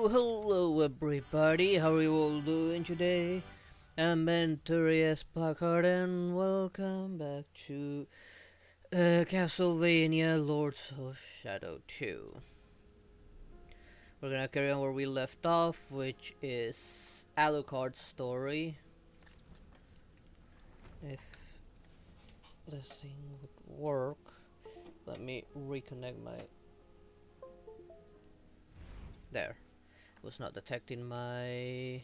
Hello everybody, how are you all doing today? I'm Mentorius Blackheart and welcome back to Castlevania Lords of Shadow 2. We're gonna carry on where we left off, which is Alucard's story. If this thing would work, let me reconnect my... There. It was not detecting my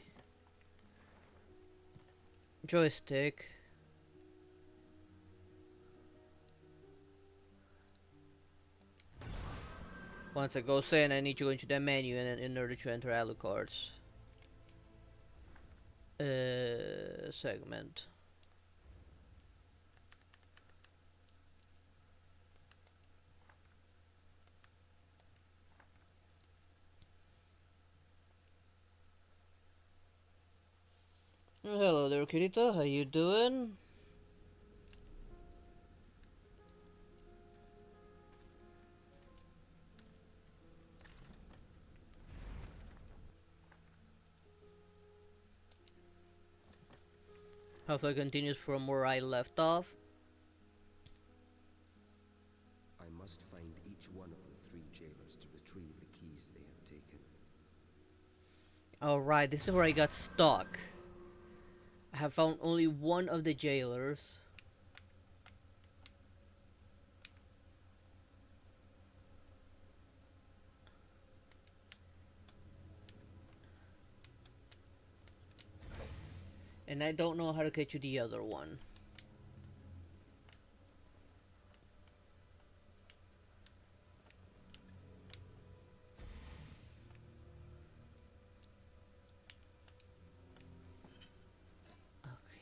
joystick. Once it goes in, I need to go into the menu in order to enter Alucard's segment. Hello there, Kirito. How you doing? Hopefully continues from where I left off. I must find each one of the three jailers to retrieve the keys they have taken. Alright, this is where I got stuck. I have found only one of the jailers. And I don't know how to get to the other one.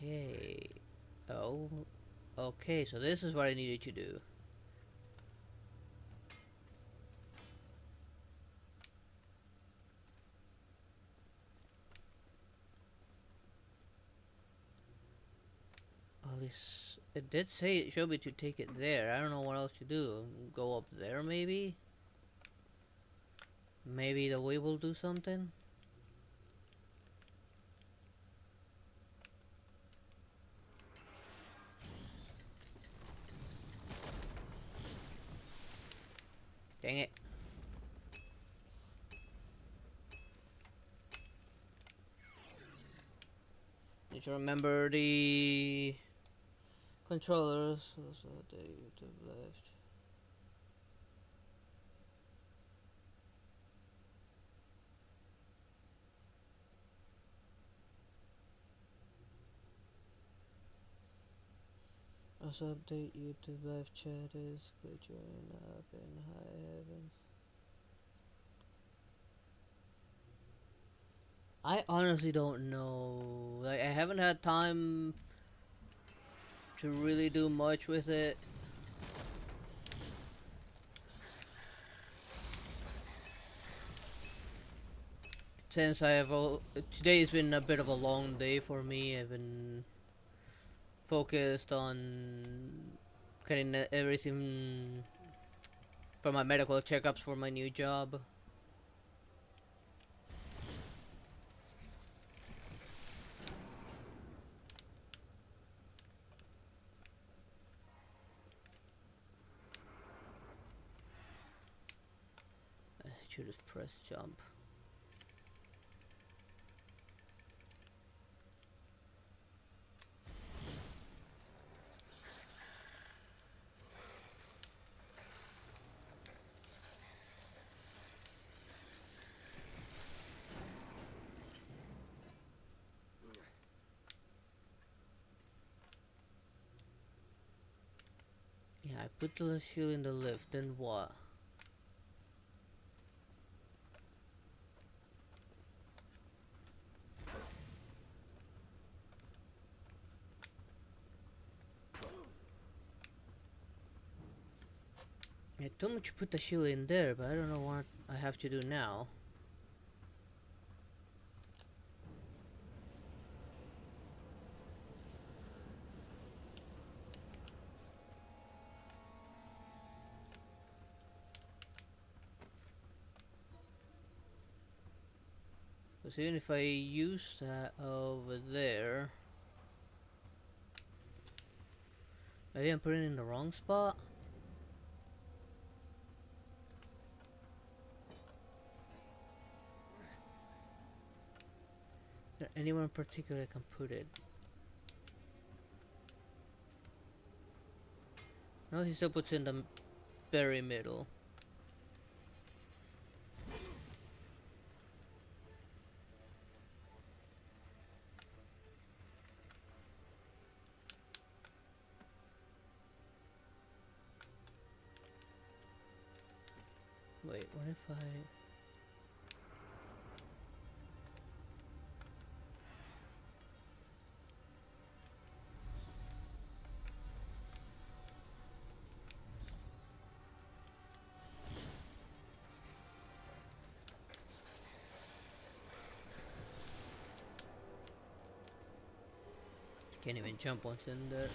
Okay. Oh. Okay, so this is what I needed to do. At least it did say it showed me to take it there. I don't know what else to do. Go up there maybe? Maybe the way will do something? Dang it. Need to remember the controllers. So they to the left. Also update YouTube live chat is good join up in high heavens. I honestly don't know. Like I haven't had time to really do much with it. Since I have today's been a bit of a long day for me. I've been focused on getting everything for my medical checkups for my new job. I should have pressed jump. Yeah, I put the shield in the lift, then what? I told me to put the shield in there, but I don't know what I have to do now. Because even if I use that over there, maybe I'm putting it in the wrong spot. Is there anywhere in particular I can put it? No, he still puts it in the very middle. Wait, what if I... Can't even jump once in there.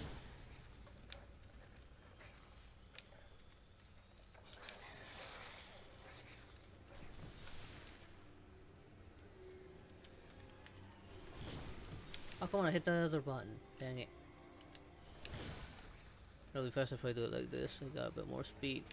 Oh, come on, I hit that other button. Dang it. It'll be faster if I do it like this. I got a bit more speed.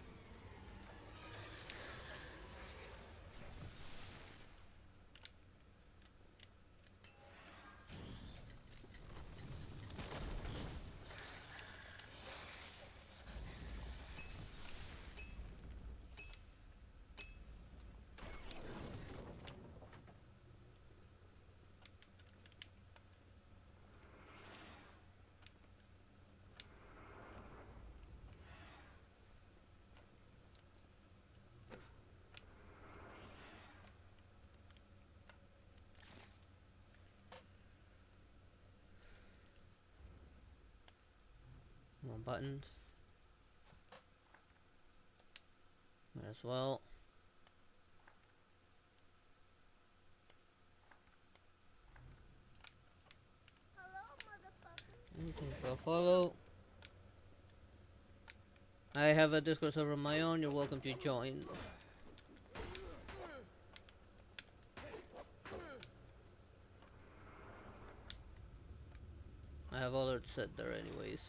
More buttons. Might as well. Anything for follow. I have a Discord server of my own. You're welcome to join. I have alerts set there anyways.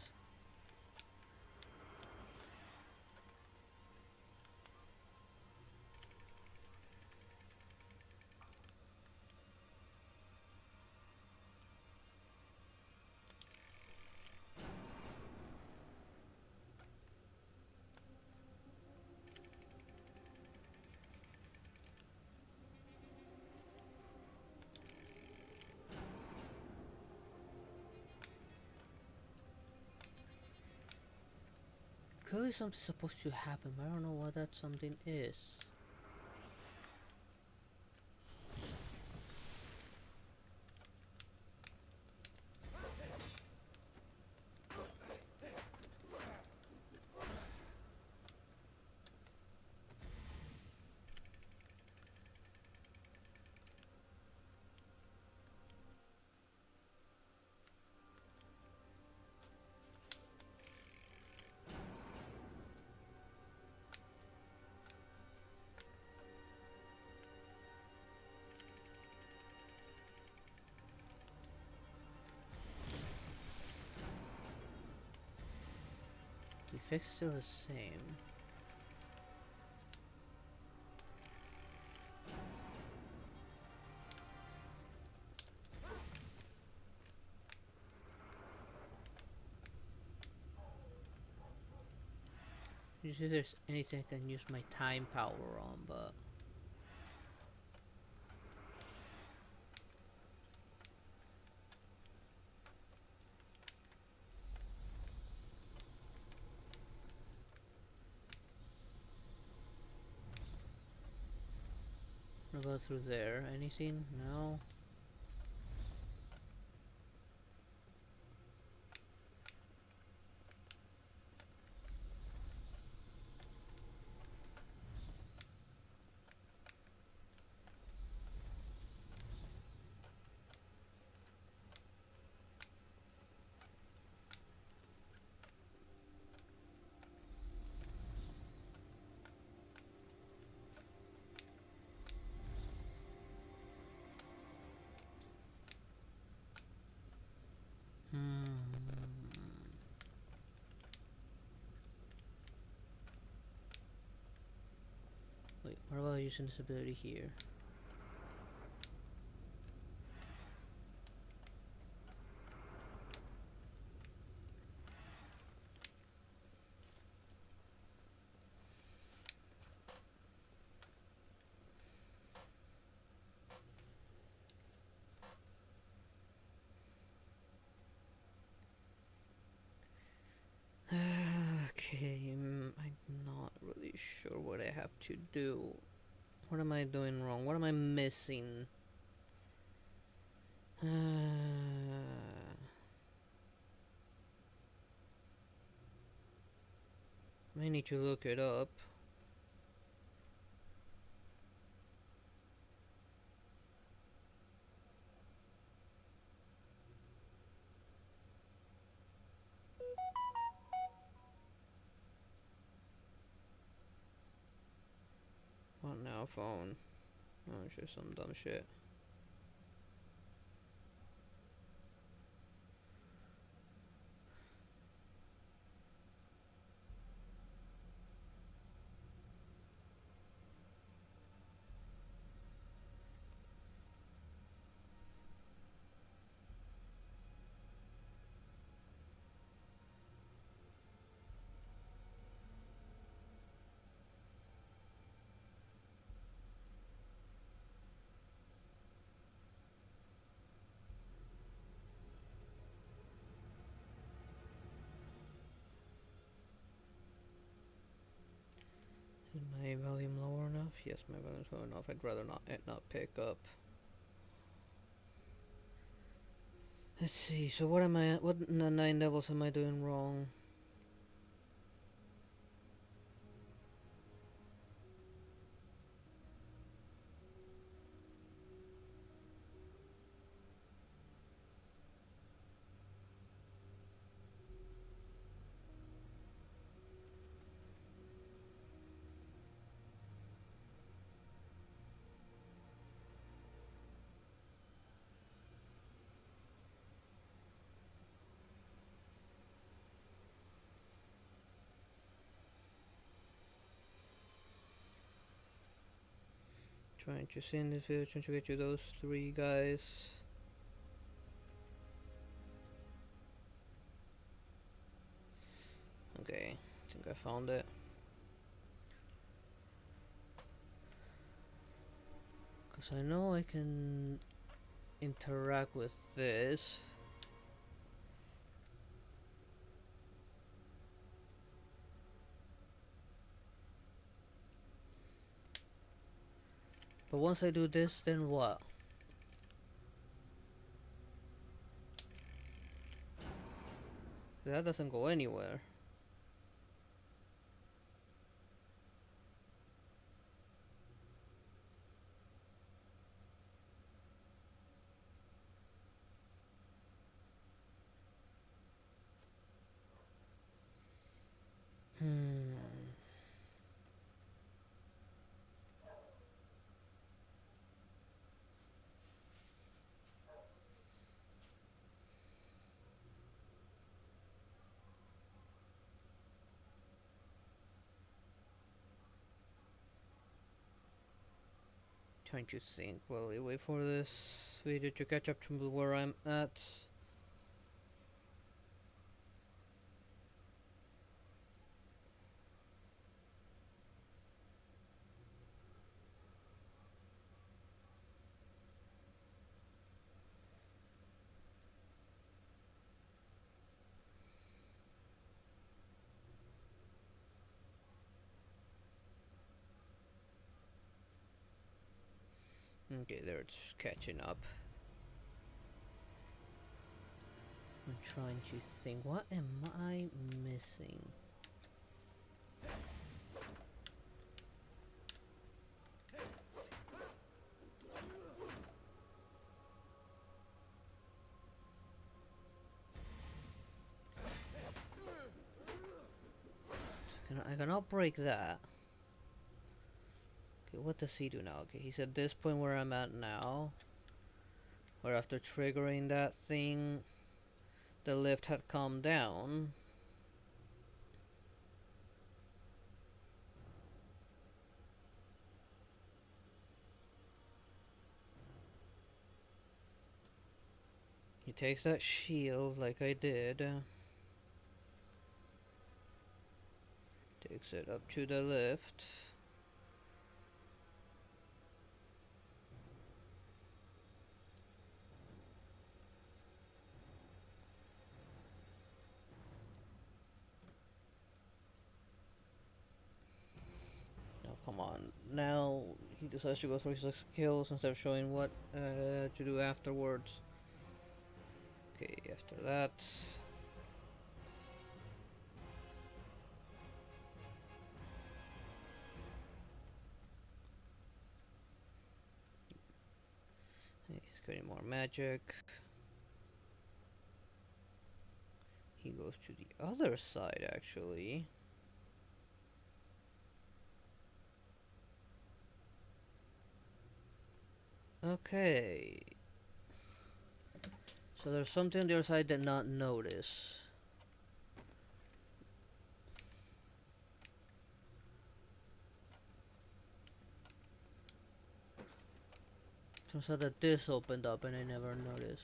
Clearly something's supposed to happen, but I don't know what that something is. The effect's still the same. Usually there's anything I can use my time power on, but... What about through there? Anything? No? using this ability here? Okay, I'm not really sure what I have to do. What am I doing wrong? What am I missing? I need to look it up. What now, phone? Oh, it's just some dumb shit. Is my volume lower enough? Yes, my volume's low enough. I'd rather not pick up. Let's see. So what am I? What 9 levels am I doing wrong? Trying to see in this video, trying to get you those 3 guys. Okay, I think I found it. Because I know I can interact with this. But once I do this, then what? That doesn't go anywhere. Trying to think while we wait for this video to catch up to where I'm at. Okay, there it's catching up. I'm trying to think, what am I missing? I cannot break that. Okay, what does he do now? Okay, he's at this point where I'm at now. Where after triggering that thing, the lift had come down. takes that shield like I did. Takes it up to the lift. Now come on. Now he decides to go through his skills instead of showing what to do afterwards. Okay, after that. He's getting more magic. He goes to the other side actually. Okay. So there's something on the other side I did not notice. Turns out that this opened up and I never noticed.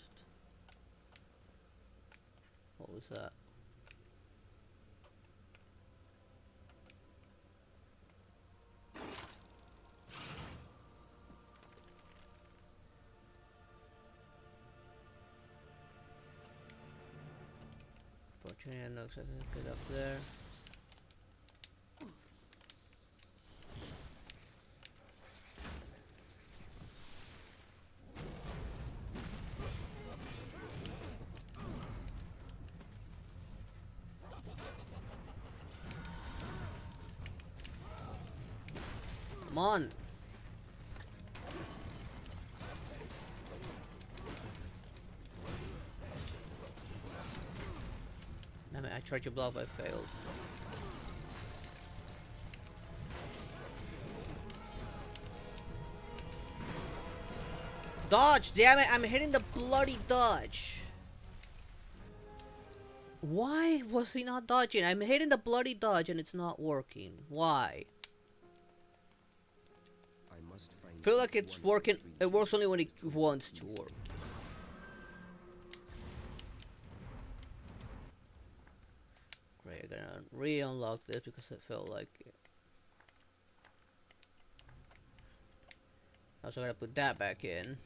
What was that? Fortunately, I know exactly how to get up there. Come on! Damn it, I tried to bluff, I failed. Dodge! Damn it, I'm hitting the bloody dodge! Why was he not dodging? I'm hitting the bloody dodge and it's not working. Why? I must find I feel like each it's one of the working. three It works only jailers when it to retrieve wants the to keys work. Great, I'm gonna re-unlock this because it felt like it. I also gotta put that back in.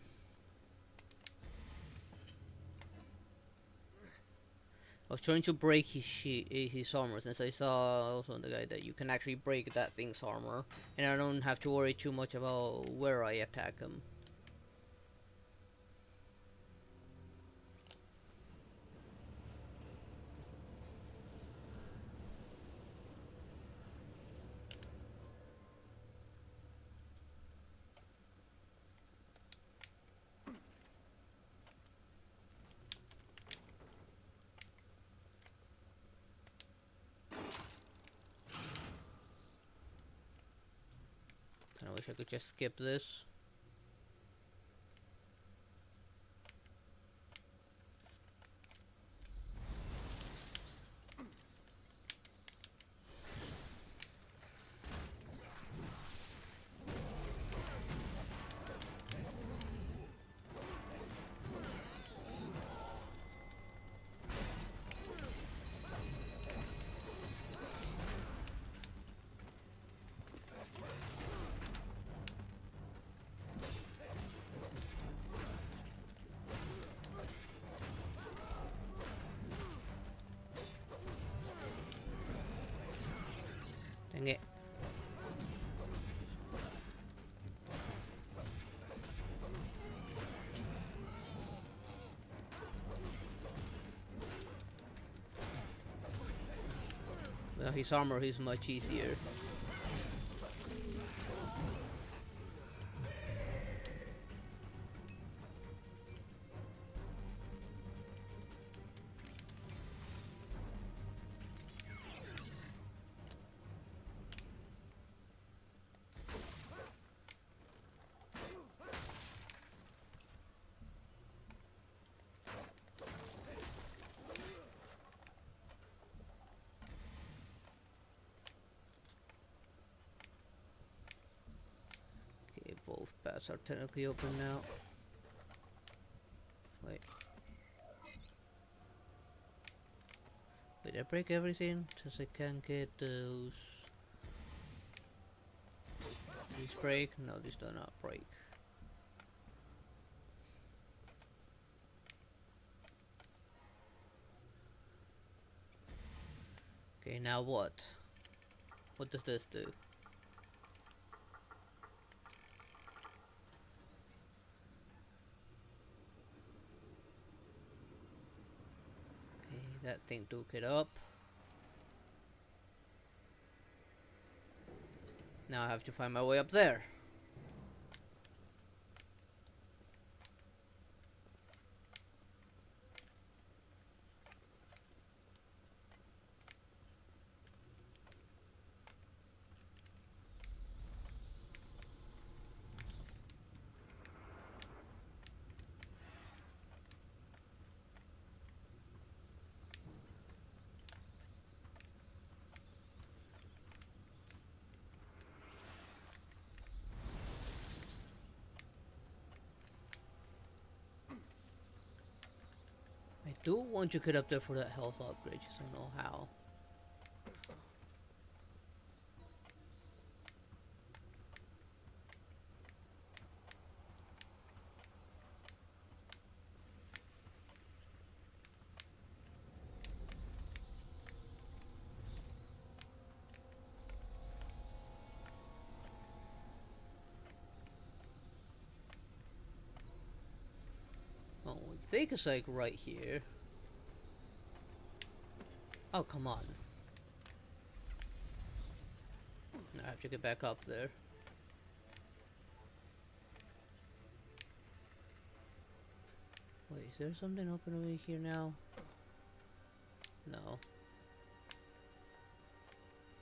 I was trying to break his armor since I saw also on the guy that you can actually break that thing's armor, and I don't have to worry too much about where I attack him. I wish I could just skip this. Dang it. Well, his armor is much easier. Both paths are technically open now. Wait. Did I break everything? Since I can't get those. These break? No, these do not break. Okay, now what? What does this do? Okay, that thing took it up. Now I have to find my way up there. I do want to get up there for that health upgrade, just don't know how. Oh, I think it's like right here. Oh, come on. Now I have to get back up there. Wait, is there something open over here now? No.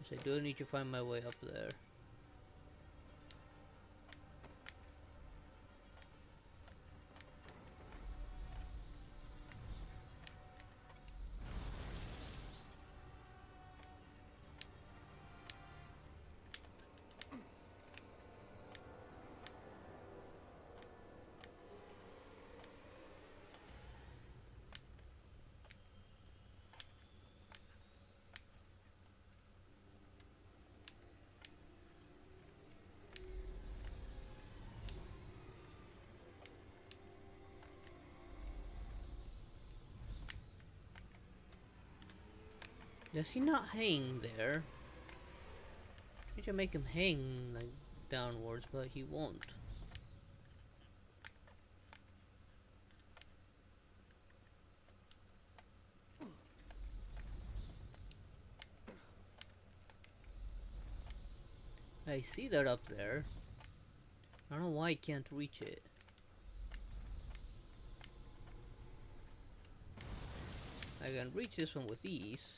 Yes, I do need to find my way up there. Does he not hang there? I should make him hang like downwards, but he won't. I see that up there. I don't know why I can't reach it. I can reach this one with ease.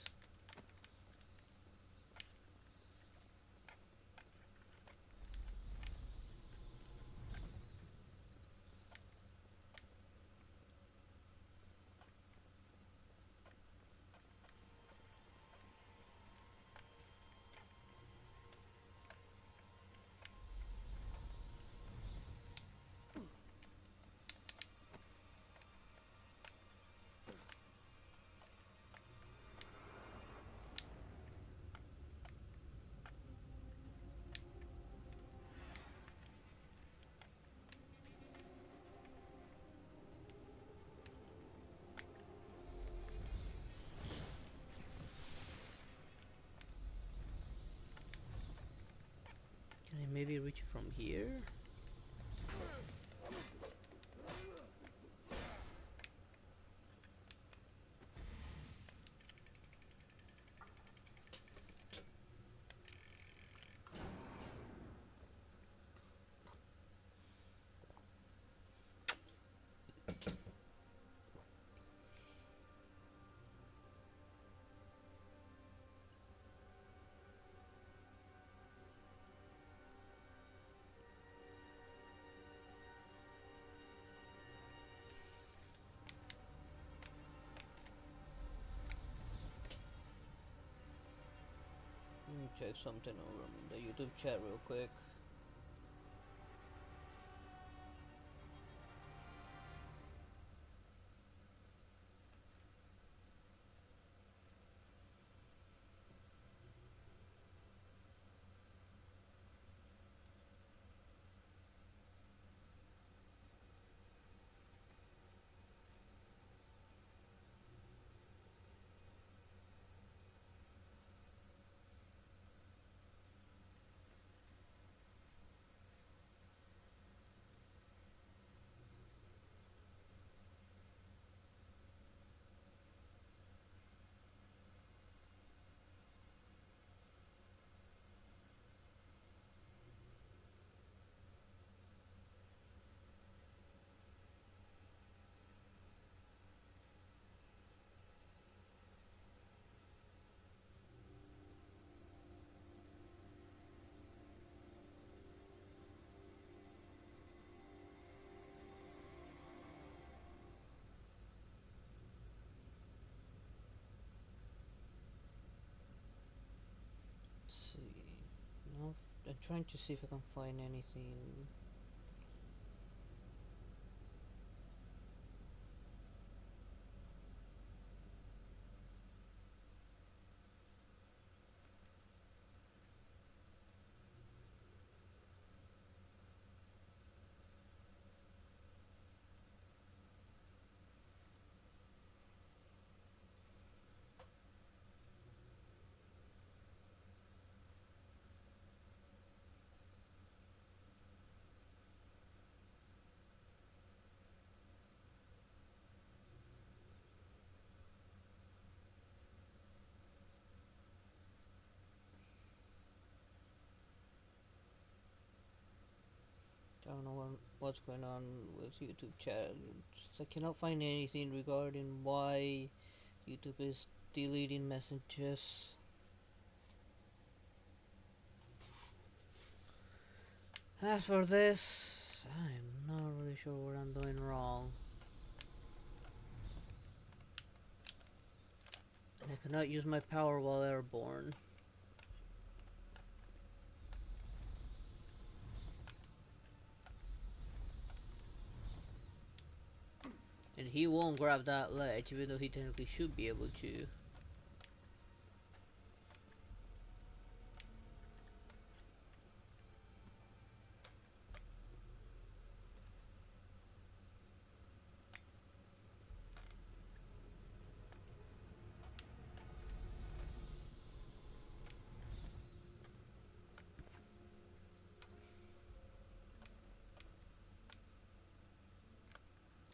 Can I maybe reach it from here? Let me check something over in the YouTube chat real quick. I'm trying to see if I can find anything. I don't know what's going on with YouTube chat. I cannot find anything regarding why YouTube is deleting messages. As for this, I'm not really sure what I'm doing wrong. And I cannot use my power while airborne. And he won't grab that ledge, even though he technically should be able to.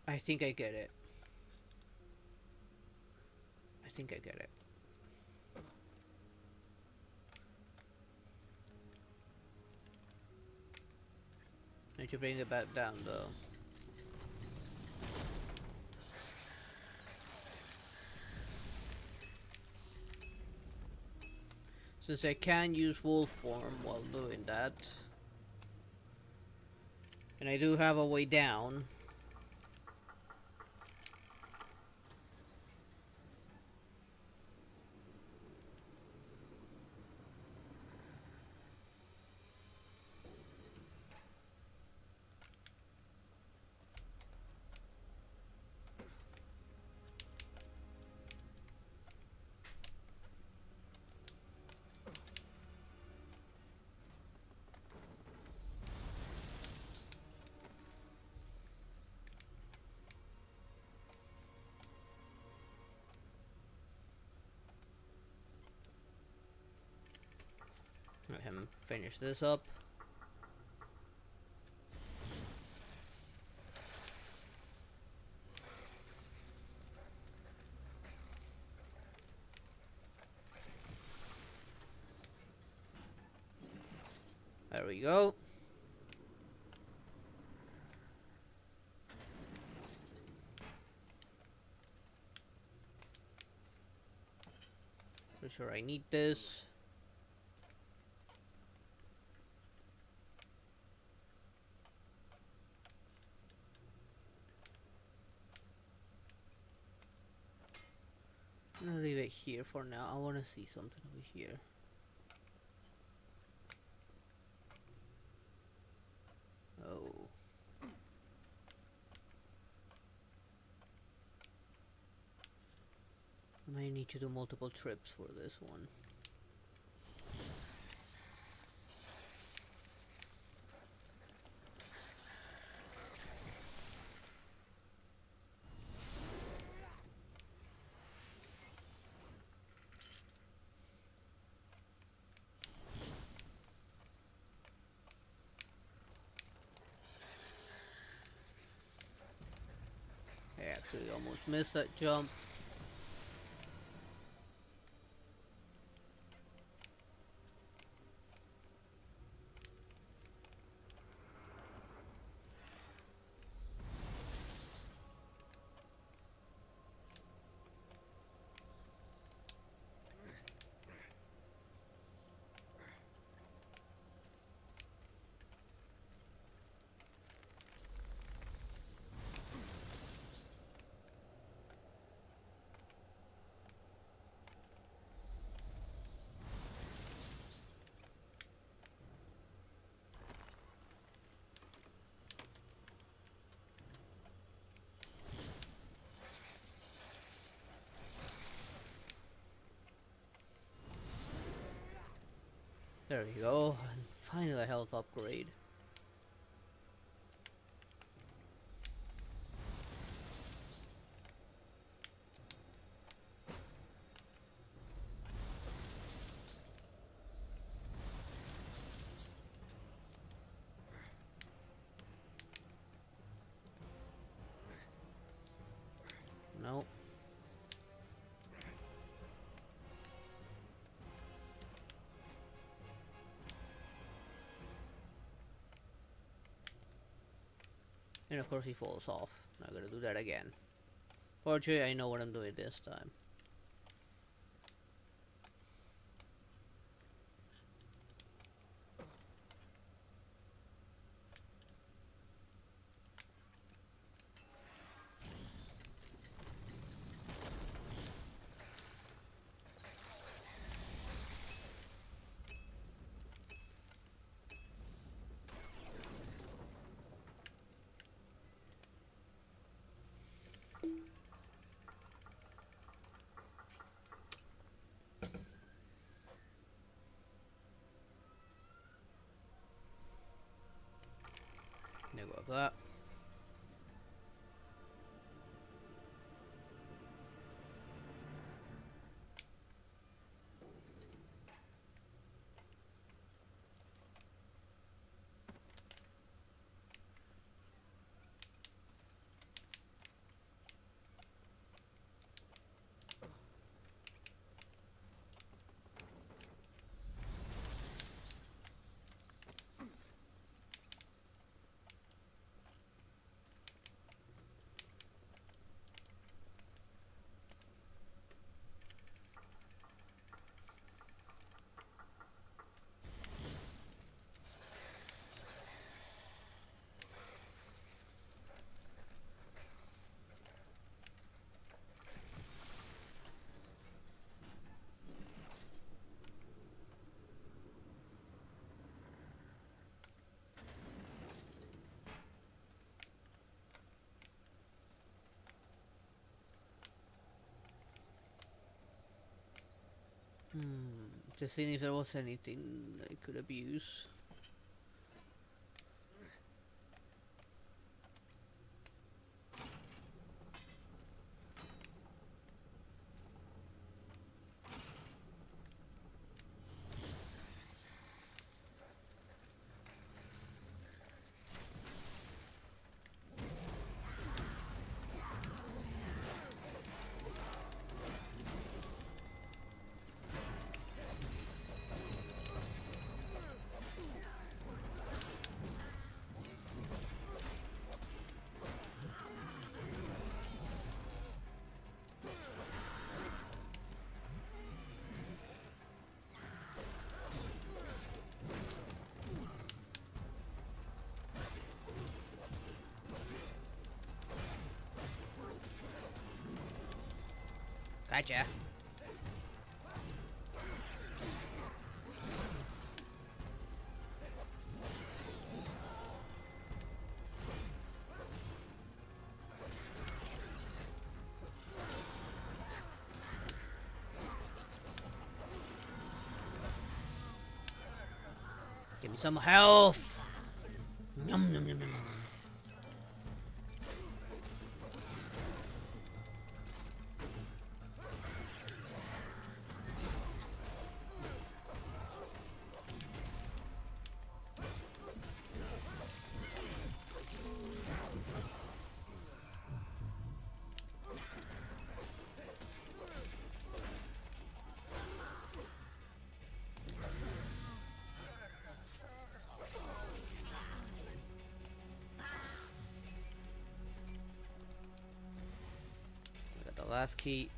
I think I get it. I think I get it. Need to bring it back down though. Since I can use wolf form while doing that. And I do have a way down. Let him finish this up. There we go. Pretty sure I need this. I'm gonna leave it here for now. I wanna see something over here. Oh. I may need to do multiple trips for this one. I actually almost missed that jump. There we go. And finally a health upgrade. Nope. And of course he falls off. Not gonna do that again. Fortunately, I know what I'm doing this time. There go that. Just seeing if there was anything I could abuse. Gotcha. Give me some health. Yum, yum, yum, yum. Got the last key.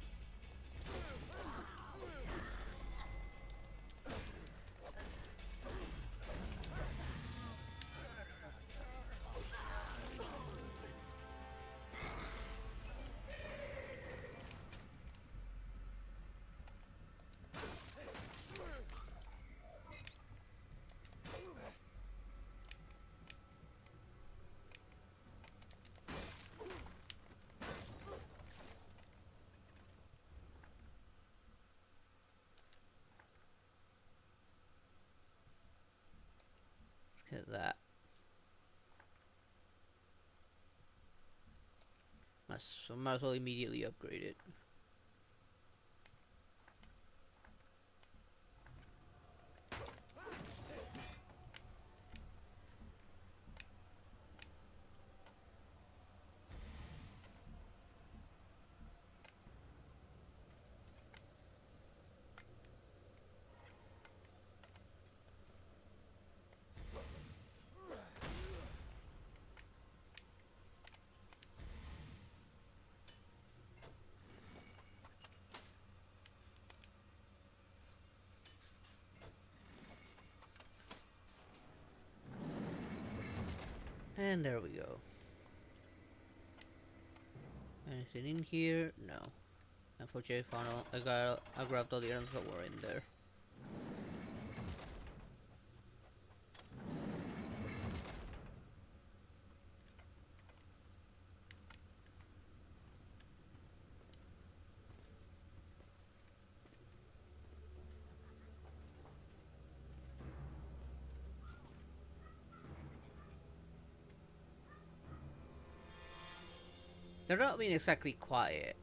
So might as well immediately upgrade it. And there we go. Anything in here? No. Unfortunately, I grabbed all the items that were in there. They're not being exactly quiet.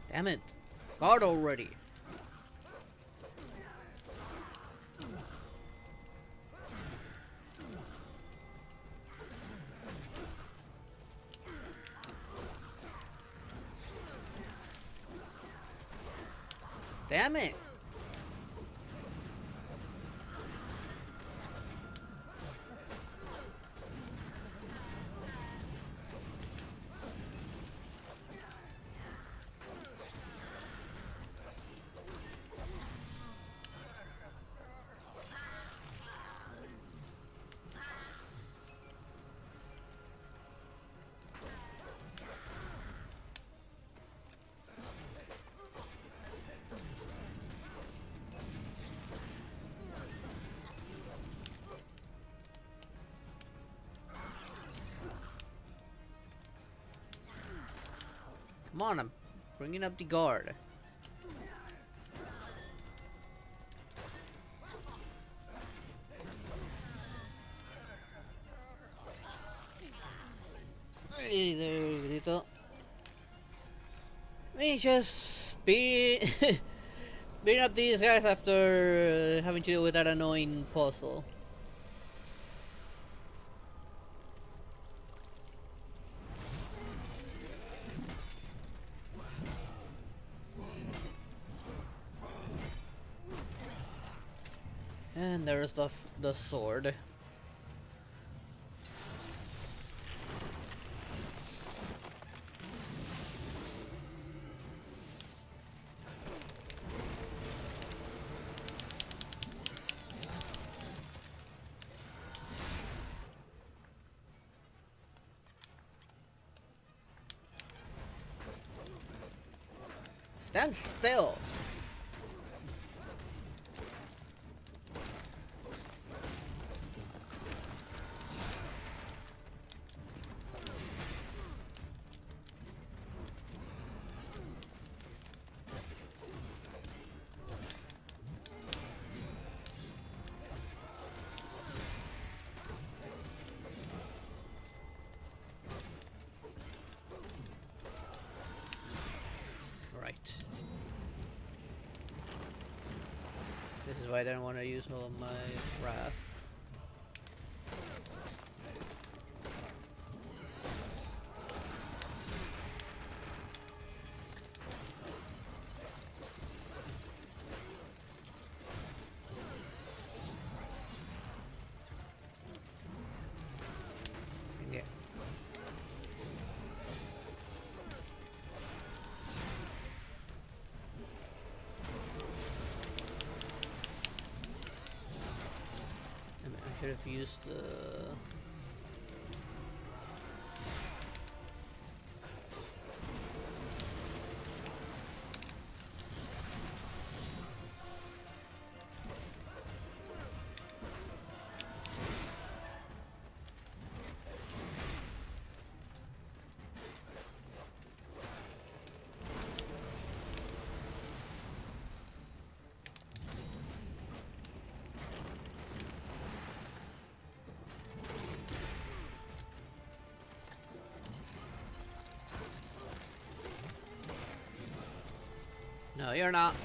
Damn it! God already! Damn it! Come on, I'm bringing up the guard. Hey there, grito. Me just beating up these guys after having to deal with that annoying puzzle. And there's the sword. Stand still. This is why I didn't want to use all of my wrath. should have used the... No, you're not.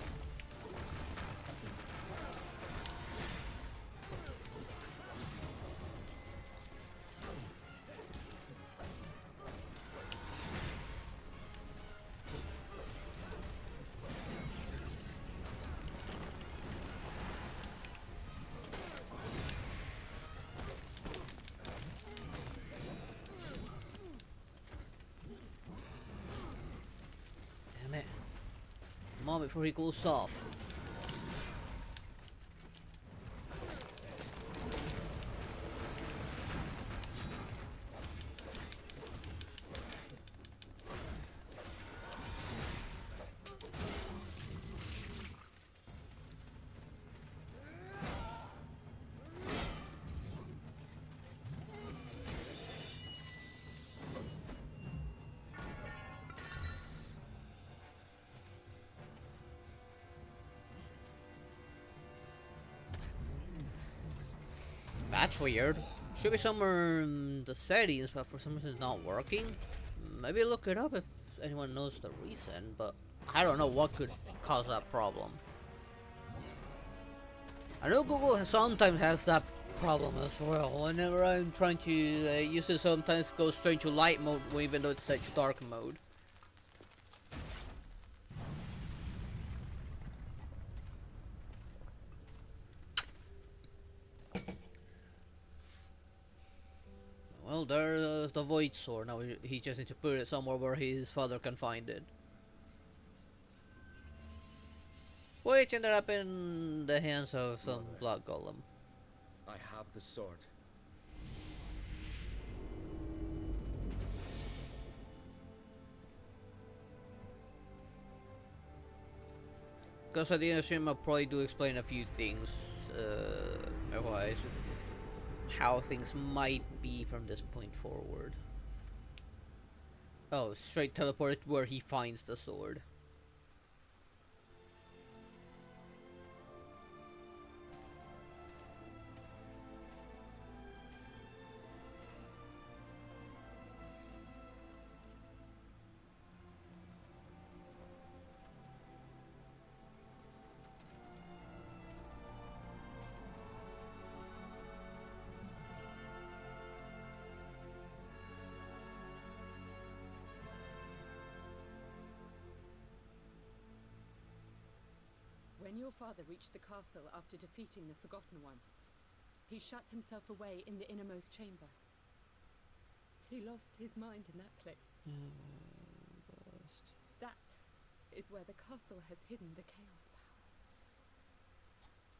Damn it. Come on before he cools off. That's weird. Should be somewhere in the settings, but for some reason it's not working. Maybe look it up if anyone knows the reason, but I don't know what could cause that problem. I know Google sometimes has that problem as well. Whenever I'm trying to use it, sometimes go straight to light mode, even though it's set to dark mode. Well, there's the Void Sword. Now he just needs to put it somewhere where his father can find it. Which ended up in the hands of some blood golem. I have the sword. Because at the end of the stream I'll probably do explain a few things. Otherwise, how things might be from this point forward. Oh, straight teleported where he finds the sword. When your father reached the castle after defeating the Forgotten One, he shut himself away in the innermost chamber. He lost his mind in that place. That is where the castle has hidden the Chaos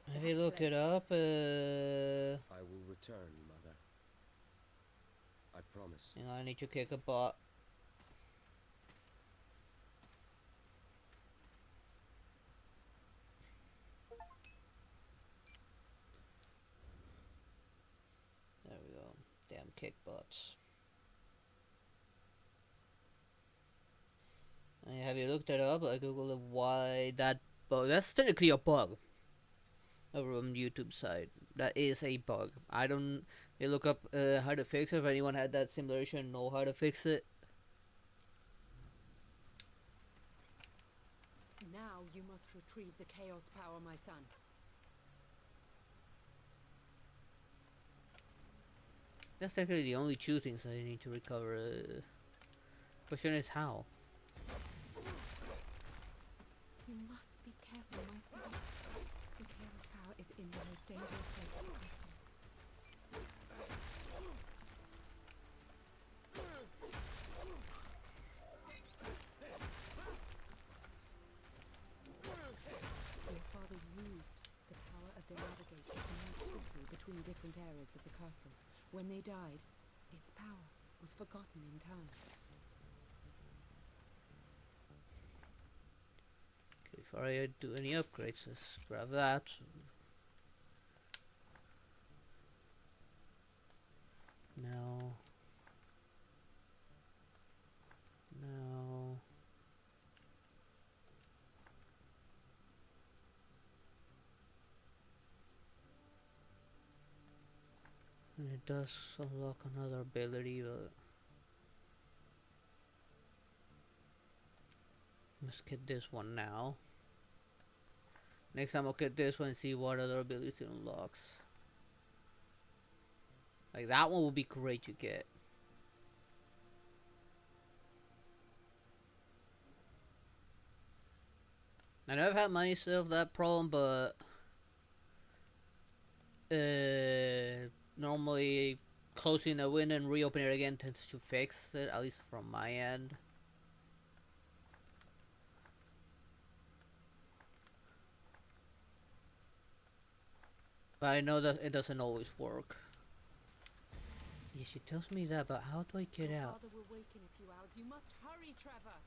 Power. Have you looked it up? I will return, Mother. I promise. And I need to kick a butt. There we go. Damn kick butts. And have you looked it up? I googled why that bug. That's technically a bug. Over on YouTube side. That is a bug. I don't. You look up how to fix it. If anyone had that similar issue and know how to fix it. Now you must retrieve the Chaos Power, my son. That's technically the only two things I need to recover. Question is how. You must be careful, my son. The Chaos Power is in the most dangerous place of the castle. Your father used the power of the Navigator to move swiftly between in different areas of the castle. When they died, its power was forgotten in time. Okay, before I do any upgrades, let's grab that. No. No. And it does unlock another ability, but let's get this one now. Next time I'll get this one and see what other abilities it unlocks. Like that one would be great to get. I know I've had myself that problem, but normally closing a window and reopening it again tends to fix it, at least from my end. But I know that it doesn't always work. Yeah, she tells me that, but how do I get Your out? father will wake in a few hours. You must hurry, Trevor.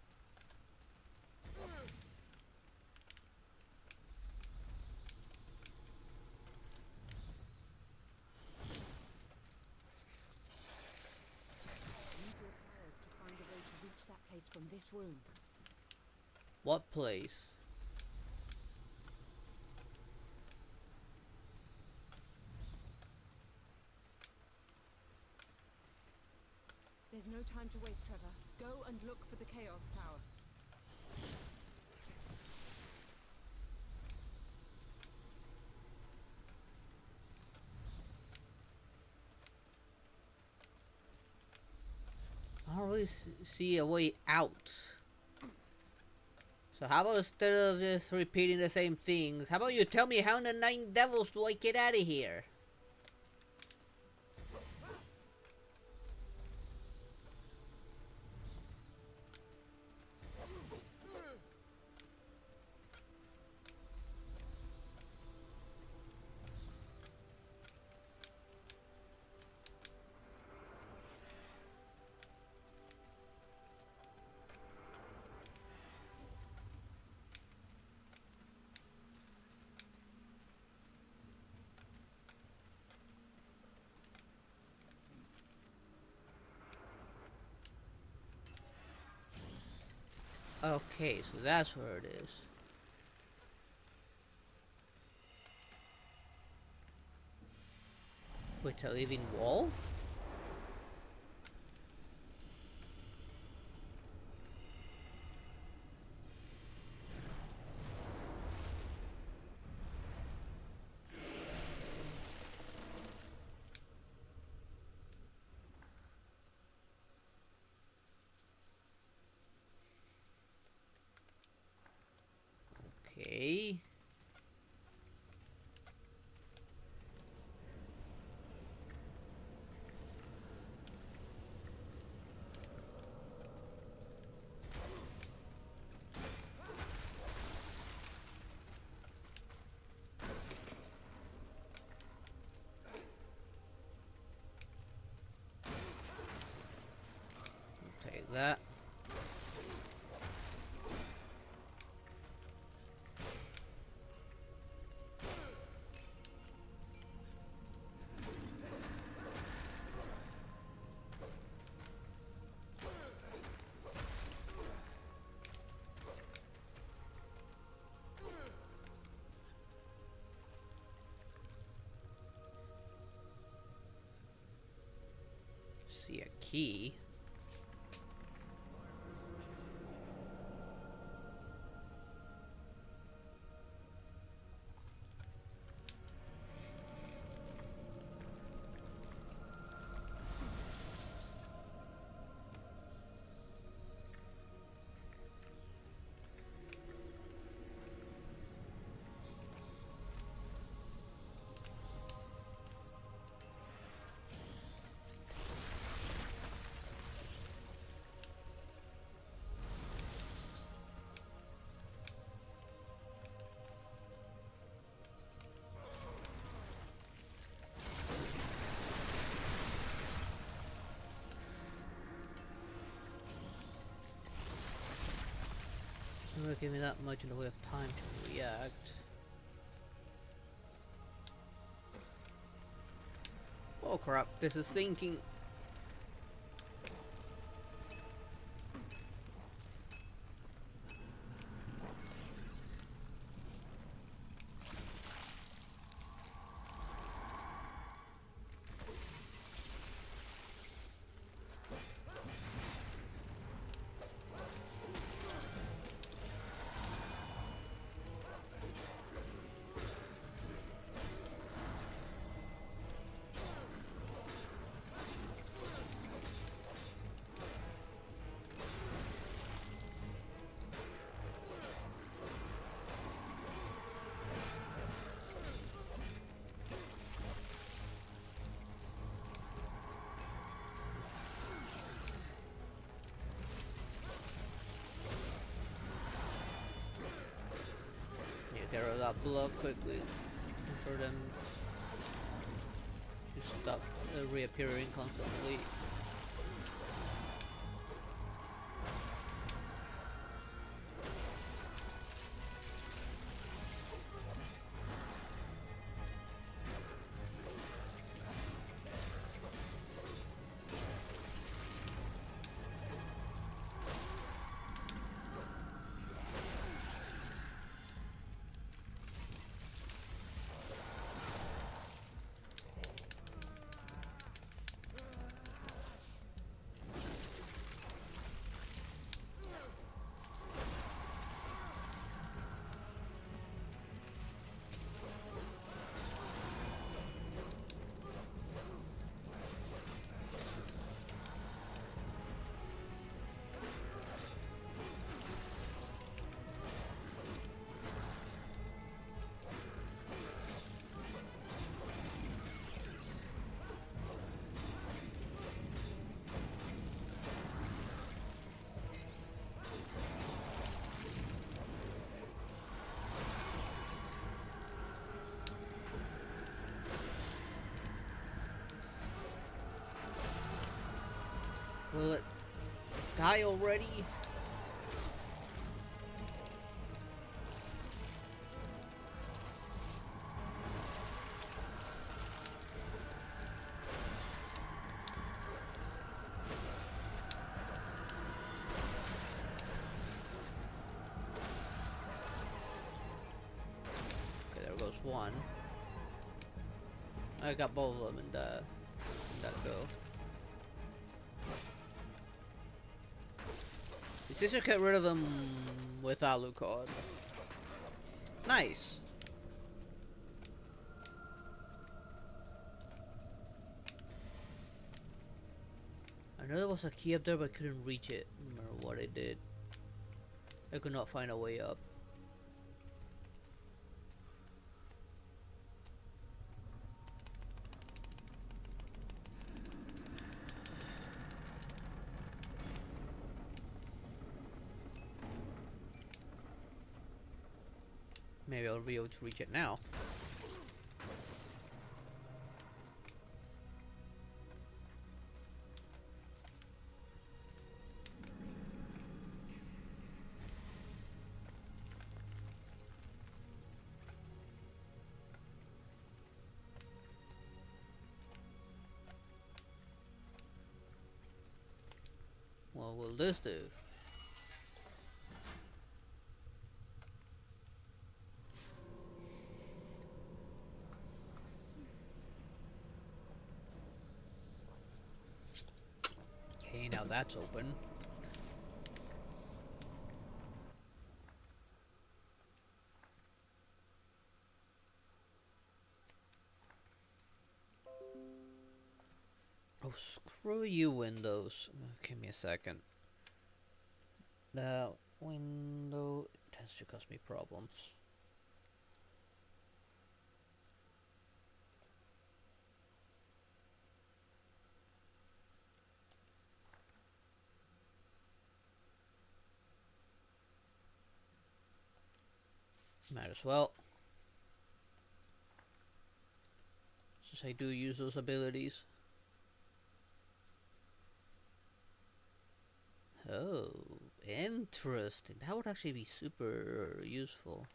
Use your powers to find a way to reach that place from this room. What place? There's no time to waste, Trevor. Go and look for the Chaos Tower. I don't really see a way out. So how about instead of just repeating the same things, how about you tell me how in the nine devils do I get out of here? Okay, so that's where it is. Wait, a living wall? Okay. Take that. See a key. give me that much in the way of time to react. Oh crap, this is sinking. Get rid of that block quickly for them to stop reappearing constantly. Will it die already? Okay, there goes one. I got both of them and that go. It's just to get rid of them with Alucard. Nice. I know there was a key up there, but I couldn't reach it. No matter what I did, I could not find a way up. Maybe I'll be able to reach it now. What will this do? Okay, now that's open. Oh, screw you, Windows. Give me a second. The window tends to cause me problems. Might as well. Since I do use those abilities. Oh, Interesting. That would actually be super useful.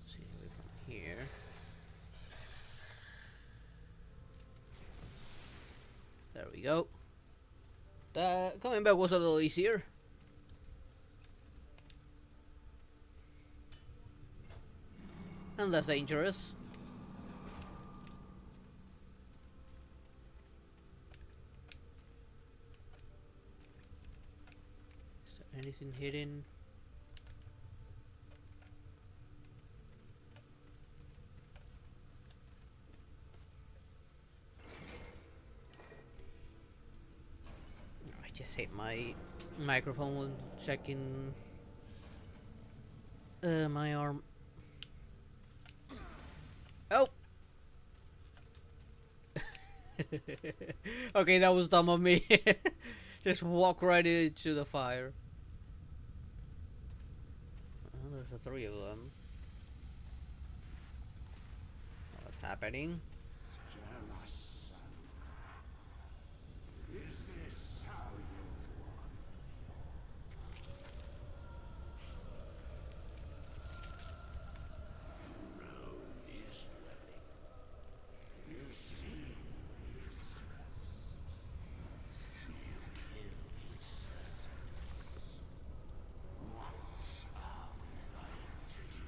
See from here. There we go. Coming back was a little easier. And less dangerous. Is there anything hidden? I just hate my microphone when checking my arm. Oh! Okay, that was dumb of me. Just walk right into the fire. Oh, there's a 3 of them. What's happening? Is this how you want? Know his dwelling. You see his strength. You kill his sons. What are we like to do?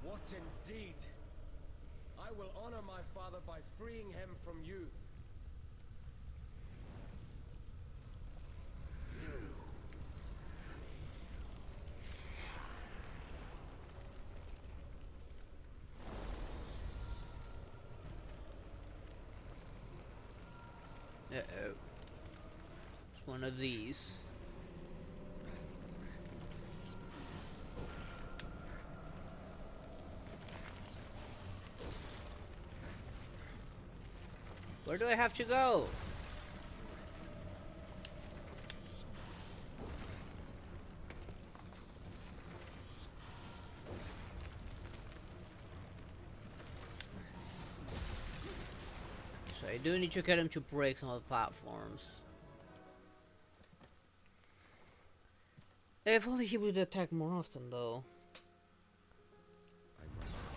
What indeed? I will honor my father by freeing him from you. Uh-oh. It's one of these. Where do I have to go? So I do need to get him to break some of the platforms. If only he would attack more often, though. I must find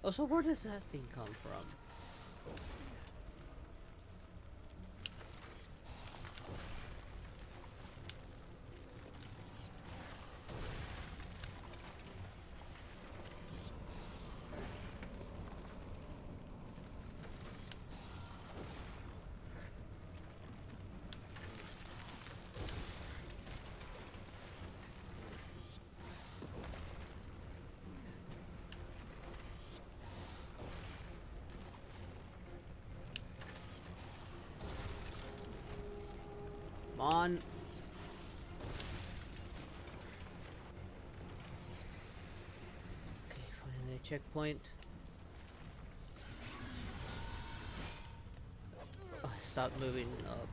Also, where does that thing come from? Come on. Okay, finally a checkpoint. Oh, stop moving up.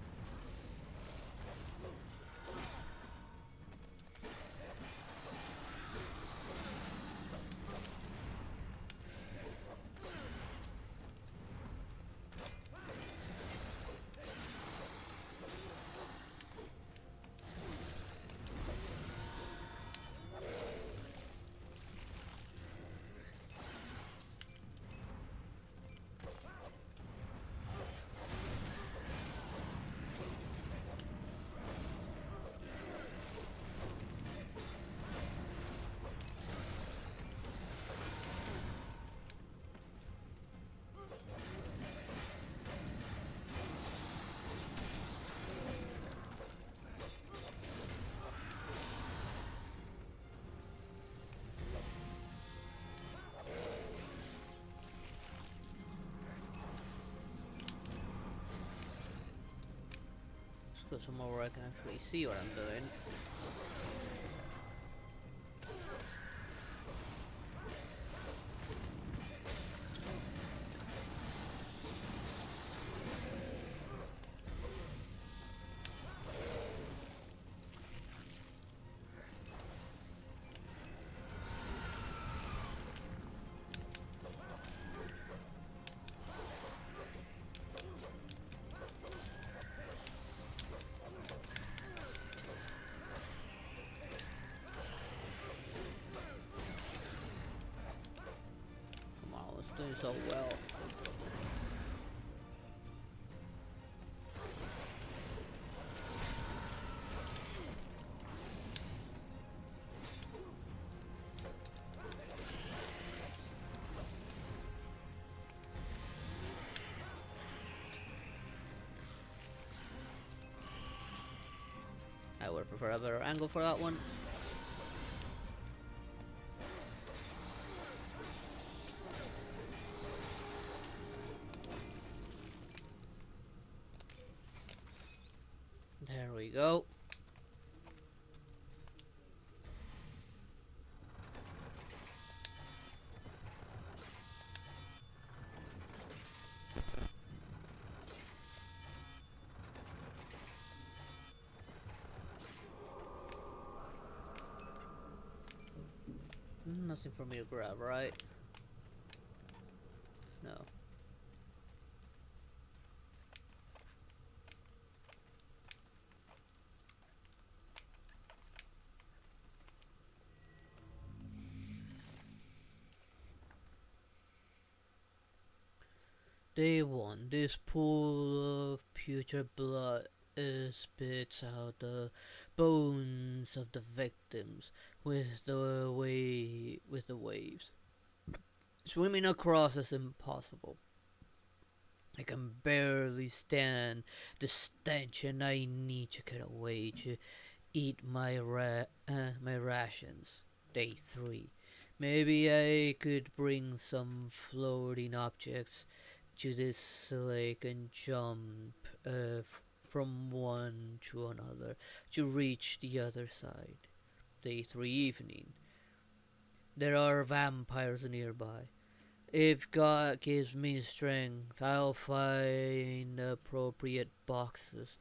go somewhere where I can actually see what I'm doing. Come on, it's doing so well. I would prefer a better angle for that one. There we go. Nothing for me to grab, right? No. Day 1. This pool of putrid blood spits out the bones of the victims with the waves. Swimming across is impossible. I can barely stand the stench, and I need to get away to eat my rations. Day 3. Maybe I could bring some floating objects to this lake and jump from one to another to reach the other side. Day 3 evening. There are vampires nearby. If God gives me strength, I'll find appropriate boxes.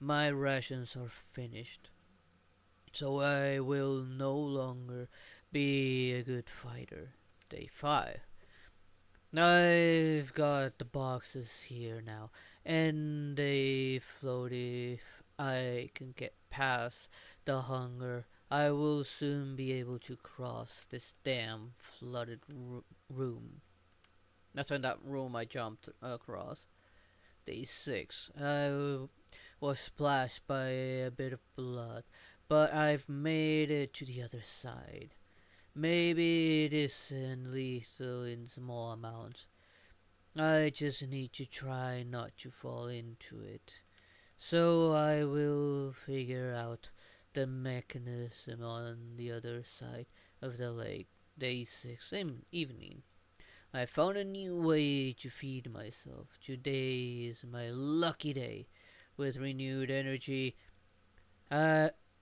My rations are finished, so I will no longer be a good fighter. Day 5. I've got the boxes here now, and they float. If I can get past the hunger, I will soon be able to cross this damn flooded room. That's in that room I jumped across. Day 6. I was splashed by a bit of blood, but I've made it to the other side. Maybe it isn't lethal in small amounts. I just need to try not to fall into it. So I will figure out the mechanism on the other side of the lake. Day 6, evening. I found a new way to feed myself. Today is my lucky day. With renewed energy,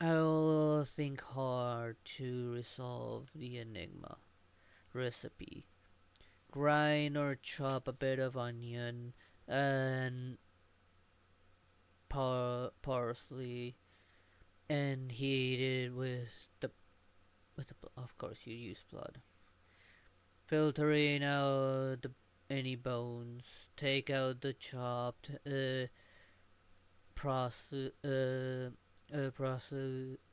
I'll think hard to resolve the enigma. Recipe. Grind or chop a bit of onion and parsley and heat it with the of course you use blood. Filtering out any bones, take out the chopped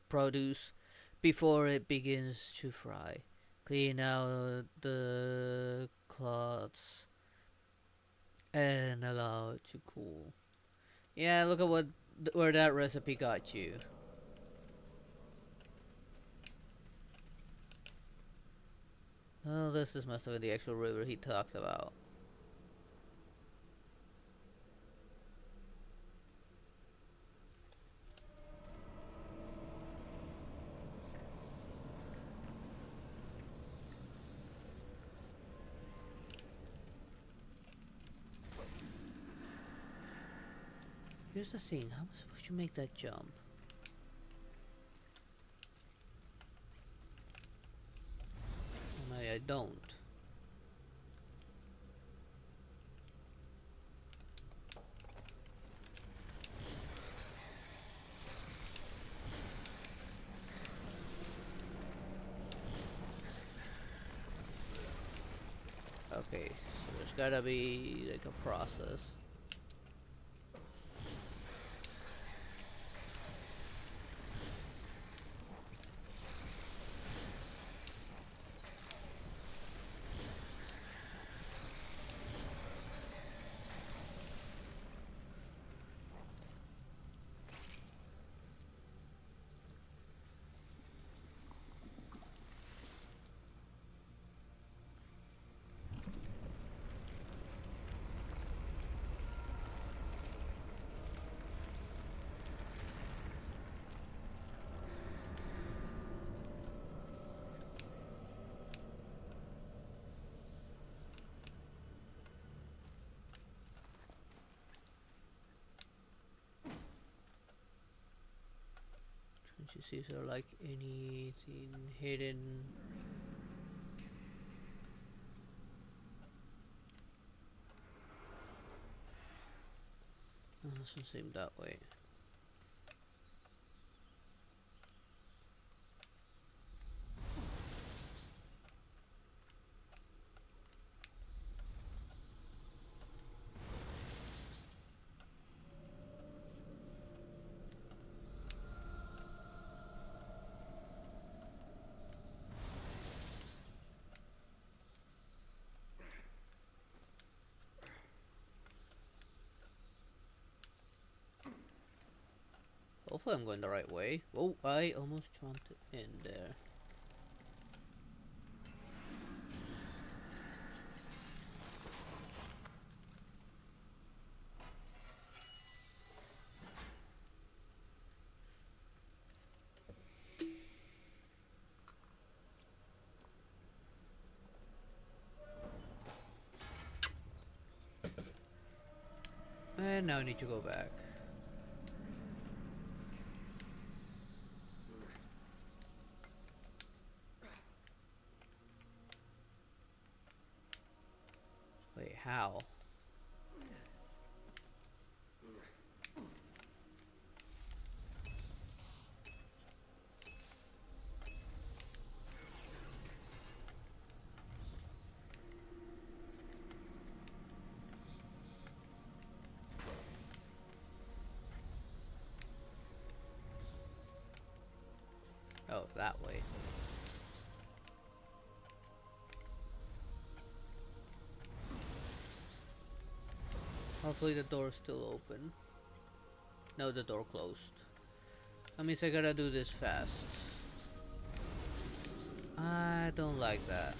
produce before it begins to fry. Clean out the cloths and allow it to cool. Yeah, look at where that recipe got you. Oh, this is must have been the actual river he talked about. Here's the thing, how am I supposed to make that jump? I don't. Okay, so there's gotta be like a process. Trying to see if there like anything hidden. Doesn't seem that way. Hopefully I'm going the right way. Oh, I almost jumped in there. And now I need to go back. Wait, how? Oh, that way. Hopefully the door's still open. No, the door closed. That means I gotta do this fast. I don't like that.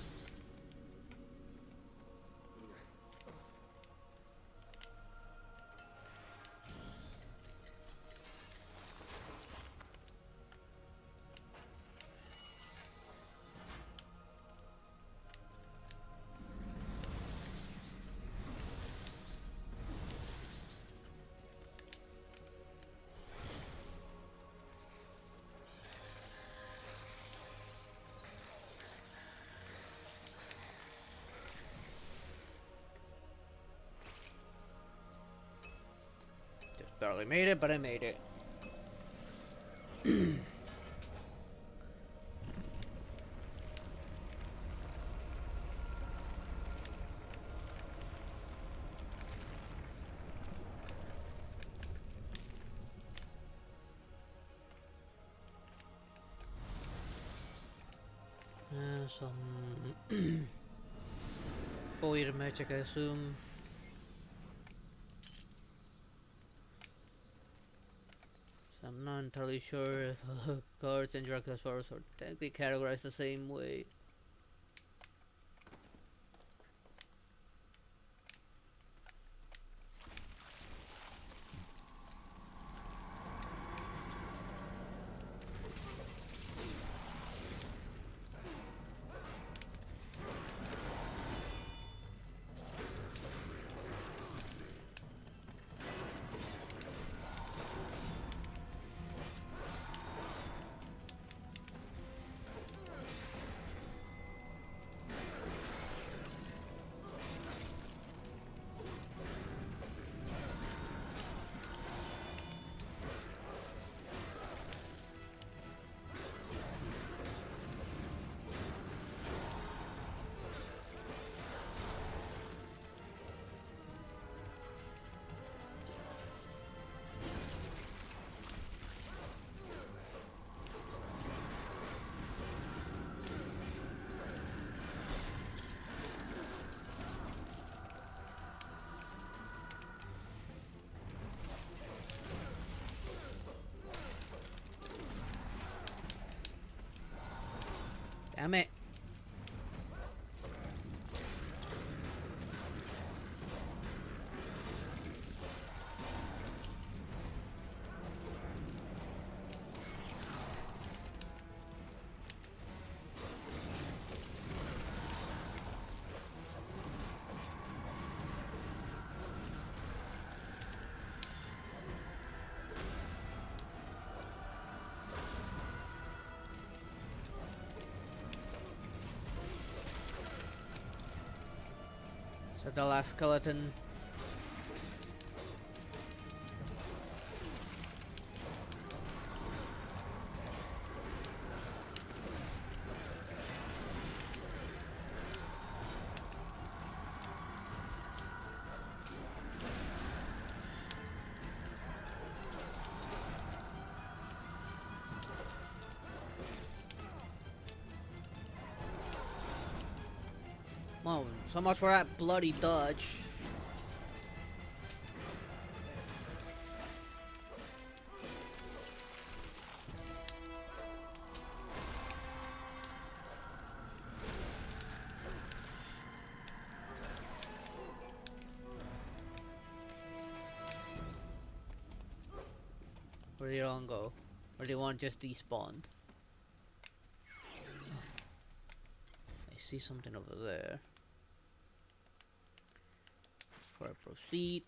Just barely made it, but I made it. Some void magic, I assume. So I'm not entirely sure if cards and Dracula's powers are technically categorized the same way. Damn it. So the last skeleton. Well, so much for that bloody dodge. Where do you want to go? Or do you want just despawned? I see something over there. Before I proceed,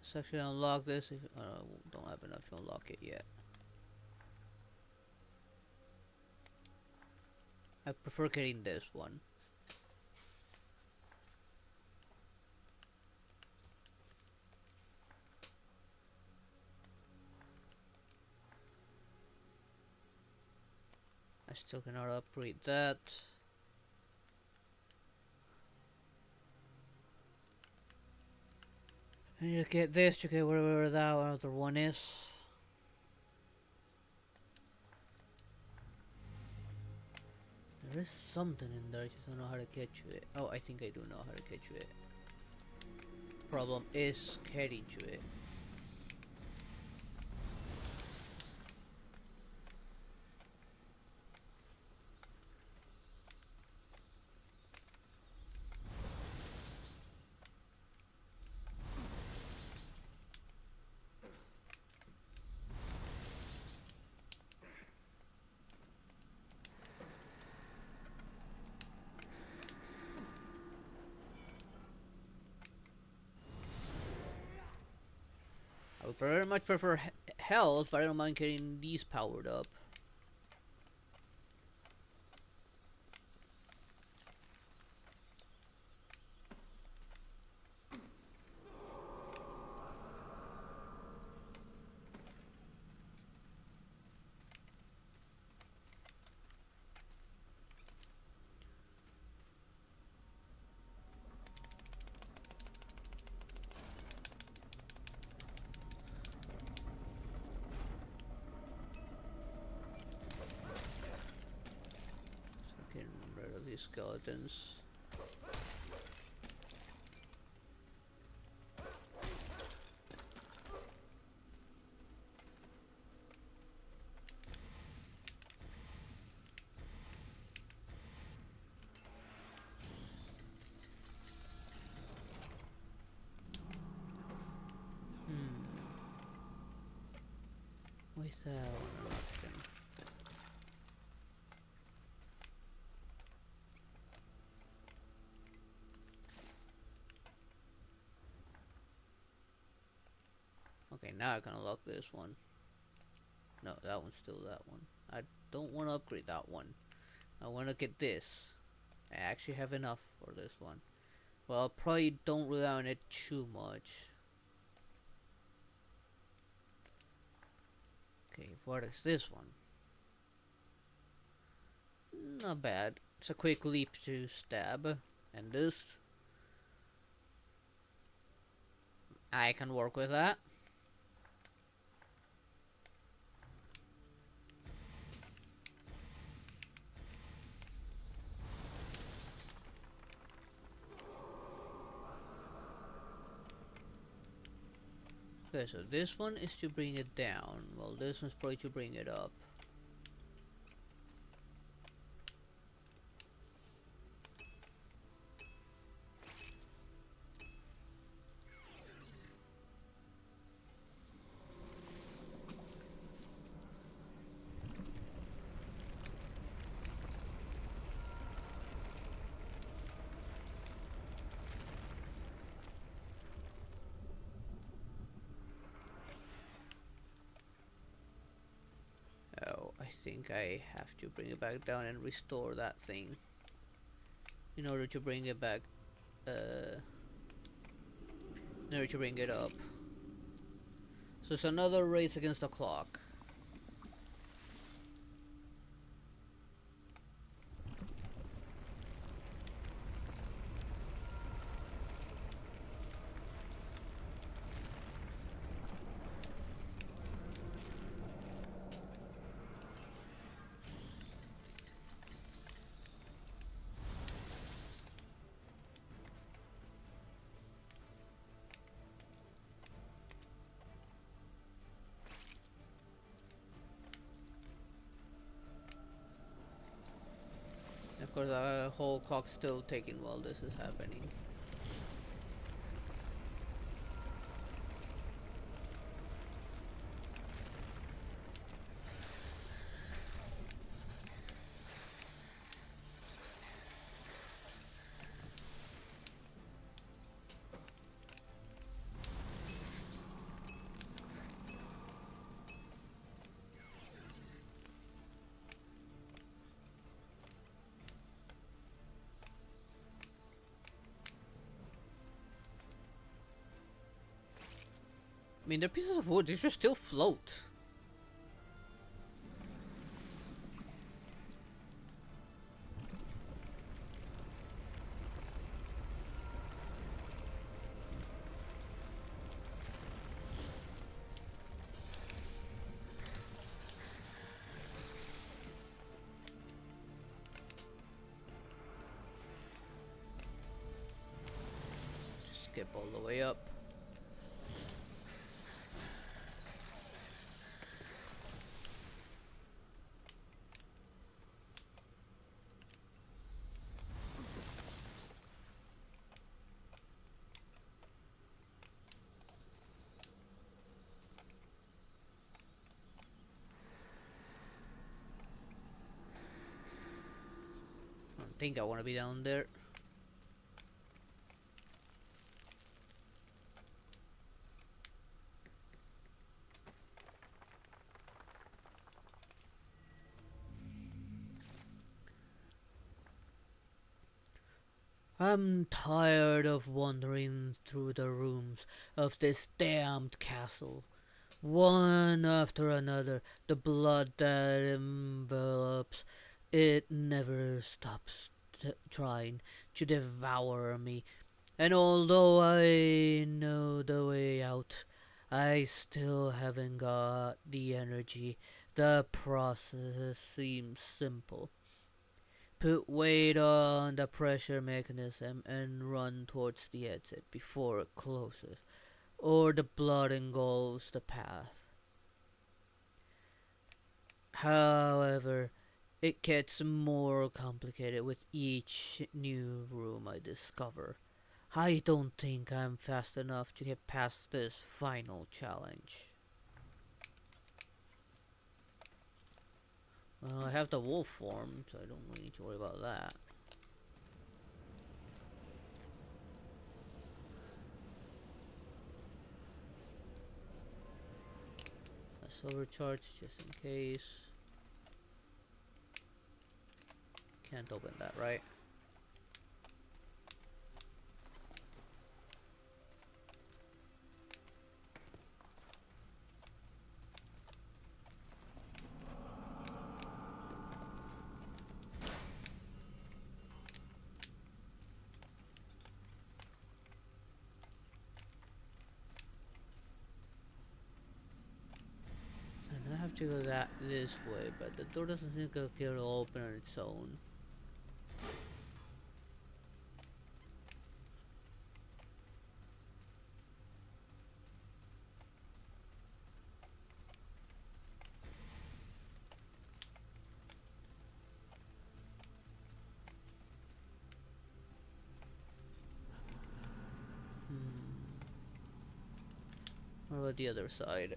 let's actually unlock this. If don't have enough to unlock it yet. I prefer getting this one. I still cannot upgrade that. I need to get this to get wherever that other one is. There is something in there, I just don't know how to get to it. Oh, I think I do know how to get to it. Problem is getting to it. I would very much prefer health, but I don't mind getting these powered up. Getting rid of these skeletons. Where's that one? Okay, now I can unlock this one. No, that one's still that one. I don't want to upgrade that one. I want to get this. I actually have enough for this one. Well, I probably don't rely on it too much. Okay, what is this one? Not bad. It's a quick leap to stab. And this, I can work with that. Okay, so this one is to bring it down. Well, this one's probably to bring it up. I think I have to bring it back down and restore that thing in order to bring it back, in order to bring it up. So it's another race against the clock. Of course, the whole clock's still ticking while this is happening. I mean, they're pieces of wood, they should still float. Just skip all the way up. I don't think I want to be down there. I'm tired of wandering through the rooms of this damned castle. One after another, the blood that envelops it never stops trying to devour me. And although I know the way out, I still haven't got the energy. The process seems simple. Put weight on the pressure mechanism and run towards the exit before it closes, or the blood engulfs the path. However, it gets more complicated with each new room I discover. I don't think I'm fast enough to get past this final challenge. Well, I have the wolf form, so I don't really need to worry about that. A silver charge just in case. Can't open that, right? And I have to go this way, but the door doesn't seem to get open on its own. What about the other side?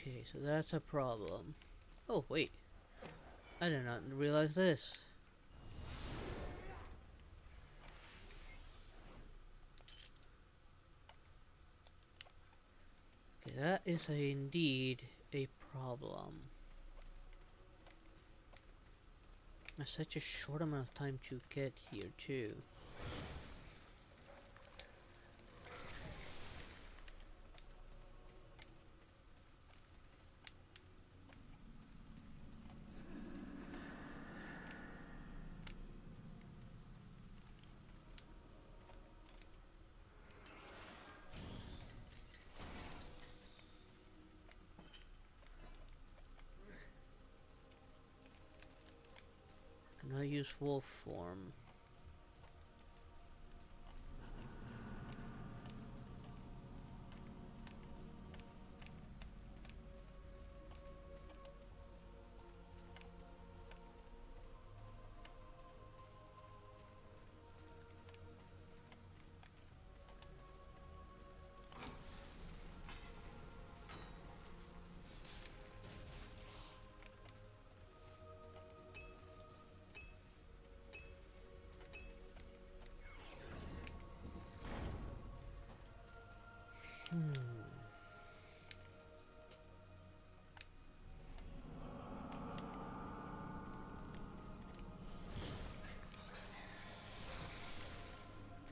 Okay, so that's a problem. Oh, wait. I did not realize this. Okay, that is indeed a problem. It's such a short amount of time to get here, too. Can I use wolf form?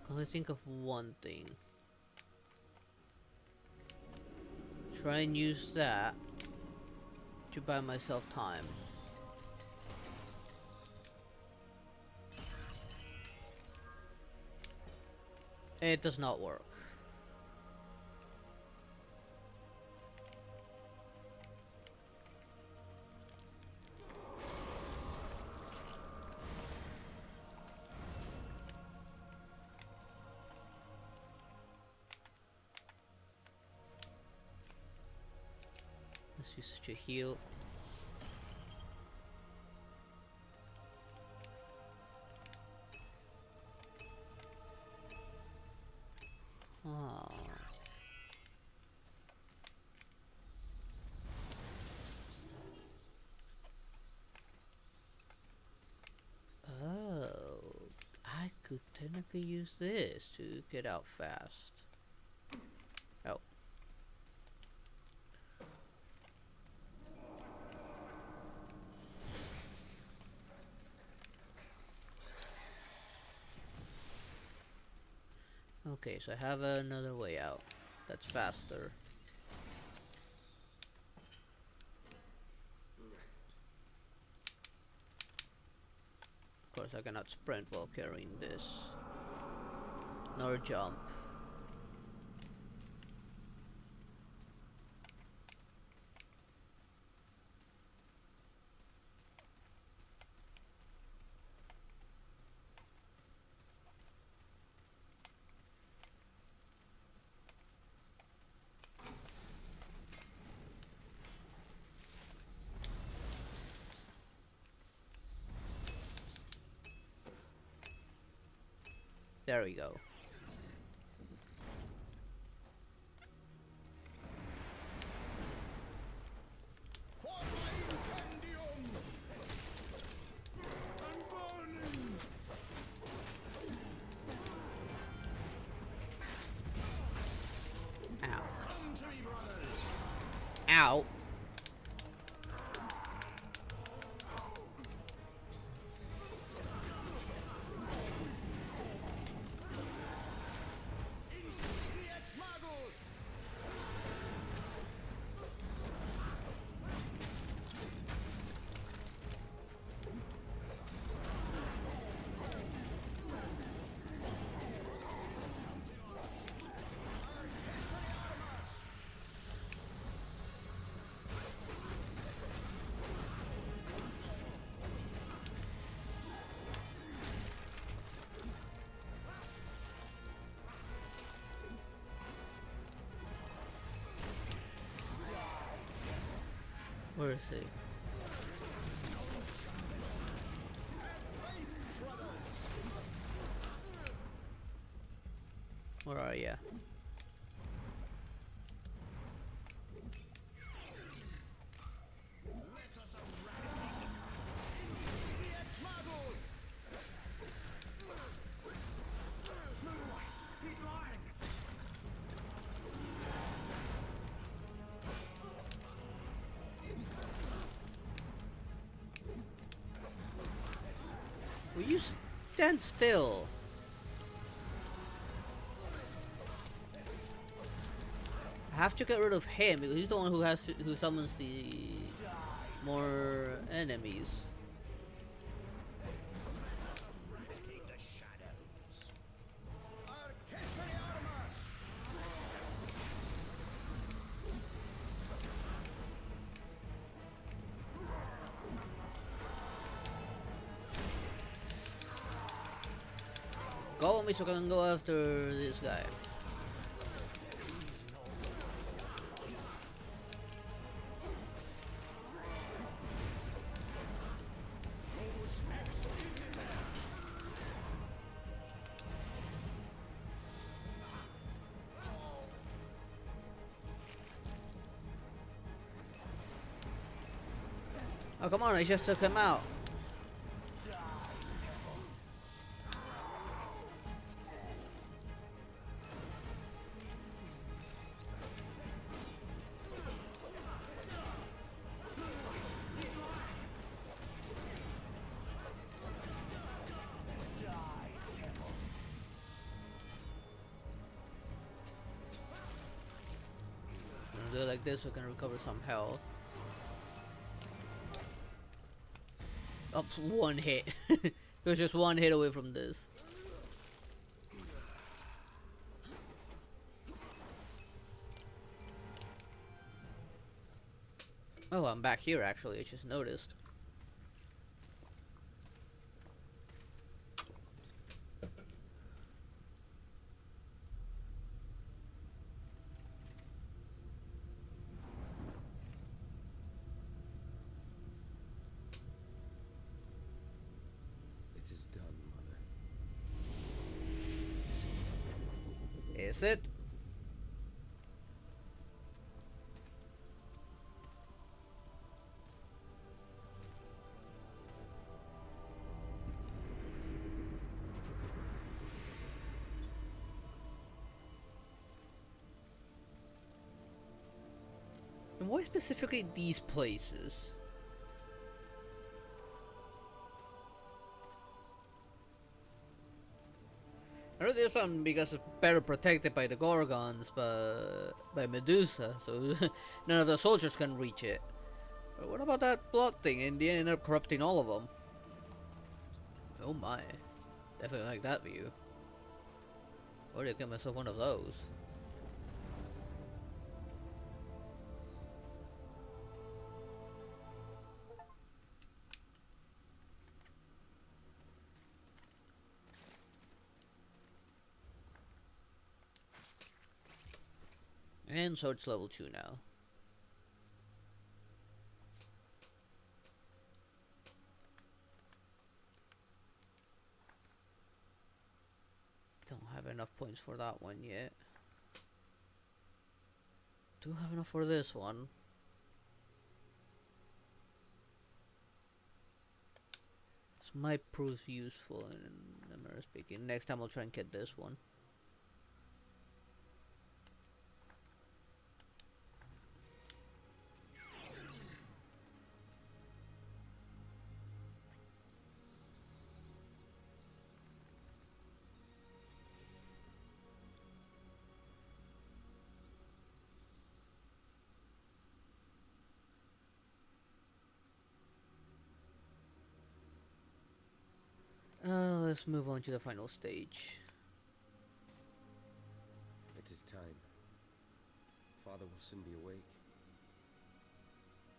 Can I think of one thing? Try and use that to buy myself time. It does not work. Let's use such a heal. Oh. Oh, I could technically use this to get out fast. Oh. Okay, so I have another way out. That's faster. Of course, I cannot sprint while carrying this. Nor jump. There we go. Ow. Ow. Where is he? Where are ya? stand still? I have to get rid of him because he's the one who summons the more enemies. Go on me so I can go after this guy. Oh come on, I just took him out. Do it like this so I can recover some health. Up one hit. It was just one hit away from this. Oh, I'm back here actually, I just noticed. It is done, Mother. Is it? And why specifically these places? I know this one because it's better protected by the Gorgons, but by Medusa, so none of the soldiers can reach it. But what about that blood thing? In the end, ended up corrupting all of them. Oh my, definitely like that view. Why did I get myself one of those? And so it's level 2 now. Don't have enough points for that one yet. Do have enough for this one. This might prove useful in a matter of speaking. Next time I'll try and get this one. Let's move on to the final stage. It is time. Father will soon be awake.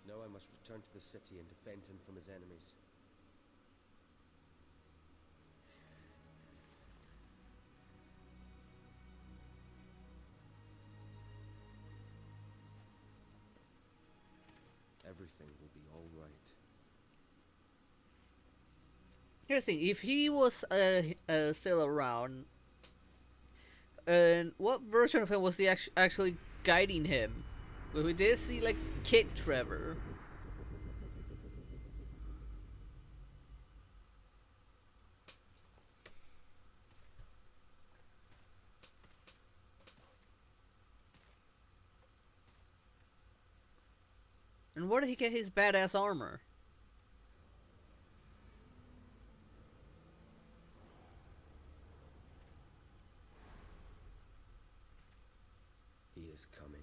Now I must return to the city and defend him from his enemies. Everything will be all right. Here's the thing, if he was still around, and what version of him was the actually guiding him? We did see like Kid Trevor. And where did he get his badass armor? is coming.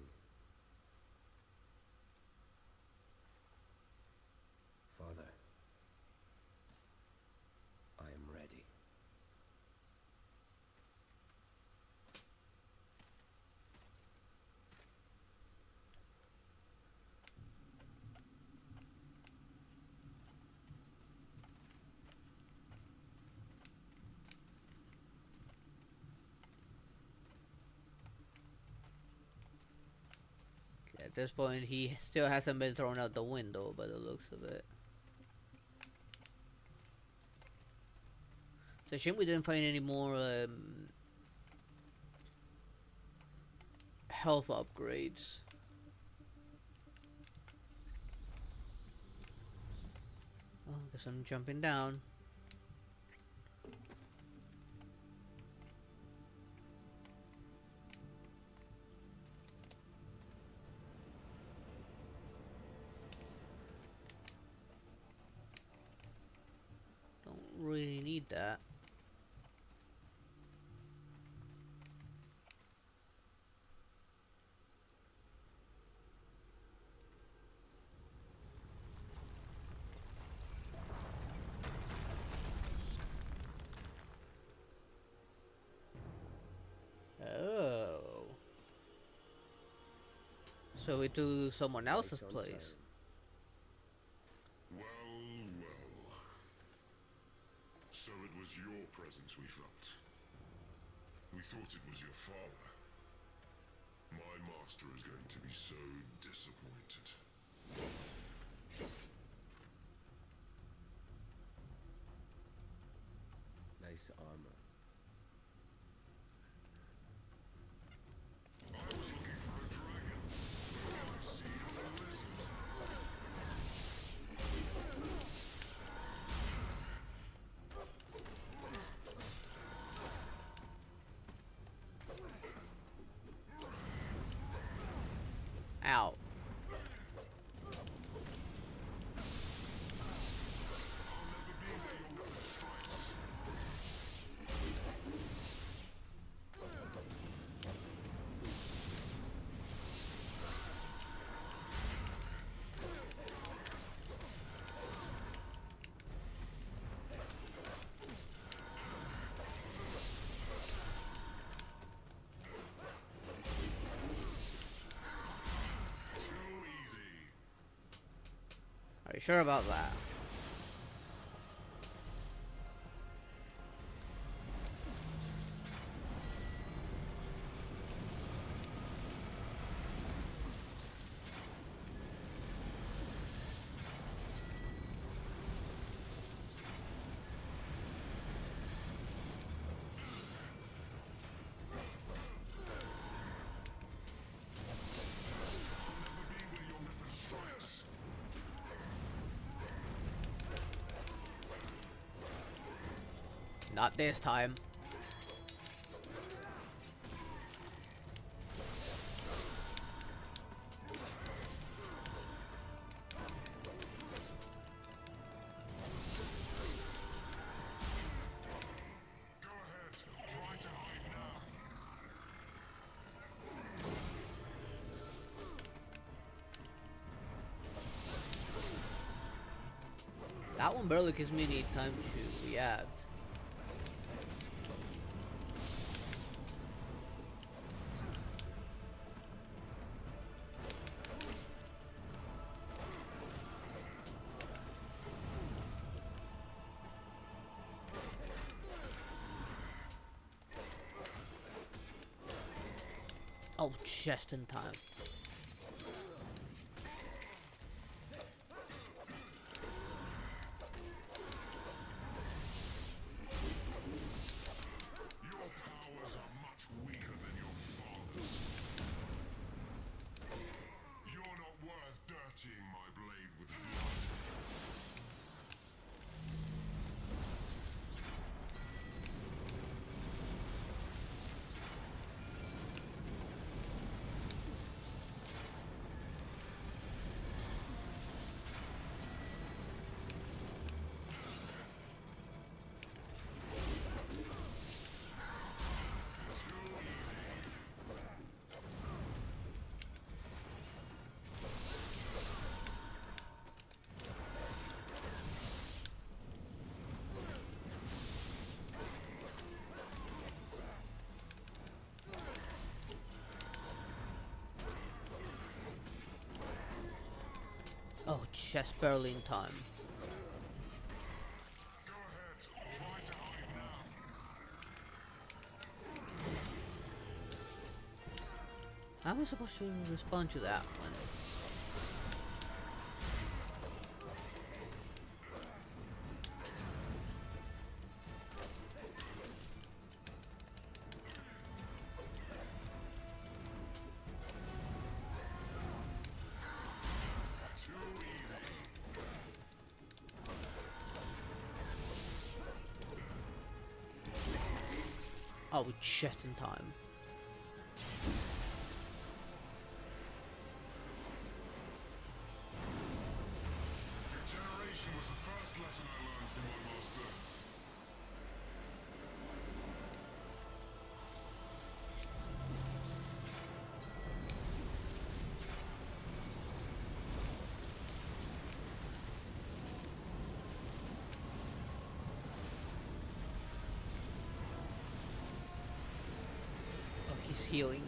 Father, I am ready. At this point, he still hasn't been thrown out the window, by the looks of it. It's a shame we didn't find any more health upgrades. Oh, guess I'm jumping down. Don't really need that. Oh. So we do someone else's Right on place. time. Well, well. So it was your presence we felt. We thought it was your father. My master is going to be so disappointed. Nice armor. I was looking for a dragon. But all I see is a lizard. Ow. Are you sure about that? Not this time. Go ahead. Try to hide now. That one barely gives me any time to react. Oh, just in time. Your powers are much weaker than your father's. You're not worth dirtying my blade with blood. just barely in time. Go ahead. Try to hide now. How am I supposed to respond to that one? Oh, just in time. Regeneration was the first lesson I learned from my master. Oh, he's healing.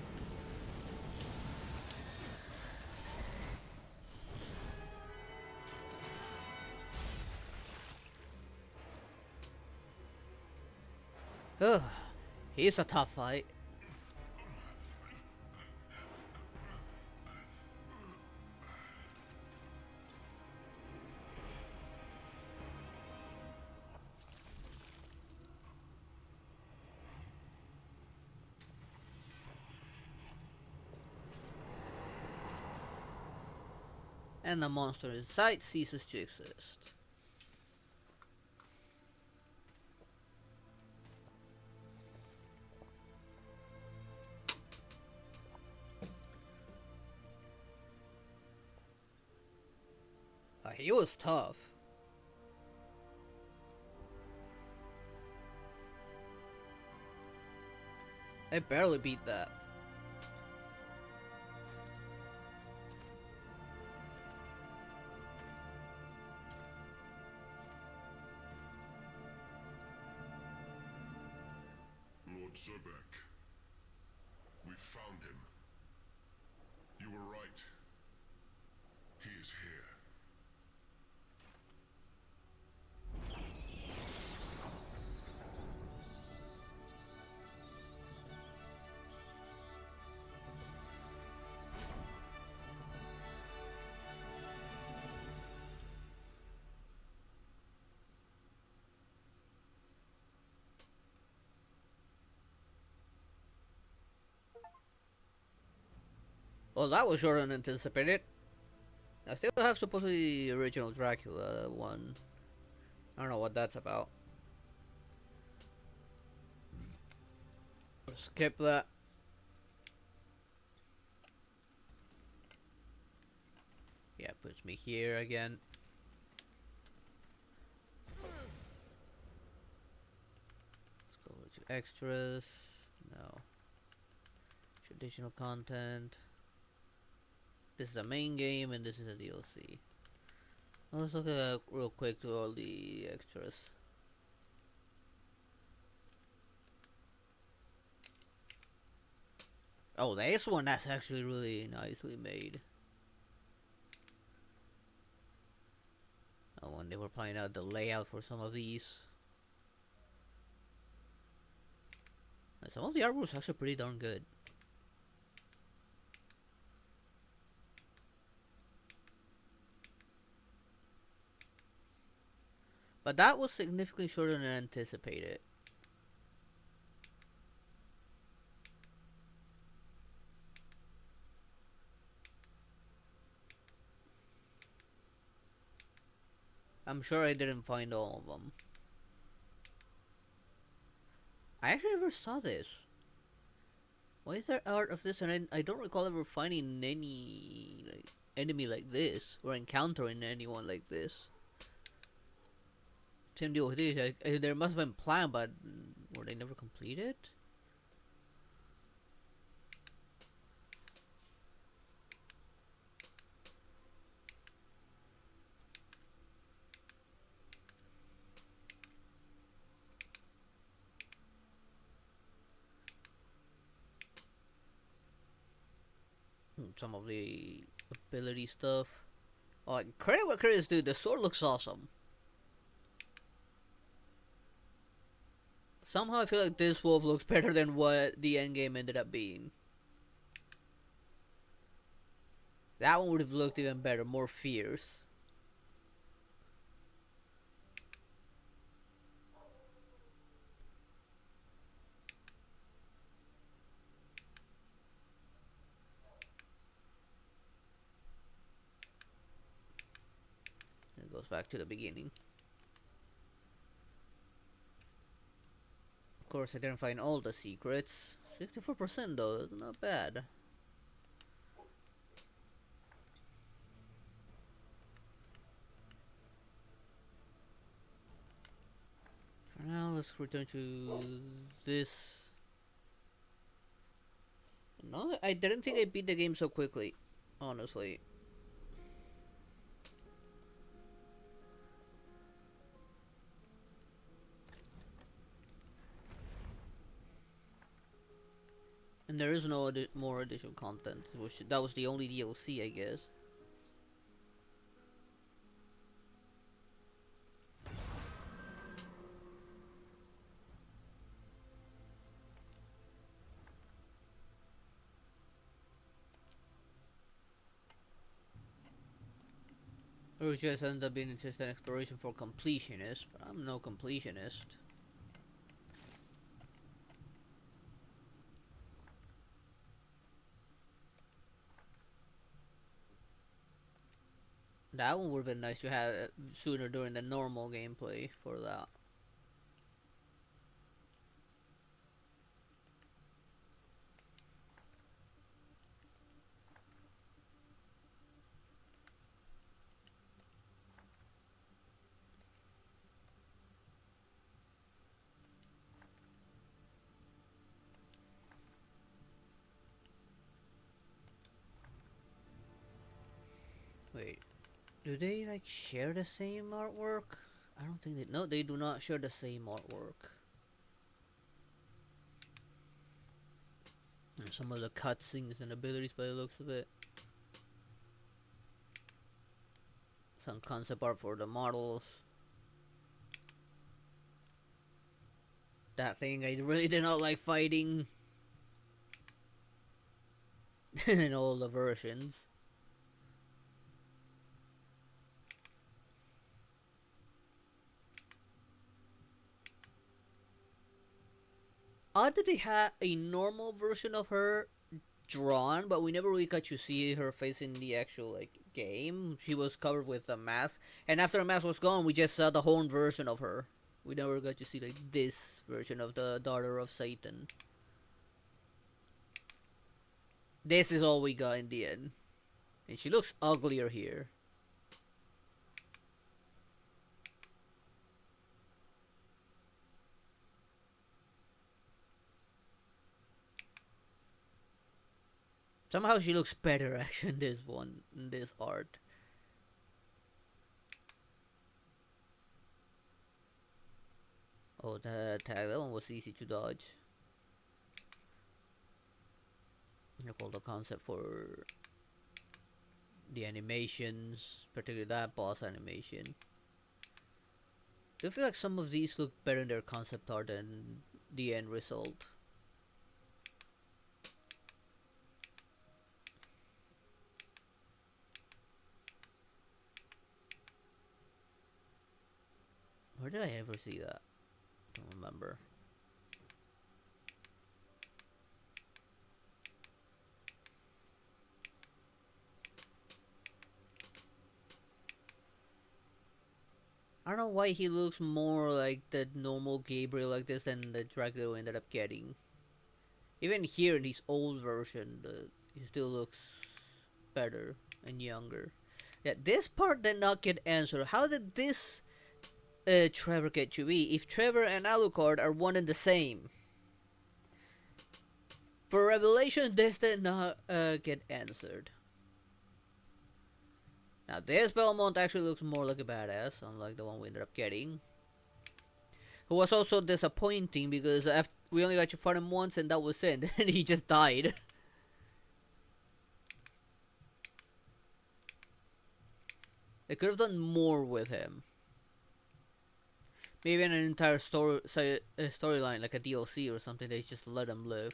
Ugh, he's a tough fight. And the monster inside ceases to exist. He was tough. I barely beat that. Lord Sobek. We found him. You were right. He is here. Well, that was shorter than anticipated. I still have supposedly the original Dracula one. I don't know what that's about. Skip that. Yeah, puts me here again. Let's go to extras. No. Traditional content. This is the main game and this is the DLC. Let's look at real quick to all the extras. Oh, this one that's actually really nicely made. Oh, when they were planning out the layout for some of these. And some of the artwork is actually pretty darn good. But that was significantly shorter than anticipated. I'm sure I didn't find all of them. I actually never saw this. Why is there art of this and I don't recall ever finding any like enemy like this or encountering anyone like this. Same deal with this. There must have been planned, but were they never completed? Some of the ability stuff. Oh, credit where credit's due, the sword looks awesome. Somehow I feel like this wolf looks better than what the endgame ended up being. That one would have looked even better, more fierce. It goes back to the beginning. Of course, I didn't find all the secrets. 64% though, not bad. For now, let's return to this. No, I didn't think I beat the game so quickly, honestly. And there is no more additional content, which that was the only DLC, I guess. Or just end up being just an exploration for completionists, but I'm no completionist. That one would have been nice to have sooner during the normal gameplay for that. Wait, do they like share the same artwork? I don't think they. No, they do not share the same artwork. And some of the cutscenes and abilities by the looks of it. Some concept art for the models. That thing I really did not like fighting. In all the versions. Odd that they had a normal version of her drawn, but we never really got to see her face in the actual like game. She was covered with a mask, and after the mask was gone, we just saw the whole version of her. We never got to see like this version of the daughter of Satan. This is all we got in the end, and she looks uglier here. Somehow she looks better actually in this one, in this art. Oh, the tag, that one was easy to dodge. I call the concept for the animations, particularly that boss animation. Do you feel like some of these look better in their concept art than the end result? Where did I ever see that? Don't remember. I don't know why he looks more like the normal Gabriel like this than the Dracula we ended up getting. Even here in his old version, he still looks better and younger. Yeah, this part did not get answered. How did this Trevor get to be if Trevor and Alucard are one and the same? For Revelation, this did not get answered. Now this Belmont actually looks more like a badass, unlike the one we ended up getting. Who was also disappointing because we only got to fight him once and that was it, and he just died. They could have done more with him. Maybe in an entire storyline, like a DLC or something. They just let him live.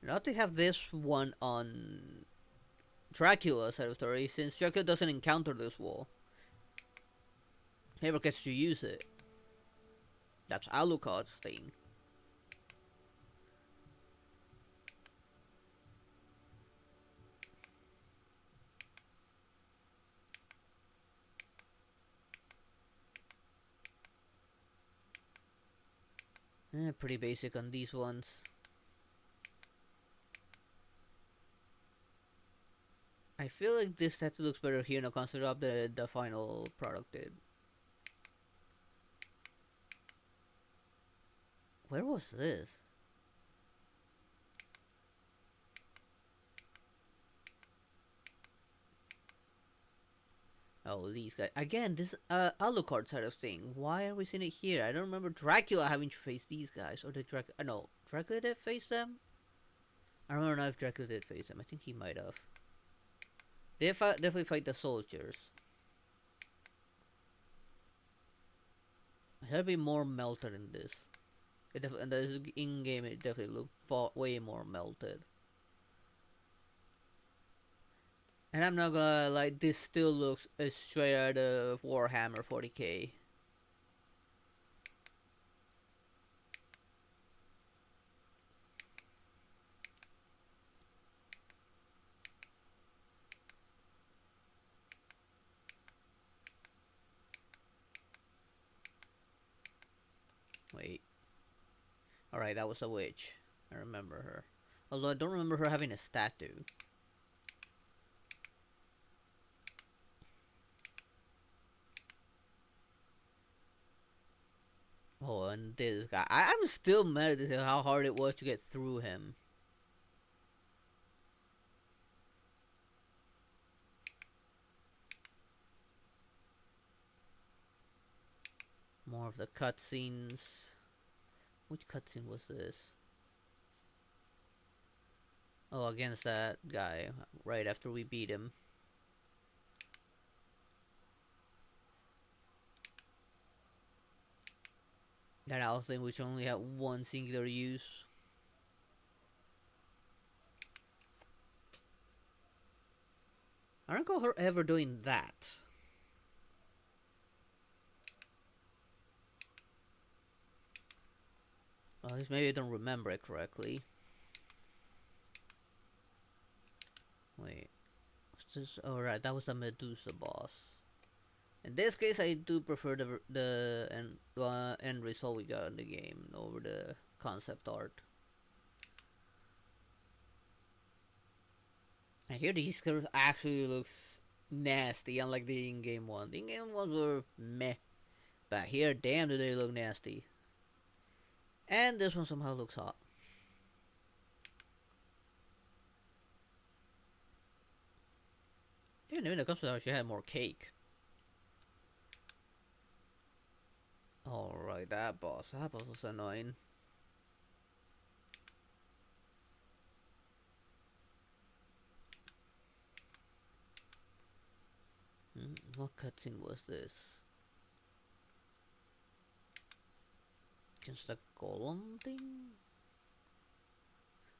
Now they have this one on Dracula's side of the story, since Dracula doesn't encounter this wall. He never gets to use it. That's Alucard's thing. Pretty basic on these ones. I feel like this tattoo looks better here in the concept of the final product did. Where was this? Oh, these guys. Again, this Alucard side of thing. Why are we seeing it here? I don't remember Dracula having to face these guys. Or did Dracula... no, Dracula did face them? I don't remember if Dracula did face them. I think he might have. They definitely fight the soldiers. It had to be more melted in this. And this in-game, it definitely looked way more melted. And I'm not gonna lie, this still looks straight out of Warhammer 40k. Wait. Alright, that was a witch. I remember her. Although I don't remember her having a statue. Oh, and this guy. I'm still mad at how hard it was to get through him. More of the cutscenes. Which cutscene was this? Oh, against that guy, right after we beat him. That owl thing which only had one singular use. I don't recall her ever doing that. Well, at least maybe I don't remember it correctly. Wait. What's this? Oh, right, that was the Medusa boss. In this case, I do prefer the end result we got in the game over the concept art. And here these curves actually looks nasty, unlike the in-game one. The in-game ones were meh, but here, damn, do they look nasty. And this one somehow looks hot. Even the concept art, she had more cake. Alright, that boss was annoying. What cutscene was this? Against the golem thing?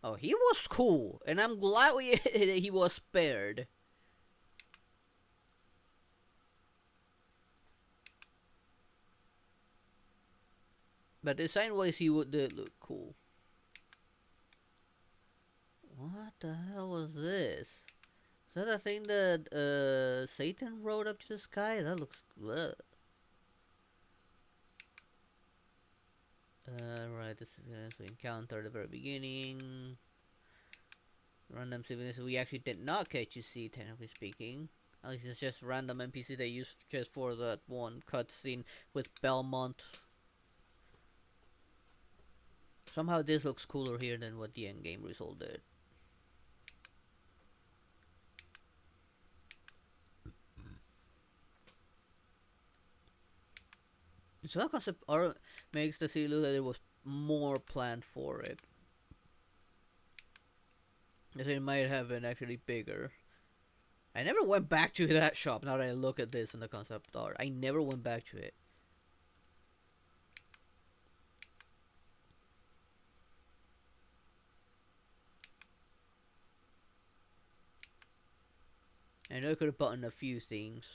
Oh, he was cool, and I'm glad he was spared. But design-wise, he did look cool. What the hell was this? Is that a thing that Satan rode up to the sky? That looks good. Right, this is we encountered at the very beginning. Random civilians we actually did not get to see, technically speaking. At least it's just random NPC they used just for that one cutscene with Belmont. Somehow this looks cooler here than what the endgame result did. So that concept art makes the city look like there was more planned for it. So it might have been actually bigger. I never went back to that shop. Now that I look at this in the concept art, I never went back to it. I know I could have bought a few things.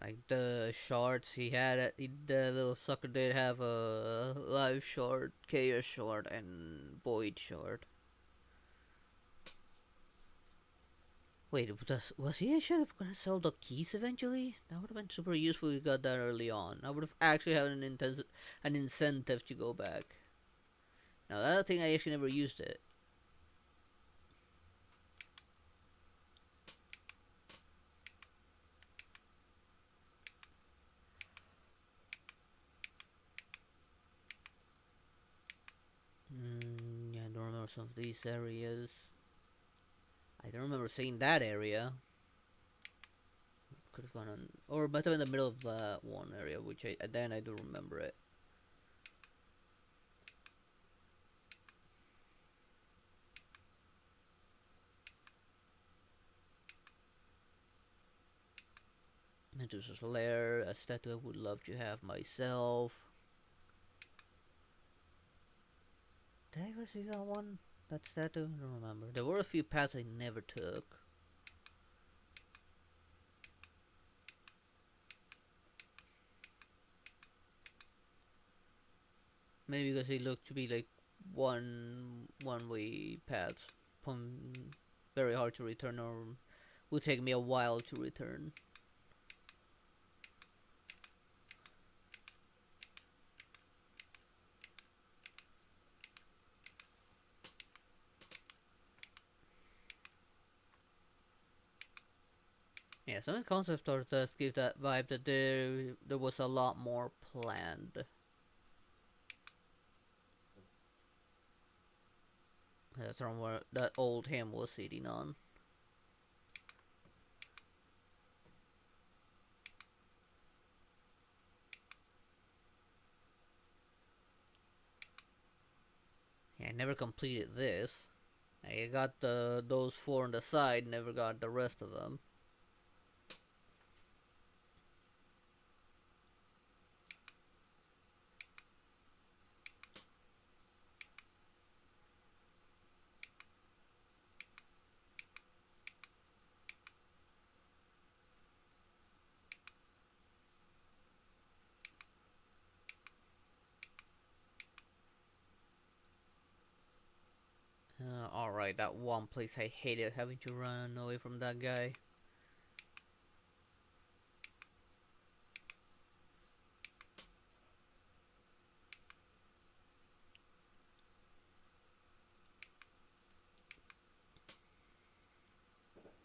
Like the shards he had, the little sucker did have a life shard, chaos shard, and void shard. Wait, was he actually gonna sell the keys eventually? That would have been super useful if we got that early on. I would have actually had an incentive to go back. Now the other thing, I actually never used it. Yeah, I don't remember some of these areas. I don't remember seeing that area. Could have gone on, or better in the middle of that one area, which then I do remember it. Medusa's lair, a statue I would love to have myself. Did I ever see that one? That statue? I don't remember. There were a few paths I never took. Maybe because they look to be like one-way paths. Very hard to return, or would take me a while to return. Yeah, some concept art does give that vibe that there was a lot more planned. That's from where that old hymn was sitting on. Yeah, I never completed this. I got those 4 on the side, never got the rest of them. Alright, that one place I hated having to run away from that guy.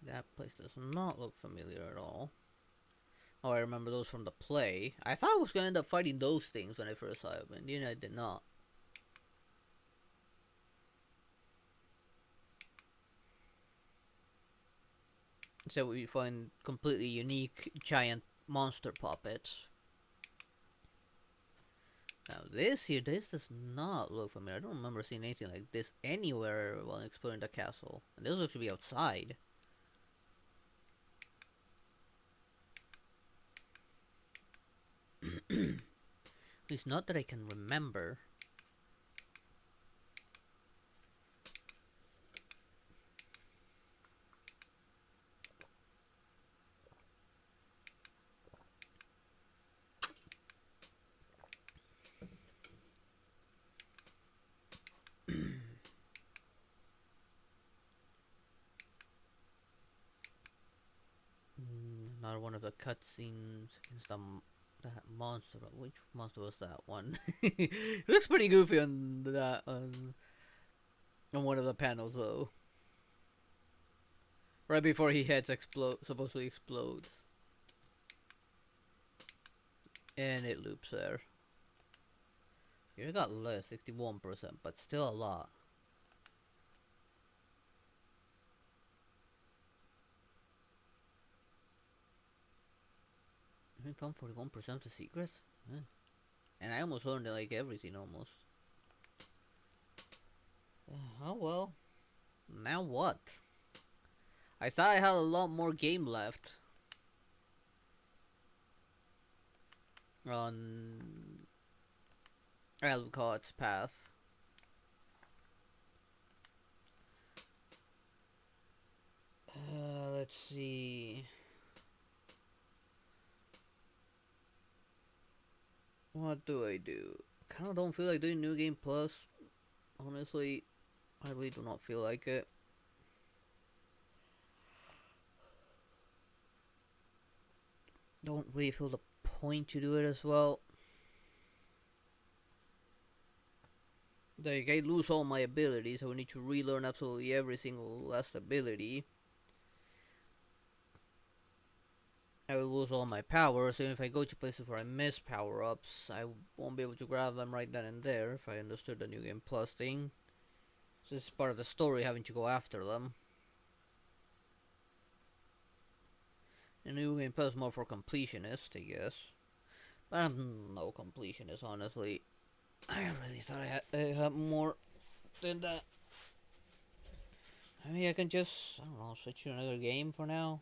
That place does not look familiar at all. Oh, I remember those from the play. I thought I was gonna end up fighting those things when I first saw it, but you know, I did not. So we find completely unique giant monster puppets. Now this does not look familiar. I don't remember seeing anything like this anywhere while exploring the castle. And this looks to be outside. At least not that I can remember. Another one of the cutscenes against that monster. Which monster was that one? It looks pretty goofy on that on one of the panels though. Right before he heads supposedly explodes, and it loops there. Here it got less, 61%, but still a lot. I found 41% of the secrets? Yeah. And I almost learned like everything almost. Oh well. Now what? I thought I had a lot more game left on Alucard's path. Let's see. What do I do? Kinda don't feel like doing New Game Plus. Honestly, I really do not feel like it. Don't really feel the point to do it as well. Like, I lose all my abilities, so I need to relearn absolutely every single last ability. I will lose all my powers, so if I go to places where I miss power-ups, I won't be able to grab them right then and there, if I understood the New Game Plus thing. So it's part of the story, having to go after them. And New Game Plus is more for completionists, I guess. But I'm no completionist, honestly. I really thought I had more than that. I mean, I can just, I don't know, switch to another game for now.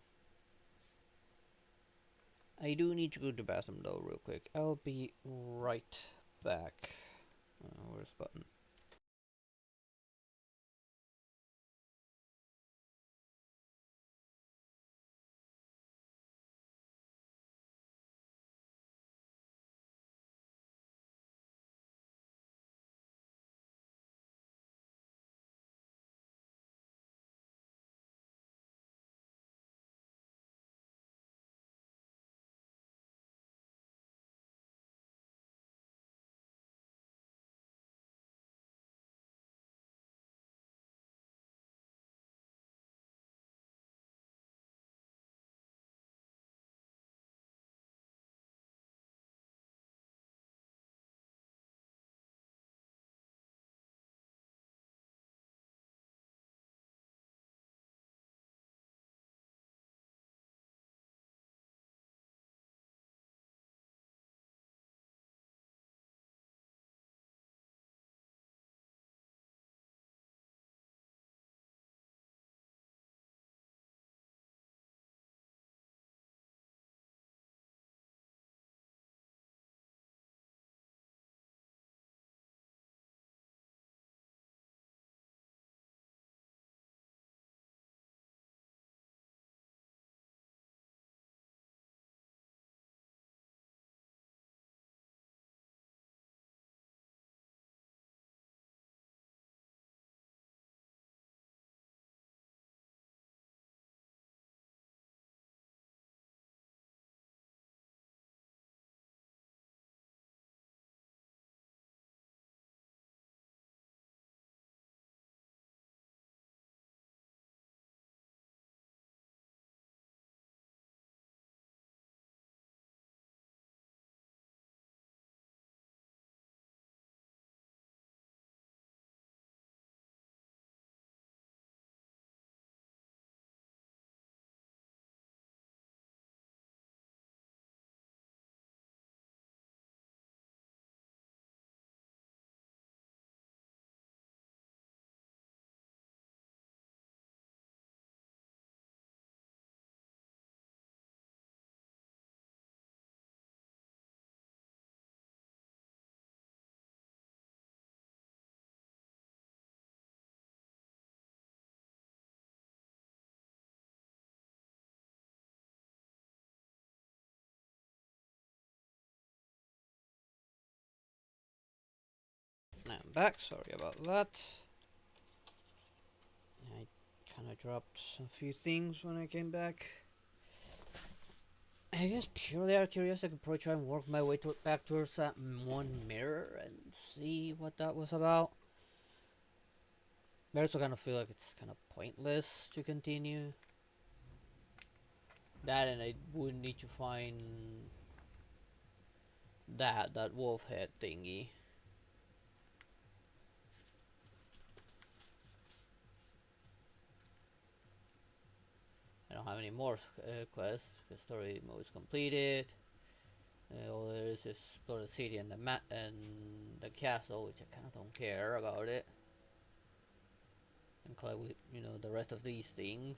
I do need to go to the bathroom though, real quick. I'll be right back. Where's the button? Now I'm back, sorry about that. I kinda dropped a few things when I came back. I guess purely out of curiosity, I could probably try and work my way back towards that one mirror and see what that was about. But I also kind of feel like it's kind of pointless to continue. That, and I would need to find that wolf head thingy. I don't have any more quests. The story mode is completed. All there is explore the city and the castle, which I kind of don't care about it. and collect with, you know, the rest of these things.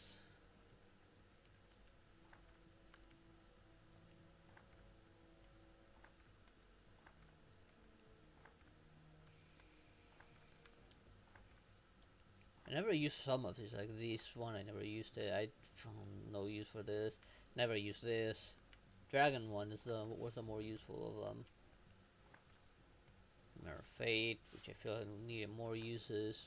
I never used some of these, like this one I never used it. I found no use for this. Never used this. Dragon one is the was the more useful of them. Mirror Fate, which I feel I needed more uses.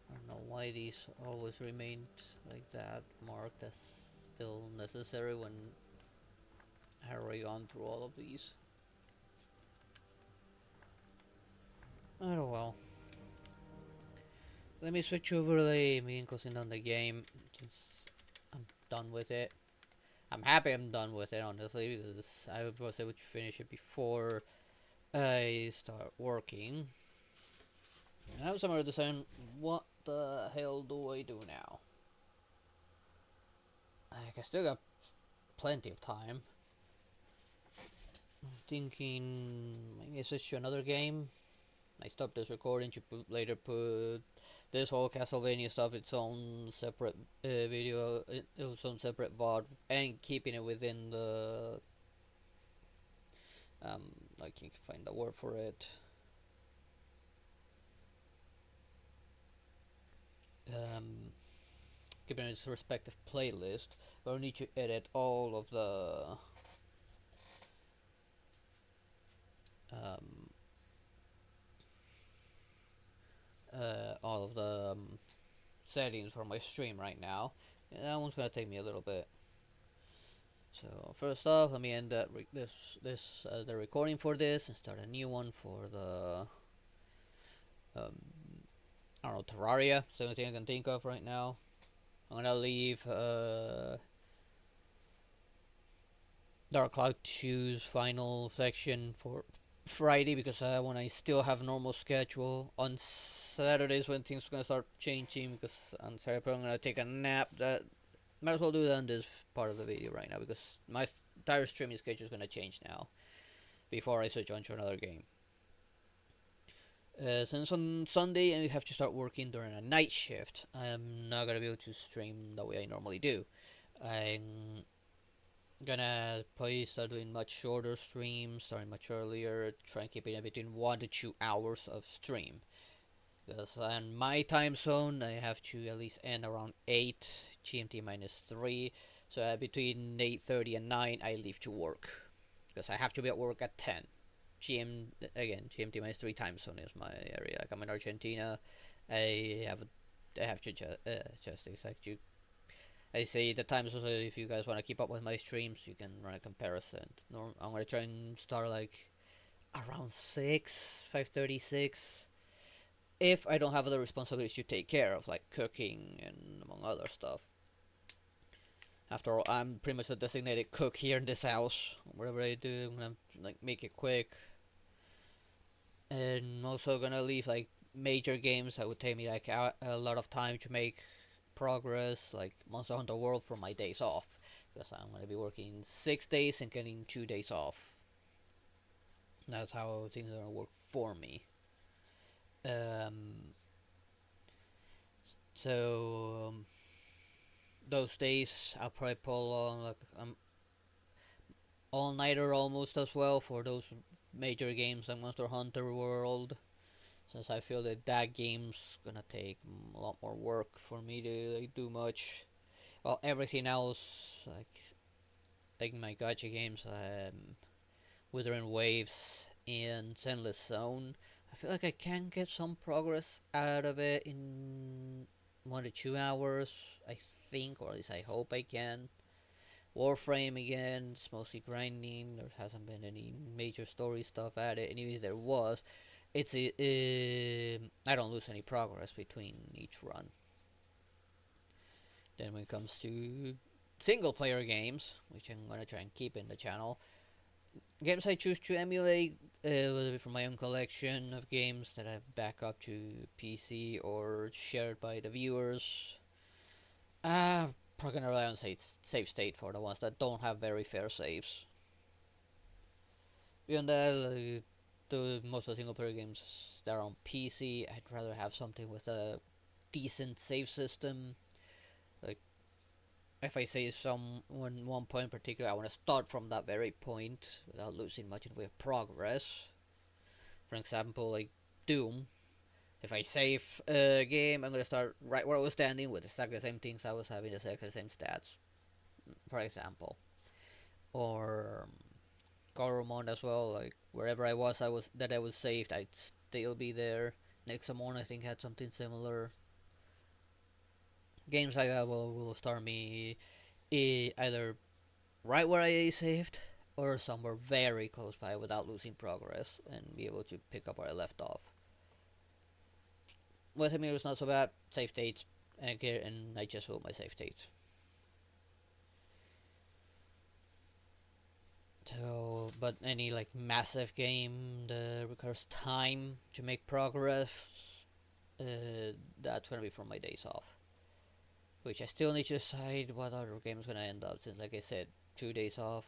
I don't know why these always remained like that, marked as still necessary when I already gone through all of these. Oh well. Let me switch over the main closing on the game since I'm done with it. I'm happy I'm done with it, honestly, because I was able to finish it before I start working. I was somewhere deciding what the hell do I do now? Like, I still got plenty of time. I'm thinking maybe I switch to another game. I stopped this recording to later put this whole Castlevania stuff its own separate video, its own separate VOD, and keeping it within the I can't find the word for it. Given its respective playlist, but I need to edit all of the settings for my stream right now. And that one's gonna take me a little bit. So first off, let me end that the recording for this and start a new one for the I don't know, Terraria. It's the only thing I can think of right now. I'm gonna leave Dark Cloud 2's final section for Friday because when I still have normal schedule on Saturdays when things are gonna start changing because on Saturday I'm gonna take a nap. That might as well do that on this part of the video right now because my entire streaming schedule is gonna change now before I switch on to another game. Since on Sunday I have to start working during a night shift, I'm not gonna be able to stream the way I normally do. I'm gonna probably start doing much shorter streams, starting much earlier, try and keep it in between 1 to 2 hours of stream. Because on my time zone, I have to at least end around 8 GMT minus 3. So between 8:30 and 9, I leave to work. Because I have to be at work at 10. GMT minus 3 time zone is my area. Like I'm in Argentina, I have to just exact. I say the times so if you guys want to keep up with my streams, you can run a comparison. I'm gonna try and start like around 5:36. If I don't have other responsibilities to take care of, like cooking and among other stuff. After all, I'm pretty much a designated cook here in this house. Whatever I do, I'm gonna like make it quick. And also gonna leave like major games that would take me like a lot of time to make progress, like Monster Hunter World, for my days off, because I'm gonna be working 6 days and getting 2 days off. That's how things are gonna work for me. So those days I'll probably pull on like all nighter almost as well for those major games like Monster Hunter World, since I feel that that game's gonna take a lot more work for me to like, do much. Well, everything else like my gacha games, Withering Waves and Endless Zone, I feel like I can get some progress out of it in 1 to 2 hours, I think, or at least I hope I can. Warframe again, it's mostly grinding. There hasn't been any major story stuff at it, and even if there was, I don't lose any progress between each run. Then when it comes to single player games, which I'm gonna try and keep in the channel, games I choose to emulate, whether it be from my own collection of games that I back up to PC or shared by the viewers. Probably gonna rely on save state for the ones that don't have very fair saves. Beyond that, most of the single player games that are on PC, I'd rather have something with a decent save system. Like, if I say one point in particular, I want to start from that very point without losing much in the way of progress. For example, like Doom. If I save a game, I'm gonna start right where I was standing with exactly the same things I was having, exactly the same stats, for example. Or Coromon as well. Like wherever I was saved, I'd still be there. Nexamon I think had something similar. Games like that will start me either right where I saved or somewhere very close by without losing progress and be able to pick up where I left off. Weathermeter is not so bad. Save states and I just fill my save states. So, but any like massive game that requires time to make progress, that's gonna be from my days off. Which I still need to decide what other game is gonna end up. Since, like I said, 2 days off.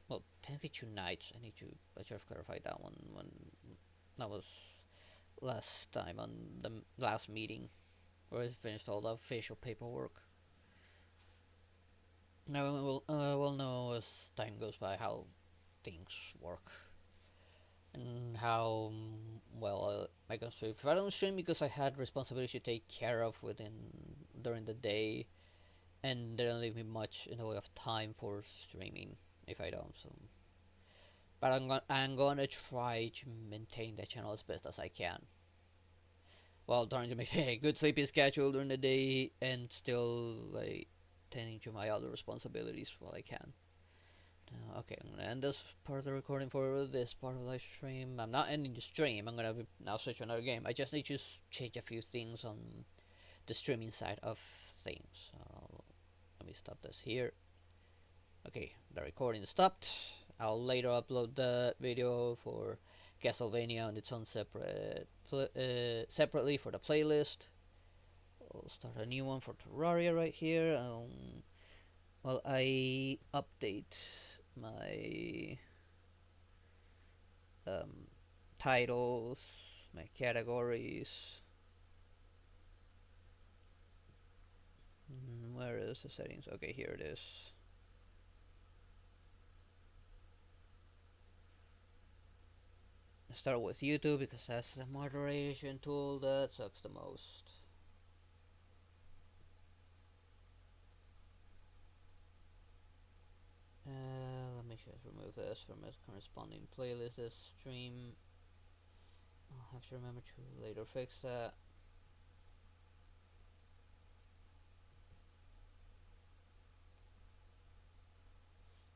Well, technically 2 nights. I should have clarified that one when that was last time on the last meeting where I finished all the official paperwork. Now we'll know as time goes by how things work and how well I can stream. If I don't stream because I had responsibility to take care of during the day, and they don't leave me much in the way of time for streaming if I don't. So, but I'm gonna try to maintain the channel as best as I can, while trying to make a good sleeping schedule during the day and still like tending to my other responsibilities while I can. Okay, I'm gonna end this part of the recording for this part of the live stream. I'm not ending the stream. I'm gonna now switch to another game. I just need to change a few things on the streaming side of things. Let me stop this here. Okay, the recording stopped. I'll later upload the video for Castlevania on its own separately for the playlist. I'll start a new one for Terraria right here. While I update my titles, my categories. Where is the settings? Okay, here it is. I start with YouTube because that's the moderation tool that sucks the most. Let me just remove this from its corresponding playlist. This stream, I'll have to remember to later fix that.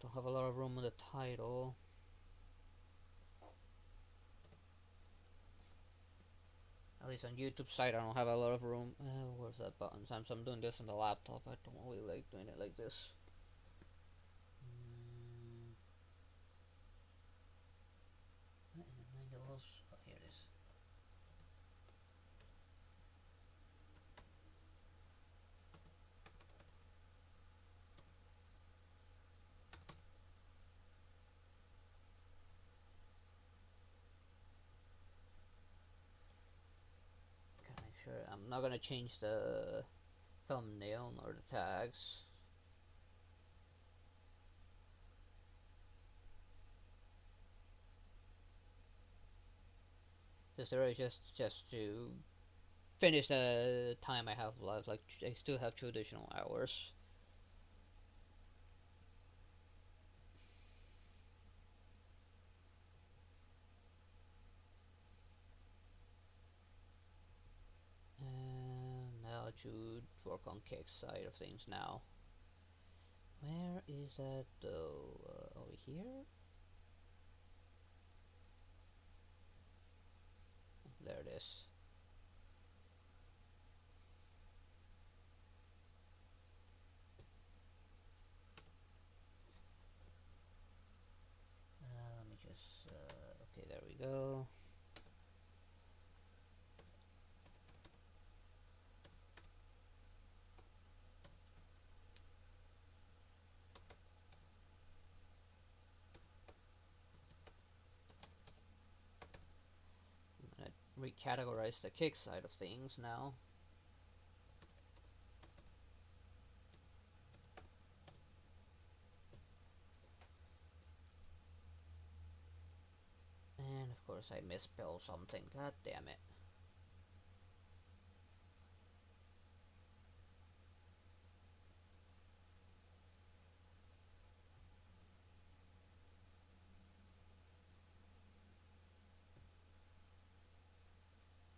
Don't have a lot of room on the title. At least on YouTube side, I don't have a lot of room. Where's that button? Since I'm doing this on the laptop, I don't really like doing it like this. Oh, here it is. Okay, sure. I'm not gonna change the thumbnail nor the tags. This is just to finish the time I have left. Like I still have 2 additional hours. Now to work on Kick's side of things now. Where is that though? Over here? There it is. Let me just, okay, we go. I'm gonna recategorize the kick side of things now. And of course I misspelled something, god damn it.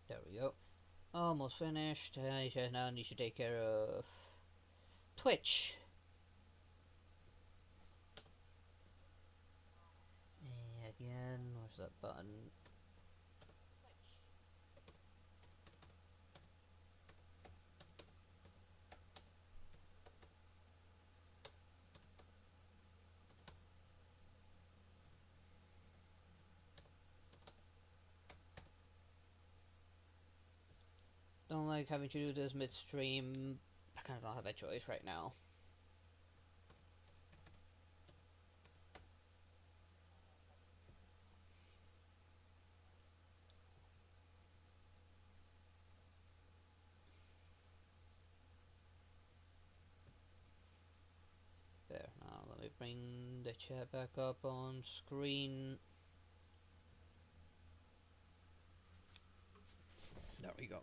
There we go. Almost finished. I now need to take care of Twitch. And again, where's that button? Don't like having to do this midstream. I kind of don't have a choice right now. There, now let me bring the chat back up on screen. There we go.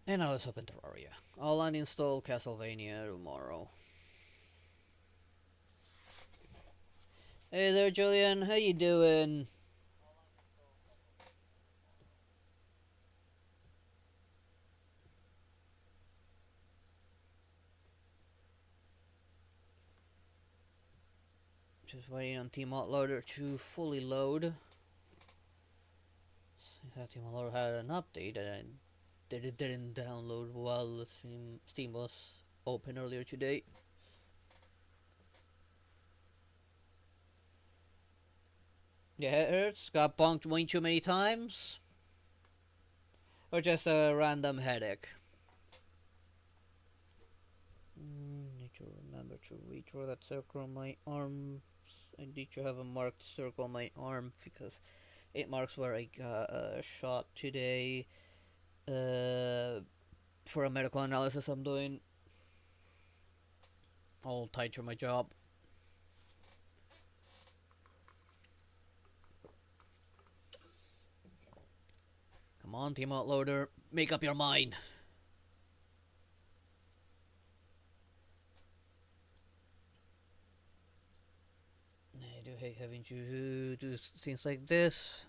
And now let's open Terraria. I'll uninstall Castlevania tomorrow. Hey there, Julian. How you doing? Just waiting on Teamot Loader to fully load. That Teamot Loader had an update and it didn't download while the Steam was open earlier today. Yeah, it hurts. Got bonked way too many times? Or just a random headache? Need to remember to redraw that circle on my arms. I need to have a marked circle on my arm because it marks where I got a shot today for a medical analysis I'm doing. All tied to my job. Come on, Team Outloader, make up your mind. I do hate having to do things like this.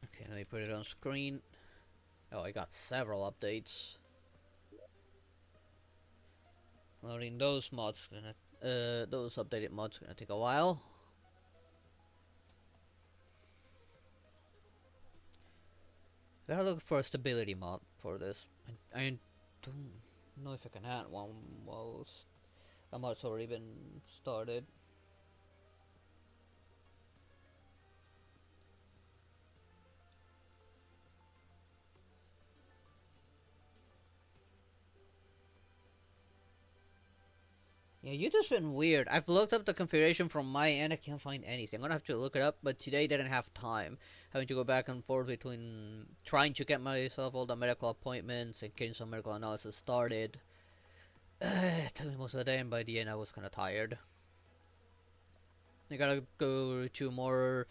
Okay, let me put it on screen. Oh, I got several updates. Loading those mods gonna those updated mods gonna take a while. I gotta look for a stability mod for this. I don't know if I can add one while a mod's already been started. Yeah, YouTube's been weird. I've looked up the configuration from my end. I can't find anything. I'm gonna have to look it up, but today I didn't have time. Having to go back and forth between trying to get myself all the medical appointments and getting some medical analysis started. It took me most of the day, and by the end I was kind of tired. I gotta go to more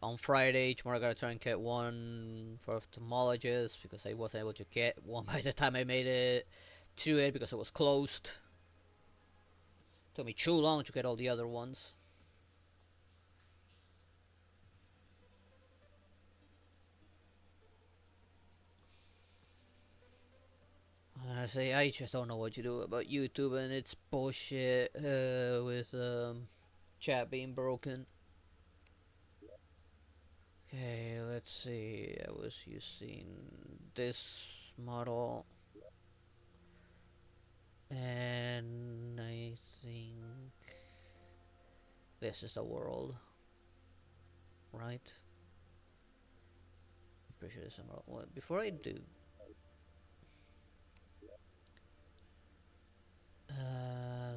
on Friday. Tomorrow I gotta try and get one for ophthalmologist because I wasn't able to get one by the time I made it to it because it was closed. Took me too long to get all the other ones. I just don't know what to do about YouTube and its bullshit with chat being broken. Okay, let's see. I was using this model, and I think this is the world, right? I'm pretty sure this is the model. Well, before I do,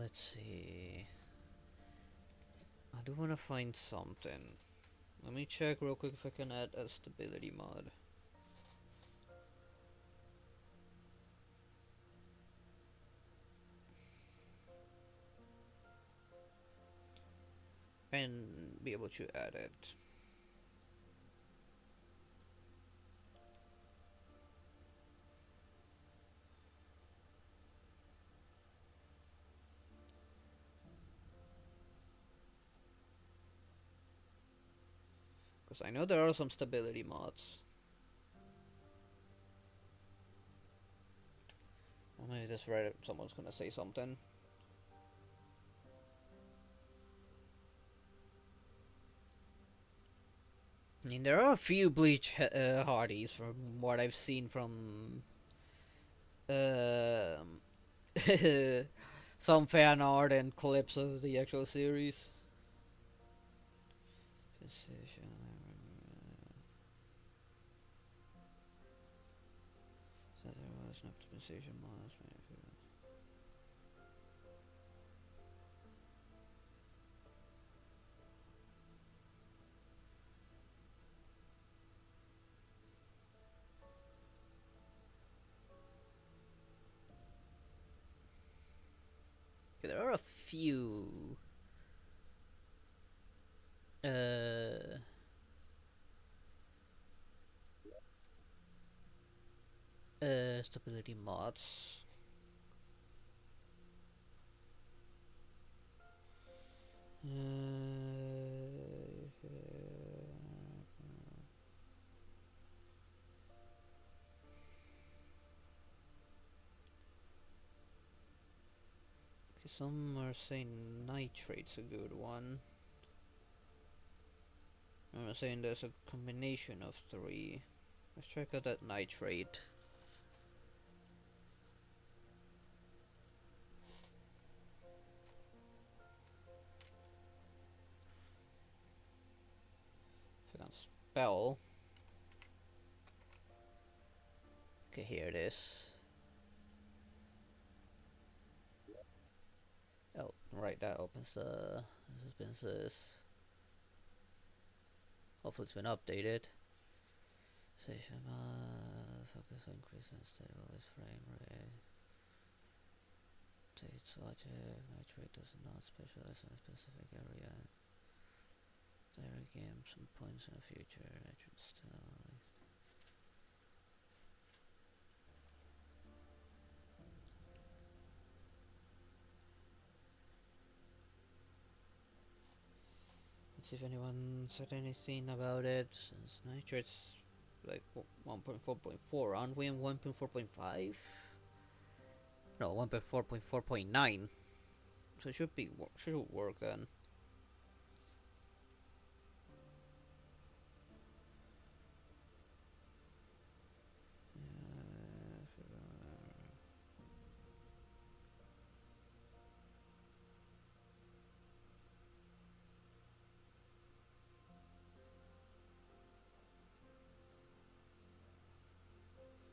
let's see. I do want to find something. Let me check real quick if I can add a stability mod. And be able to add it. Because I know there are some stability mods. Well, maybe this Reddit, someone's gonna say something. I mean, there are a few Bleach Hardys from what I've seen from um, some fan art and clips of the actual series. Precision, so there was an optimization mod. Okay, there are a few stability mods. Okay, some are saying nitrate's a good one. I'm saying there's a combination of three. Let's check out that nitrate. If I can spell. Okay, here it is. Oh, right, that opens the this. Hopefully it's been updated. Station focus on increase and stabilize frame rate. Updates logic. Nitrate does not specialize in a specific area. There again, some points in the future. Nitrate stabilize. Let's see if anyone said anything about it, since nitrate's like 1.4.4, aren't we in 1.4.5? No, 1.4.4.9. So it should work then.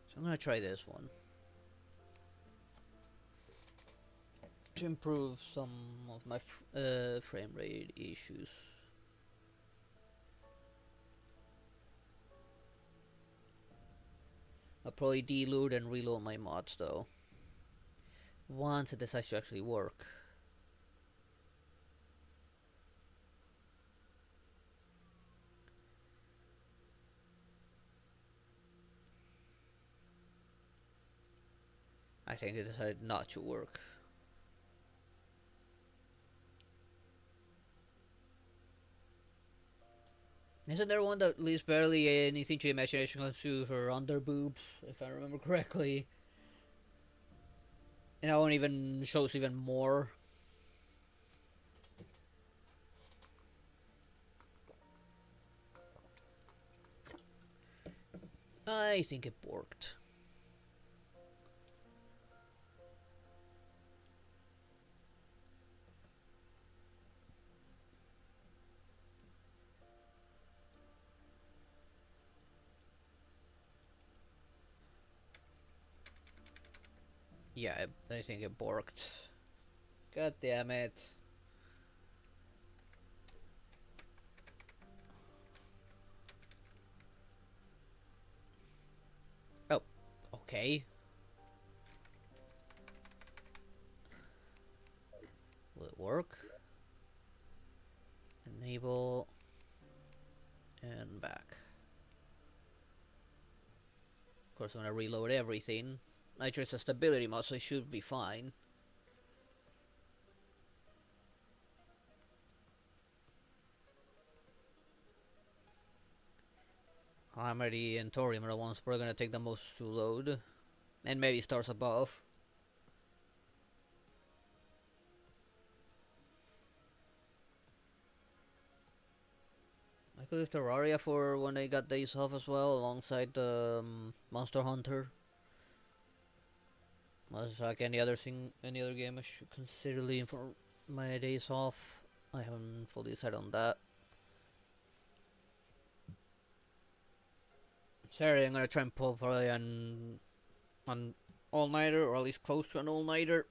So I'm gonna try this one to improve some of my frame rate issues. I'll probably deload and reload my mods though, once it decides to actually work. I think it decided not to work. Isn't there one that leaves barely anything to imagination comes to her under boobs, if I remember correctly? And that one even shows even more. I think it worked. Yeah, I think it worked. God damn it. Oh, okay. Will it work? Enable and back. Of course, I'm gonna reload everything. Nitro's a stability mod, so it should be fine. Calamity and Thorium are the ones we're gonna take the most to load. And maybe stars above. I could leave Terraria for when I got days off as well, alongside the Monster Hunter. As like any other thing, any other game I should consider leaving for my days off. I haven't fully decided on that. Saturday I'm gonna try and pull probably an all-nighter, or at least close to an all-nighter,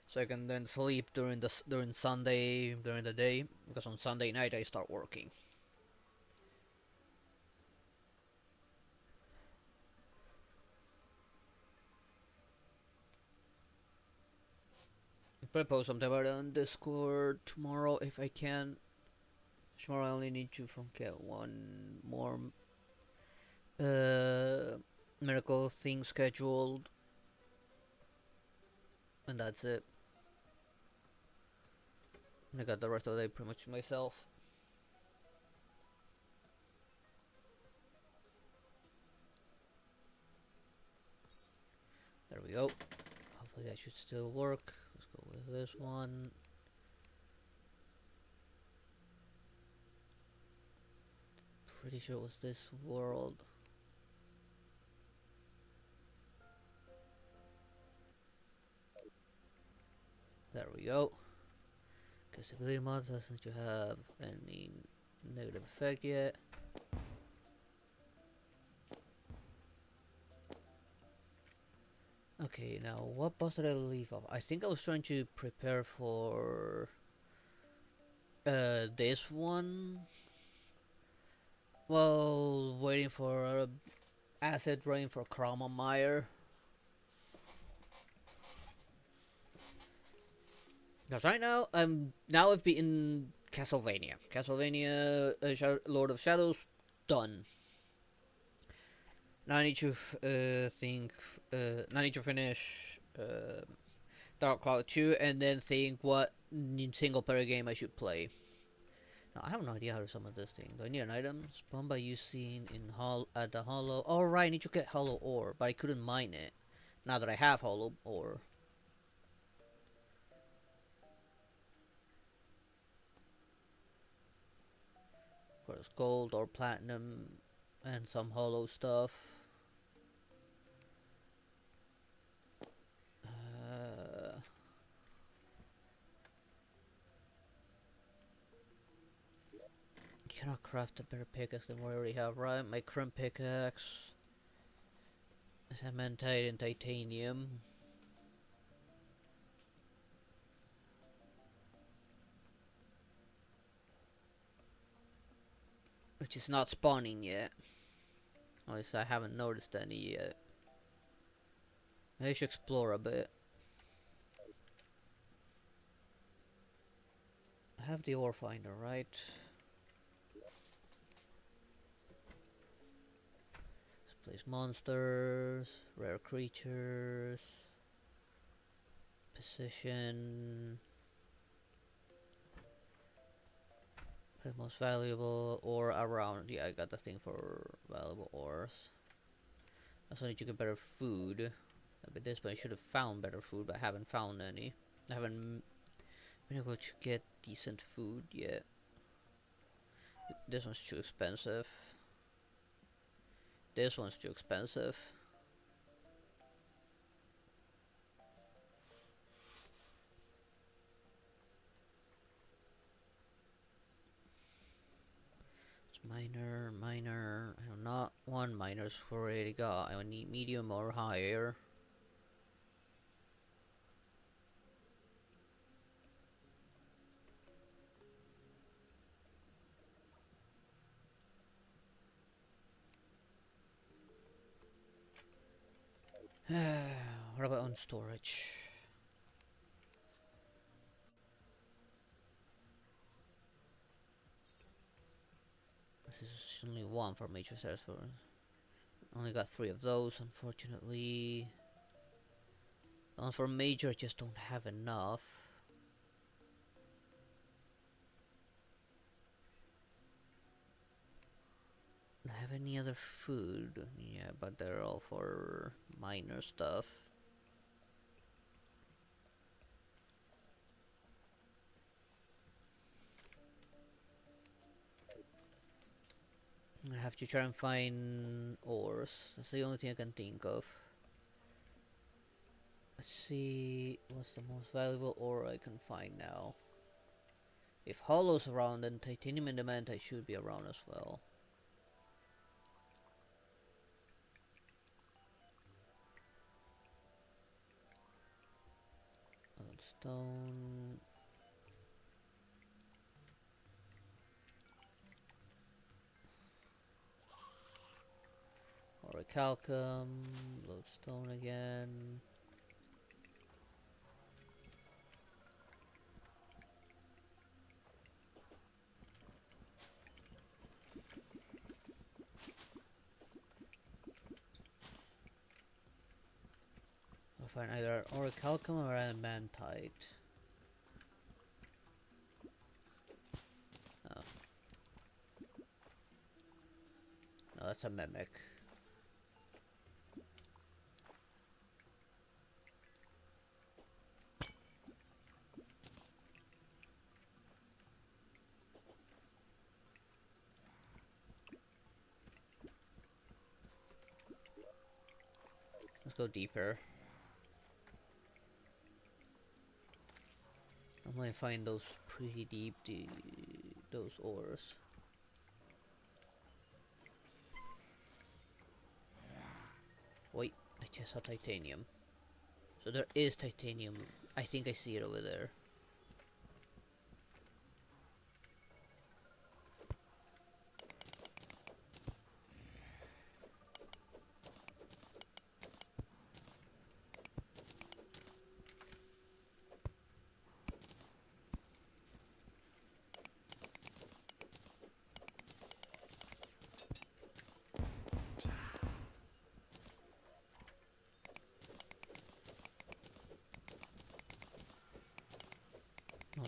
so I can then sleep during Sunday during the day, because on Sunday night I start working. I'll probably post something about it on Discord tomorrow if I can. Tomorrow I only need to get one more miracle thing scheduled, and that's it. I got the rest of the day pretty much to myself. There we go. Hopefully that should still work. Let's go with this one. Pretty sure it was this world. There we go. Accessibility mod doesn't you have any negative effect yet. Okay, now what boss did I leave off? I think I was trying to prepare for this one. Well, waiting for acid rain for Chroma Meyer. Because right now, I've beaten Castlevania. Castlevania Lord of Shadows, done. Now I need to now I need to finish Dark Cloud 2 and then think what single player game I should play. Now I have no idea how to summon this thing. Do I need an item? Spawned by using at the hollow. Oh right, I need to get hollow ore, but I couldn't mine it. Now that I have hollow ore. Of course, gold or platinum and some hollow stuff. Cannot craft a better pickaxe than what I already have, right? My current pickaxe is adamantite and titanium. Which is not spawning yet. At least I haven't noticed any yet. I should explore a bit. I have the ore finder, right? Place monsters, rare creatures, position, the most valuable ore around. Yeah, I got the thing for valuable ores. I also need to get better food. At this point, I should have found better food, but I haven't found any. I haven't been able to get decent food yet. This one's too expensive. This one's too expensive. It's minor, minor. I do not want minors already got. I need medium or higher. What about on storage? This is only one for major sales for. Only got 3 of those, unfortunately. And for major, I just don't have enough. Don't have any other food. Yeah, but they're all for minor stuff. I have to try and find ores. That's the only thing I can think of. Let's see what's the most valuable ore I can find now. If Hollow's around, then titanium and adamantite should be around as well. Stone. Orichalcum. Lodestone again. I'll find either orichalcum or adamantite. Oh. No, that's a mimic. Let's go deeper. I'm gonna find those pretty deep, those ores. Wait, I just saw titanium. So there is titanium. I think I see it over there.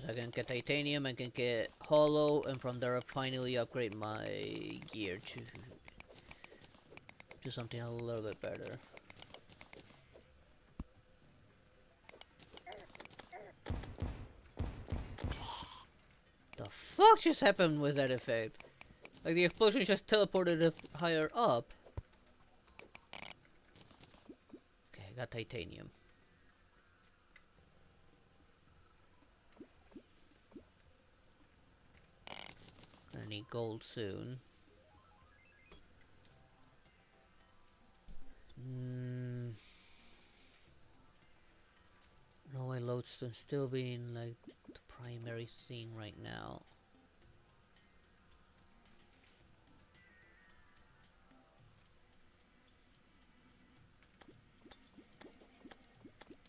So I can get titanium, I can get hollow, and from there I finally upgrade my gear to something a little bit better. The fuck just happened with that effect? Like the explosion just teleported it higher up. Okay, I got titanium. I need gold soon. No, my lodestone still being like the primary thing right now.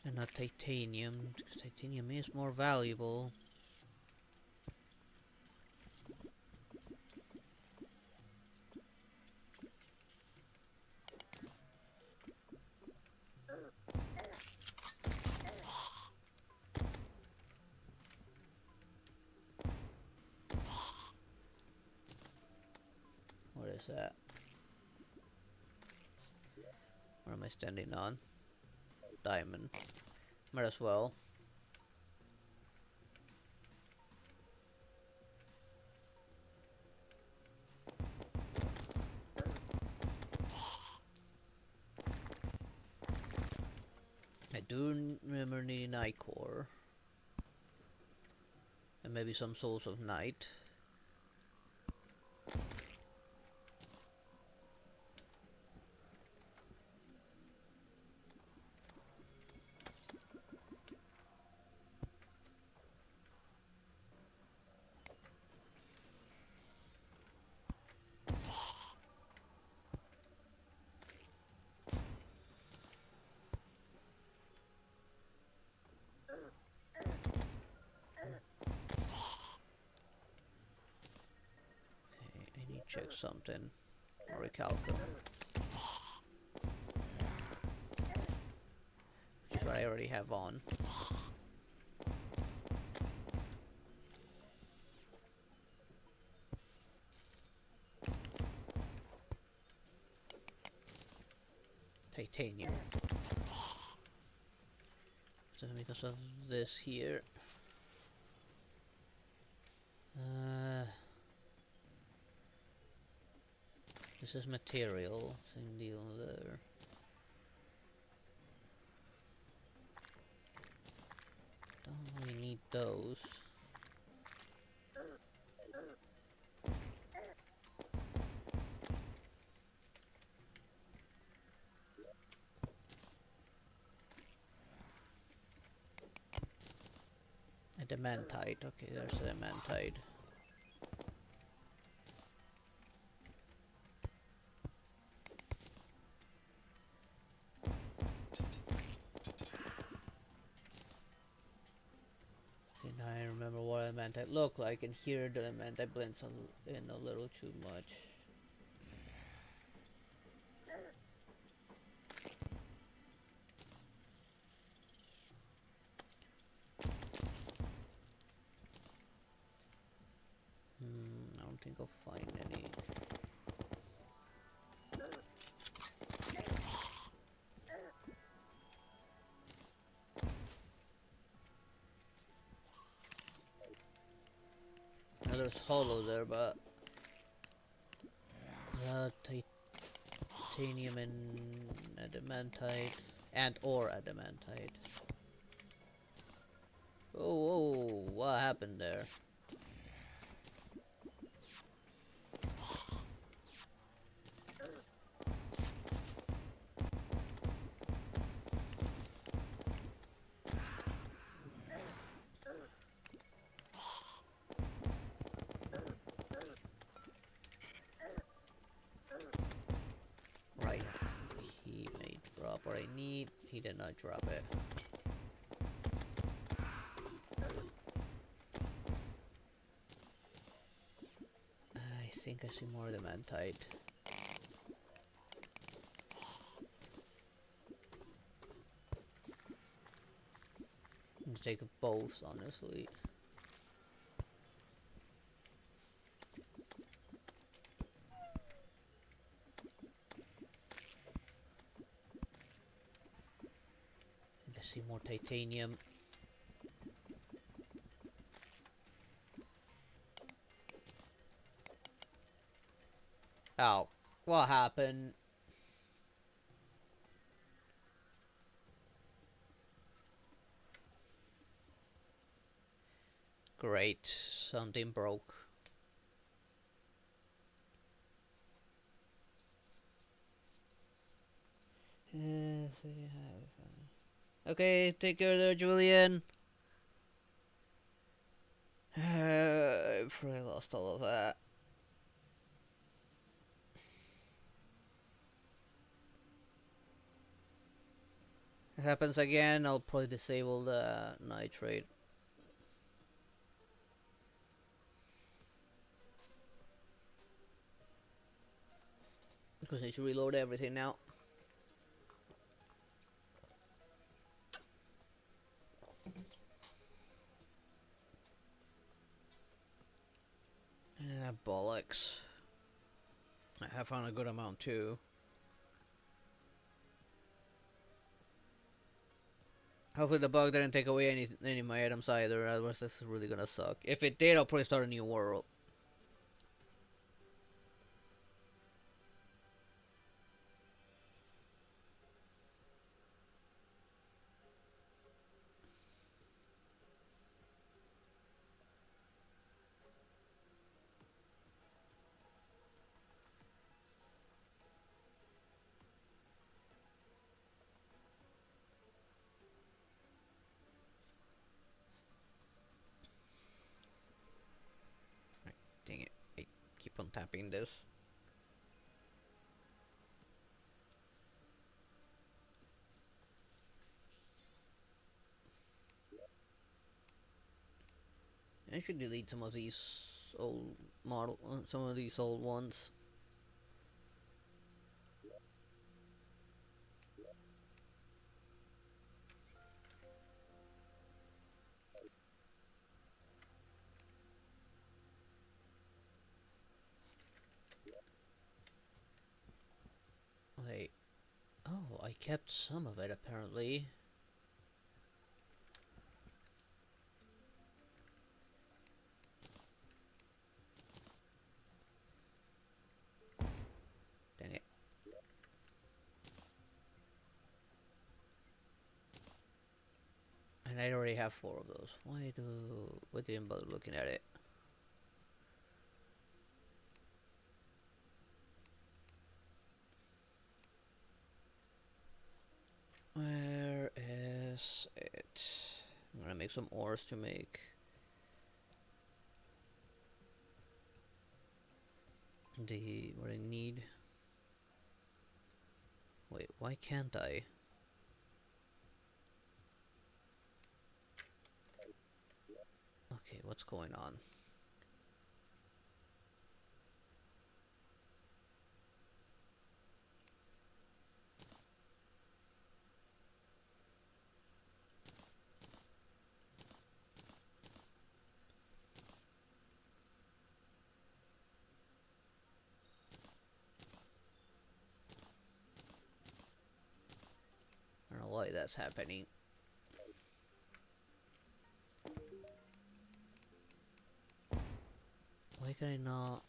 And not titanium, because titanium is more valuable. What is that? What am I standing on? Diamond. Might as well. do remember needing Night Core. And maybe some Souls of Night. Check something. Or recalculate. Which is what I already have on. Titanium. So because of this here. This is material, same deal there. Don't really need those. Adamantite, okay, there's adamantite. I remember what adamantite looked like, and here the adamantite blends in a little too much. I don't think I'll find any. Now there's hollow there, but the titanium and adamantite or adamantite. Oh, what happened there? Right, he may drop what I need. He did not drop it. I think I see more adamantite. I'll take both, honestly. I see more titanium. Oh, what happened? Great, something broke. Okay, take care there, Julian. I've probably lost all of that. If it happens again, I'll probably disable the nitrate. Because I need to reload everything now. Bollocks. I have found a good amount too. Hopefully the bug didn't take away any of my items either, otherwise this is really gonna suck. If it did, I'll probably start a new world. keep on tapping this. I should delete some of these old some of these old ones. Wait. Oh, I kept some of it apparently. Dang it. And I already have 4 of those. Why didn't bother looking at it? Where is it? I'm gonna make some ores to make what I need. Wait, why can't I? Okay, what's going on? I don't know why that's happening. Why can I not?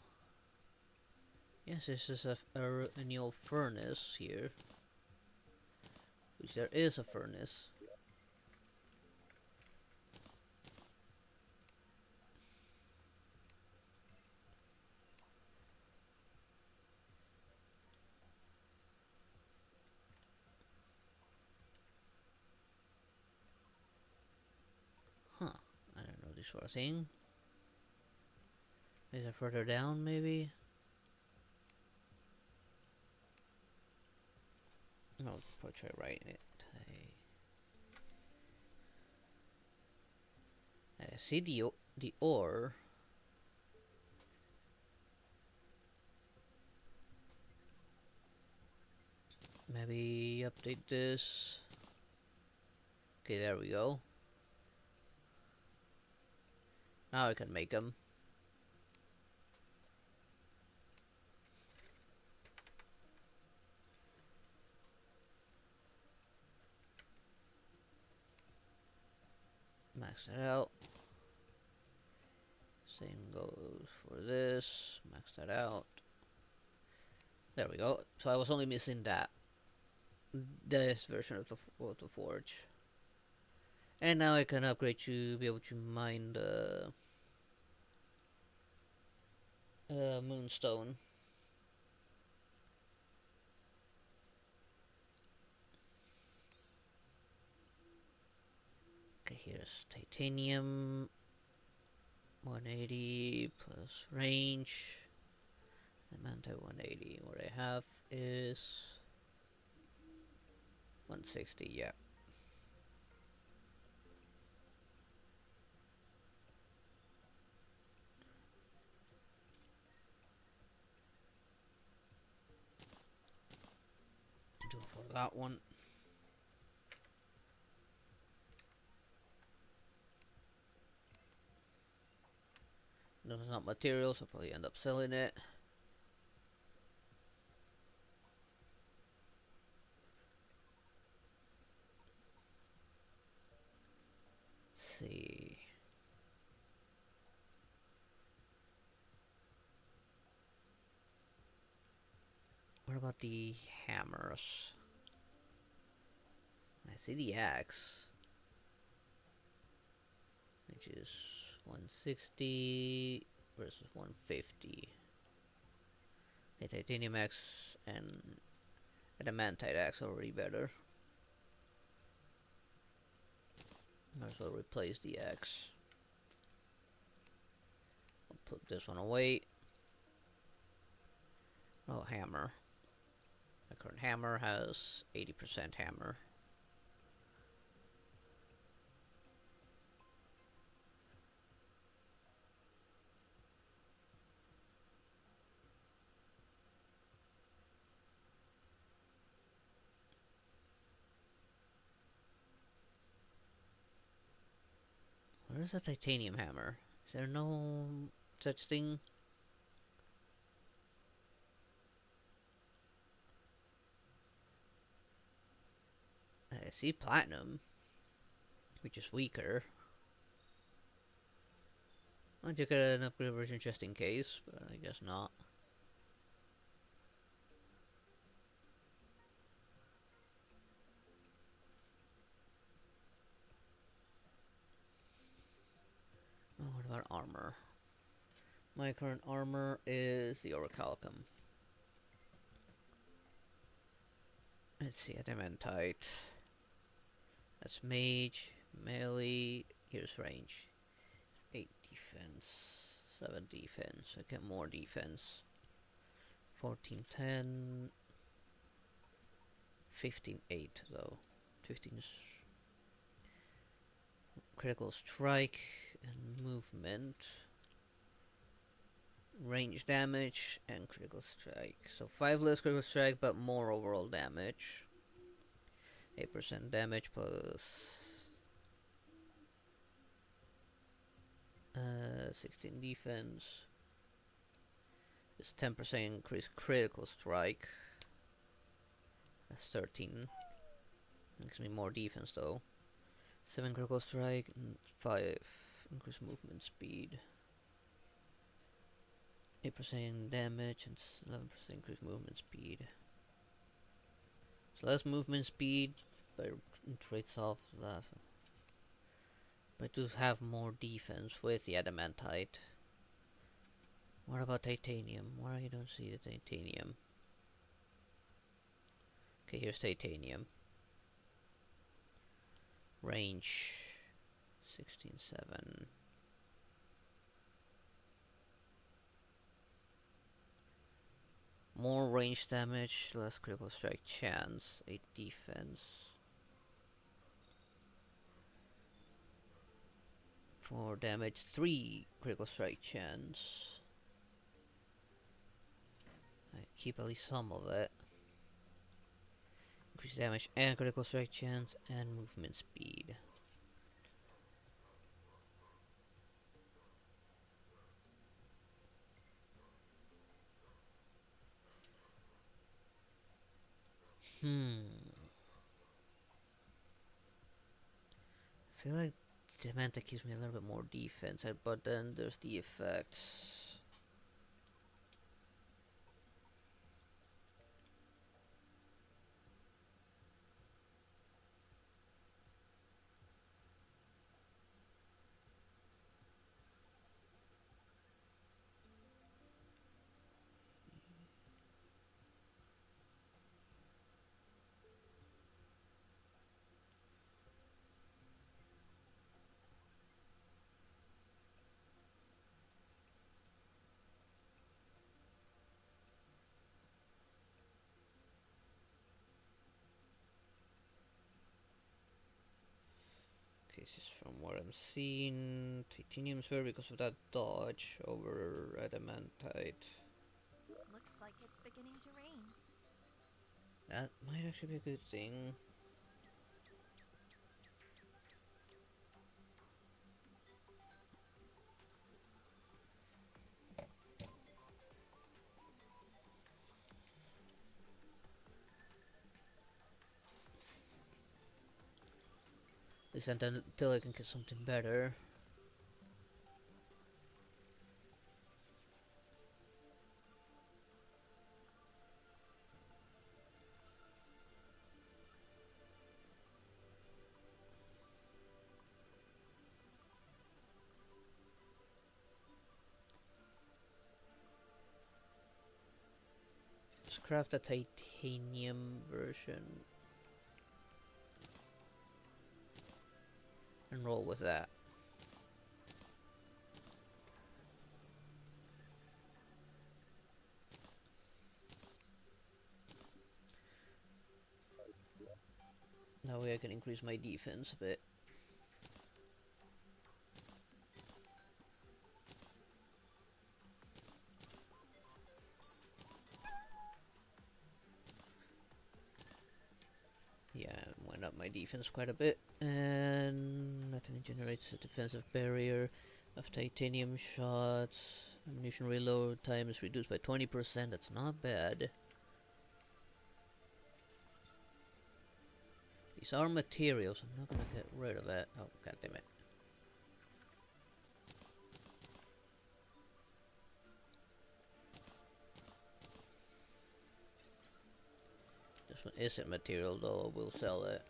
Yes, this is a new furnace here. Which there is a furnace. Huh. I don't know this sort of thing. Is it further down maybe? I'll probably try writing it. I see the ore. Maybe update this. Okay, there we go. Now I can make them. Max that out. Same goes for this. Max that out. There we go. So I was only missing this version of the forge. And now I can upgrade to be able to mine the moonstone. Okay, here's titanium. 180 plus range. Amount of 180. What I have is 160, yeah. Do it for that one. No, it's not materials, I'll probably end up selling it. Let's see. What about the hammers? I see the axe, which is 160 versus 150. The titanium axe and adamantite axe are already better. Might as well replace the axe. I'll put this one away. Oh, hammer. My current hammer has 80% hammer. Where's the titanium hammer? Is there no such thing? I see platinum, which is weaker. I took an upgraded version just in case, but I guess not. Oh, what about armor? My current armor is the orichalcum. Let's see, adamantite. That's mage, melee, here's range. 8 defense, 7 defense, I get more defense. 14, 10, 15, 8 though. 15 is critical strike and movement. Range damage and critical strike. So 5 less critical strike but more overall damage. 8% damage plus 16 defense. This 10% increased critical strike. That's 13. Makes me more defense though. 7 critical strike and 5 increased movement speed. 8% damage and 11% increased movement speed. So less movement speed, but it trades off that. But to have more defense with the adamantite. What about titanium? Why you don't see the titanium? Okay, here's titanium. Range 16.7. More range damage, less critical strike chance, 8 defense. 4 damage, 3 critical strike chance. I keep at least some of it. Increase damage and critical strike chance and movement speed. I feel like Demanta gives me a little bit more defense, but then there's the effects. Okay, this is from what I'm seeing. Titanium's better because of that dodge over adamantite. Looks like it's beginning to rain. That might actually be a good thing. At least until I can get something better. Let's craft a titanium version and roll with that. That way I can increase my defense a bit. Yeah, went up my defense quite a bit. And I think it generates a defensive barrier of titanium shots. Ammunition reload time is reduced by 20%. That's not bad. These are materials. I'm not gonna get rid of that. Oh, god damn it. This one isn't material though. We'll sell it.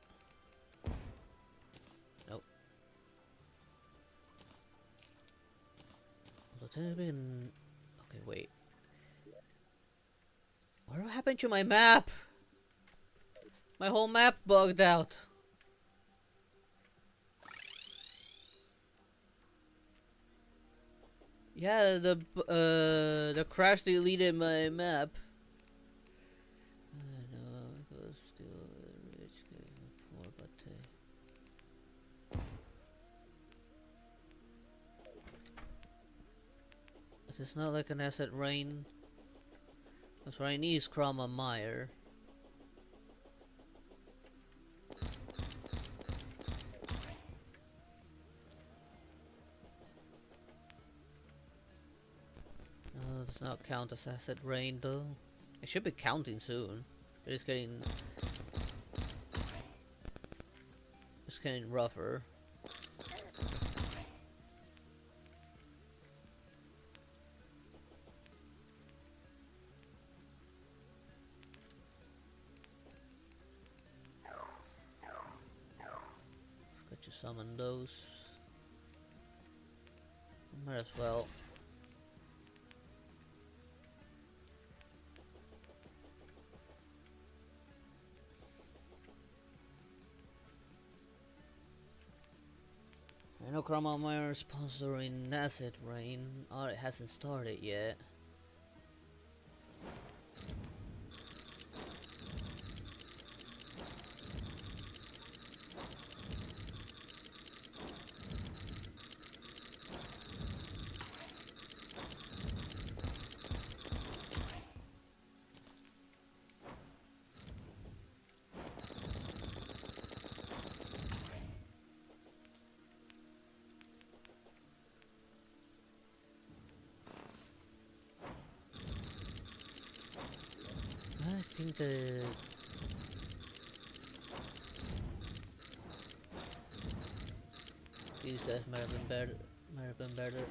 Nope. Okay, wait. What happened to my map? My whole map bugged out. Yeah, the crash deleted my map. No, it goes still rich, poor, but it's not like an asset rain. That's what I need is Chroma Meyer. No, does not count as asset rain though. It should be counting soon. But it's getting rougher. Got to summon those. Might as well. I know Chroma Meyer is sponsoring Asset Rain. Oh, it hasn't started yet. I think these guys might have been better.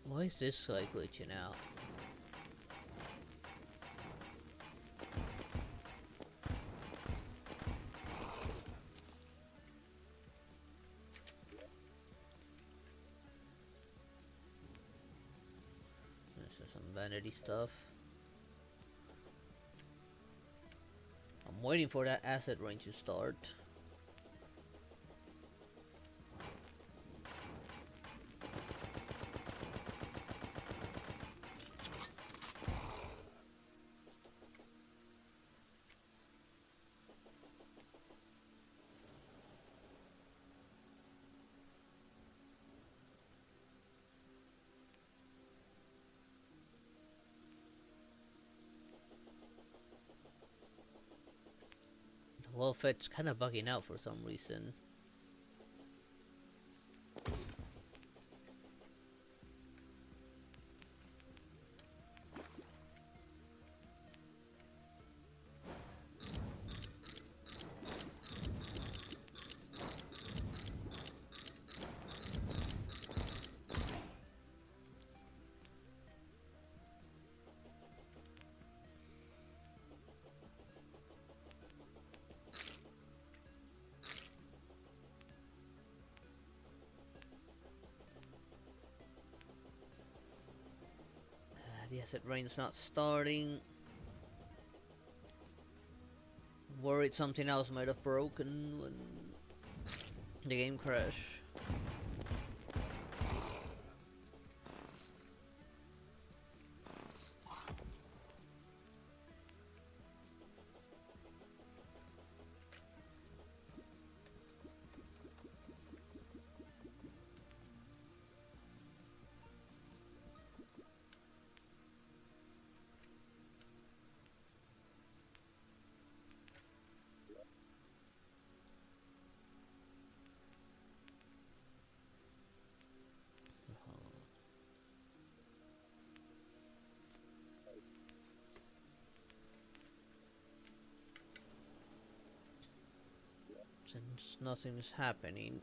Why is this like glitching out? This is some vanity stuff. I'm waiting for that asset range to start. Well, it's kind of bugging out for some reason. Acid rain's not starting. Worried something else might have broken when the game crashed. Since nothing is happening.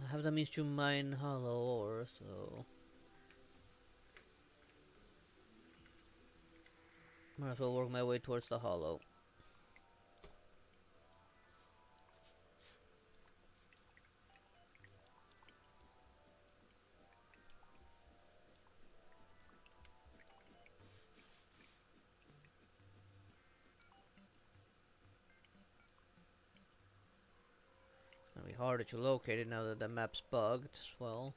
I have the means to mine hollow ore, so might as well work my way towards the hollow. It's gonna be harder to locate it now that the map's bugged as well.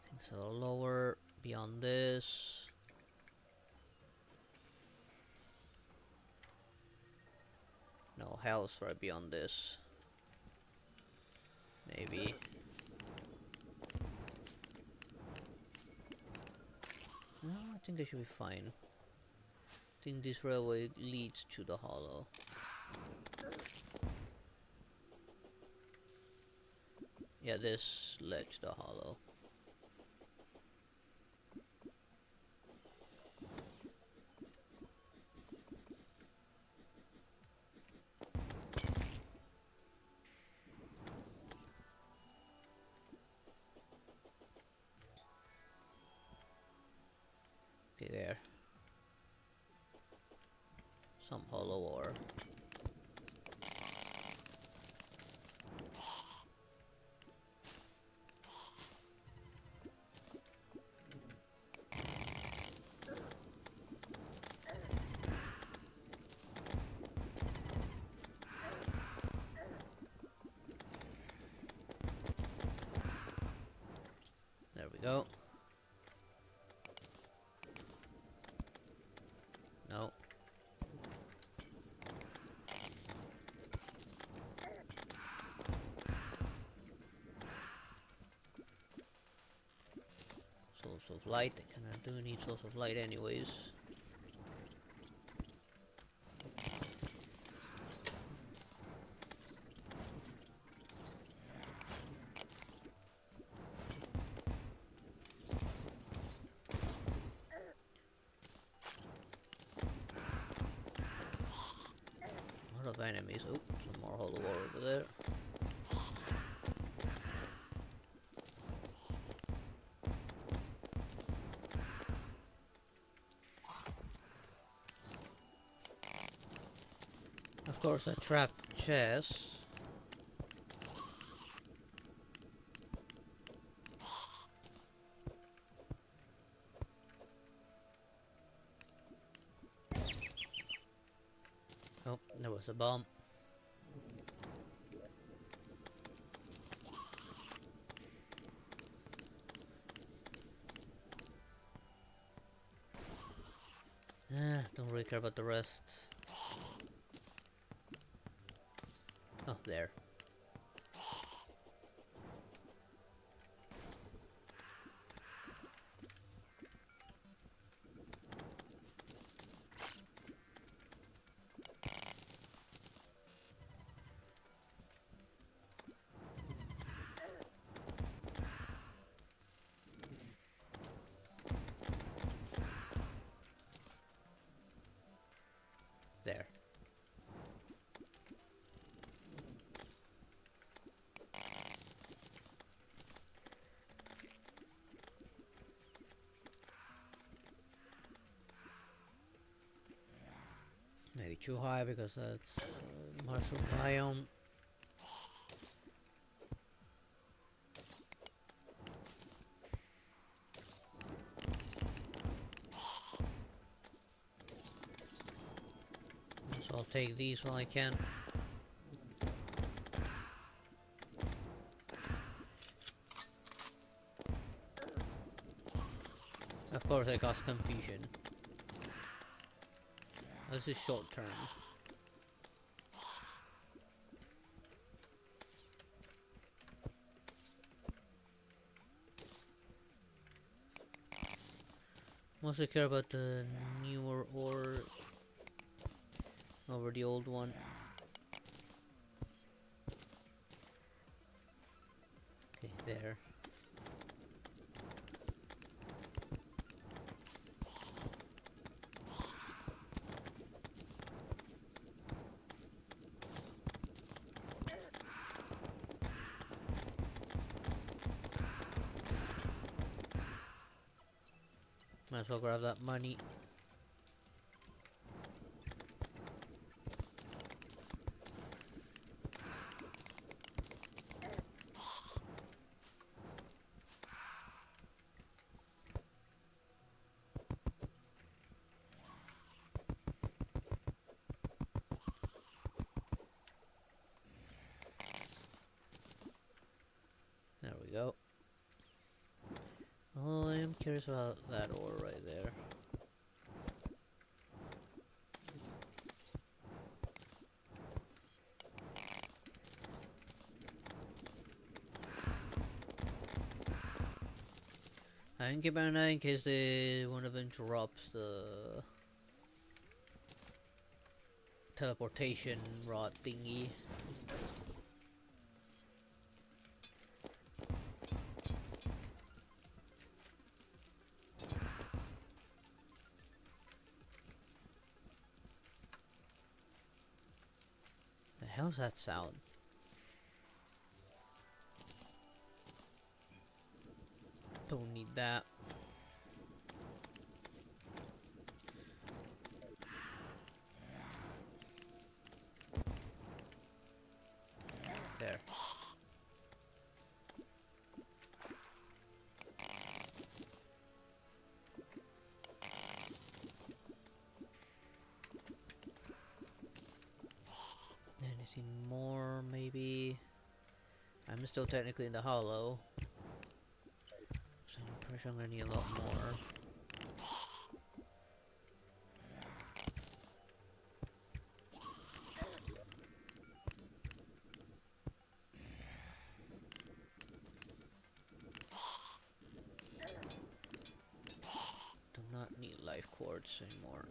Things a little lower beyond this. No, hell's right beyond this. Maybe. No, I think I should be fine. I think this railway leads to the hollow. Yeah, this led to the hollow. Okay, there. Some hollow ore. There we go. No. Source of light. I kinda do need source of light anyways. A lot of enemies. Oh, some more hollow ore over there. Of course, a trapped chest. Oh, there was a bomb. Don't really care about the rest. Oh, there. There. too high because that's mushroom biome. So I'll take these while I can. Of course I caused confusion. This is short term. Mostly care about the newer ore over the old one. Okay, there. Might as well grab that money. There we go. Oh, I am curious about that ore right there. I can keep an eye in case one of them interrupts the teleportation rod thingy. The hell's that sound? Don't need that. There. Anything more, maybe? I'm still technically in the hollow. So I'm pretty sure I'm gonna need a lot more. Do not need life quartz anymore.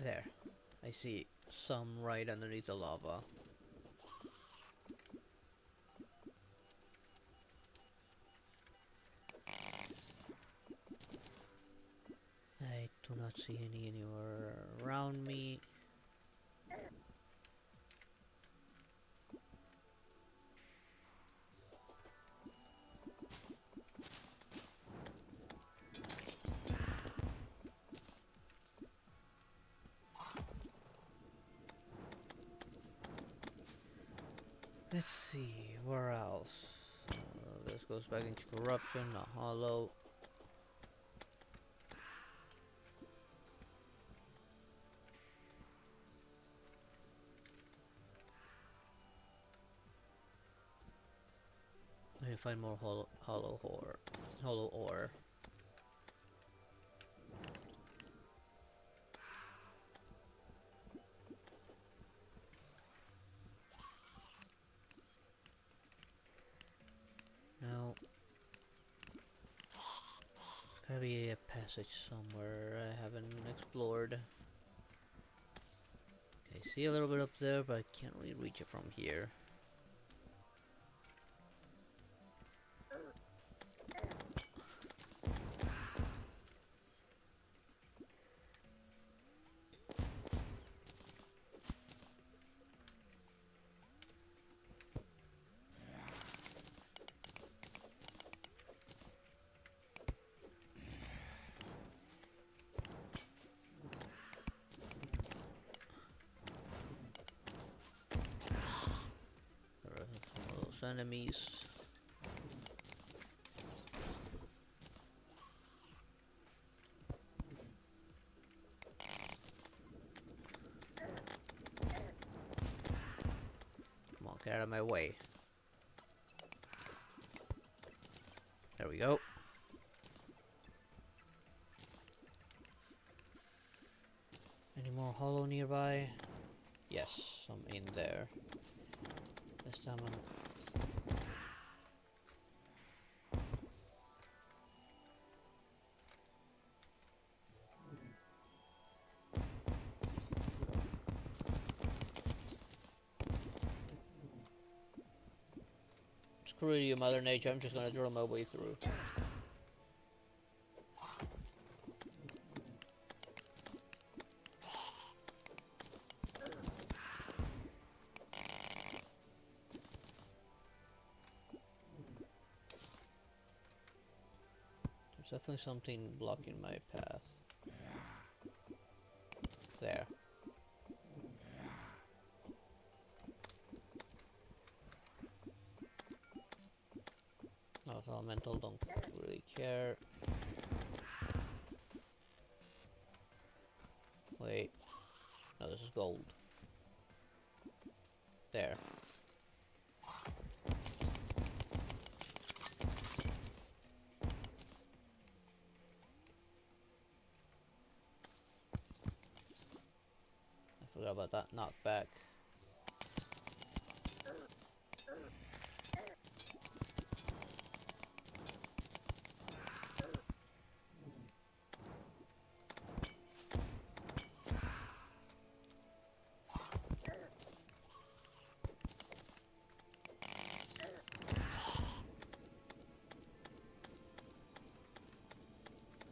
There. I see some right underneath the lava. I do not see any anywhere around me. Let's see, where else? This goes back into corruption, a hollow. Let me find more hollow ore. Now, gotta be a passage somewhere I haven't explored. Okay, see a little bit up there, but I can't really reach it from here. enemies. Come on, get out of my way. There we go. Any more hollow nearby? Yes, some in there. This time I'm... Screw you, Mother Nature, I'm just gonna drill my way through. There's definitely something blocking my path. There. No, it's elemental, don't really care. Wait. No, this is gold. There. I forgot about that knockback.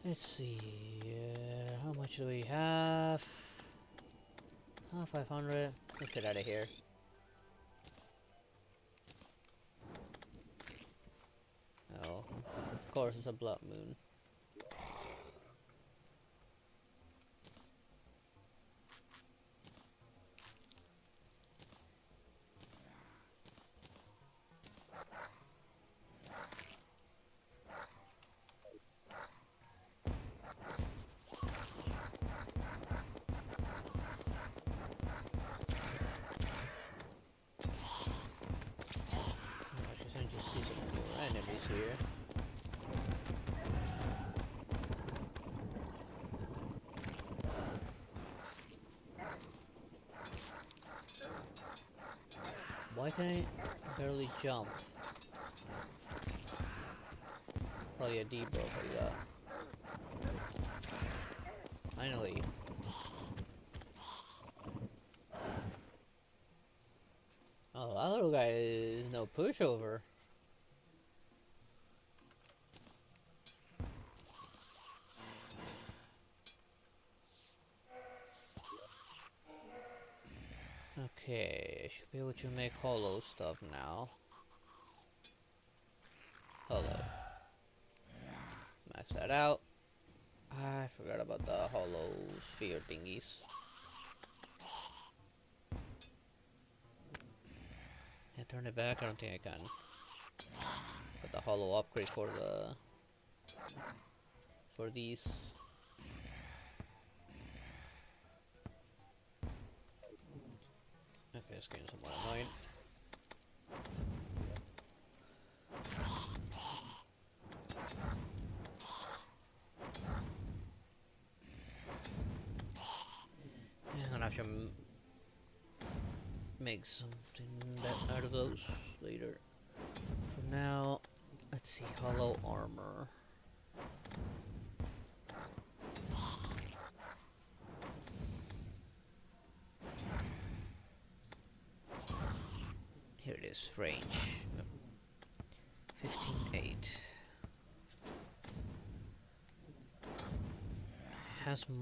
Let's see, how much do we have? 500. Let's get out of here. Oh, of course it's a blood moon. Here. Why can I barely jump? Probably a debuff like that. Finally. Oh, that little guy is no pushover. Okay, I should be able to make hollow stuff now. Hollow. Max that out. I forgot about the hollow sphere thingies. Yeah, turn it back. I don't think I can. But the hollow upgrade for these. Okay, it's getting somewhat annoying. Yeah, I'm gonna have to make something out of those later. For now, let's see, hollow armor. Here it is, range. 15.8. Has a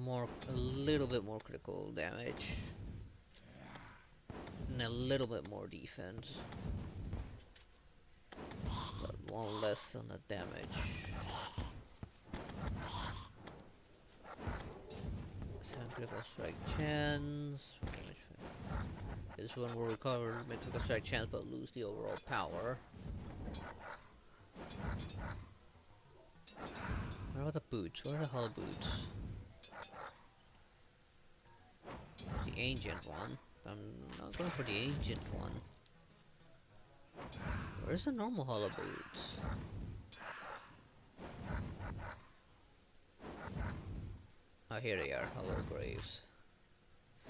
little bit more critical damage. And a little bit more defense. But one less on the damage. 7 critical strike chance. This one will recover, make a strike chance, but lose the overall power. What about the boots? Where are the hollow boots? The ancient one. I'm not going for the ancient one. Where's the normal hollow boots? Oh, here they are, hollow graves.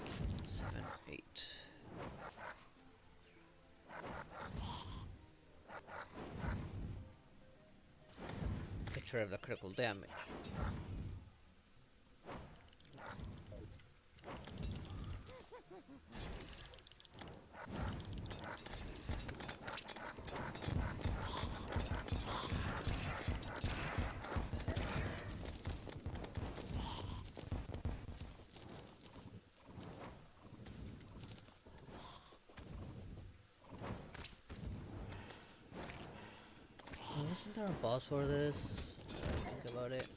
7, 8. Picture of the critical damage. Isn't there a boss for this? Think about it.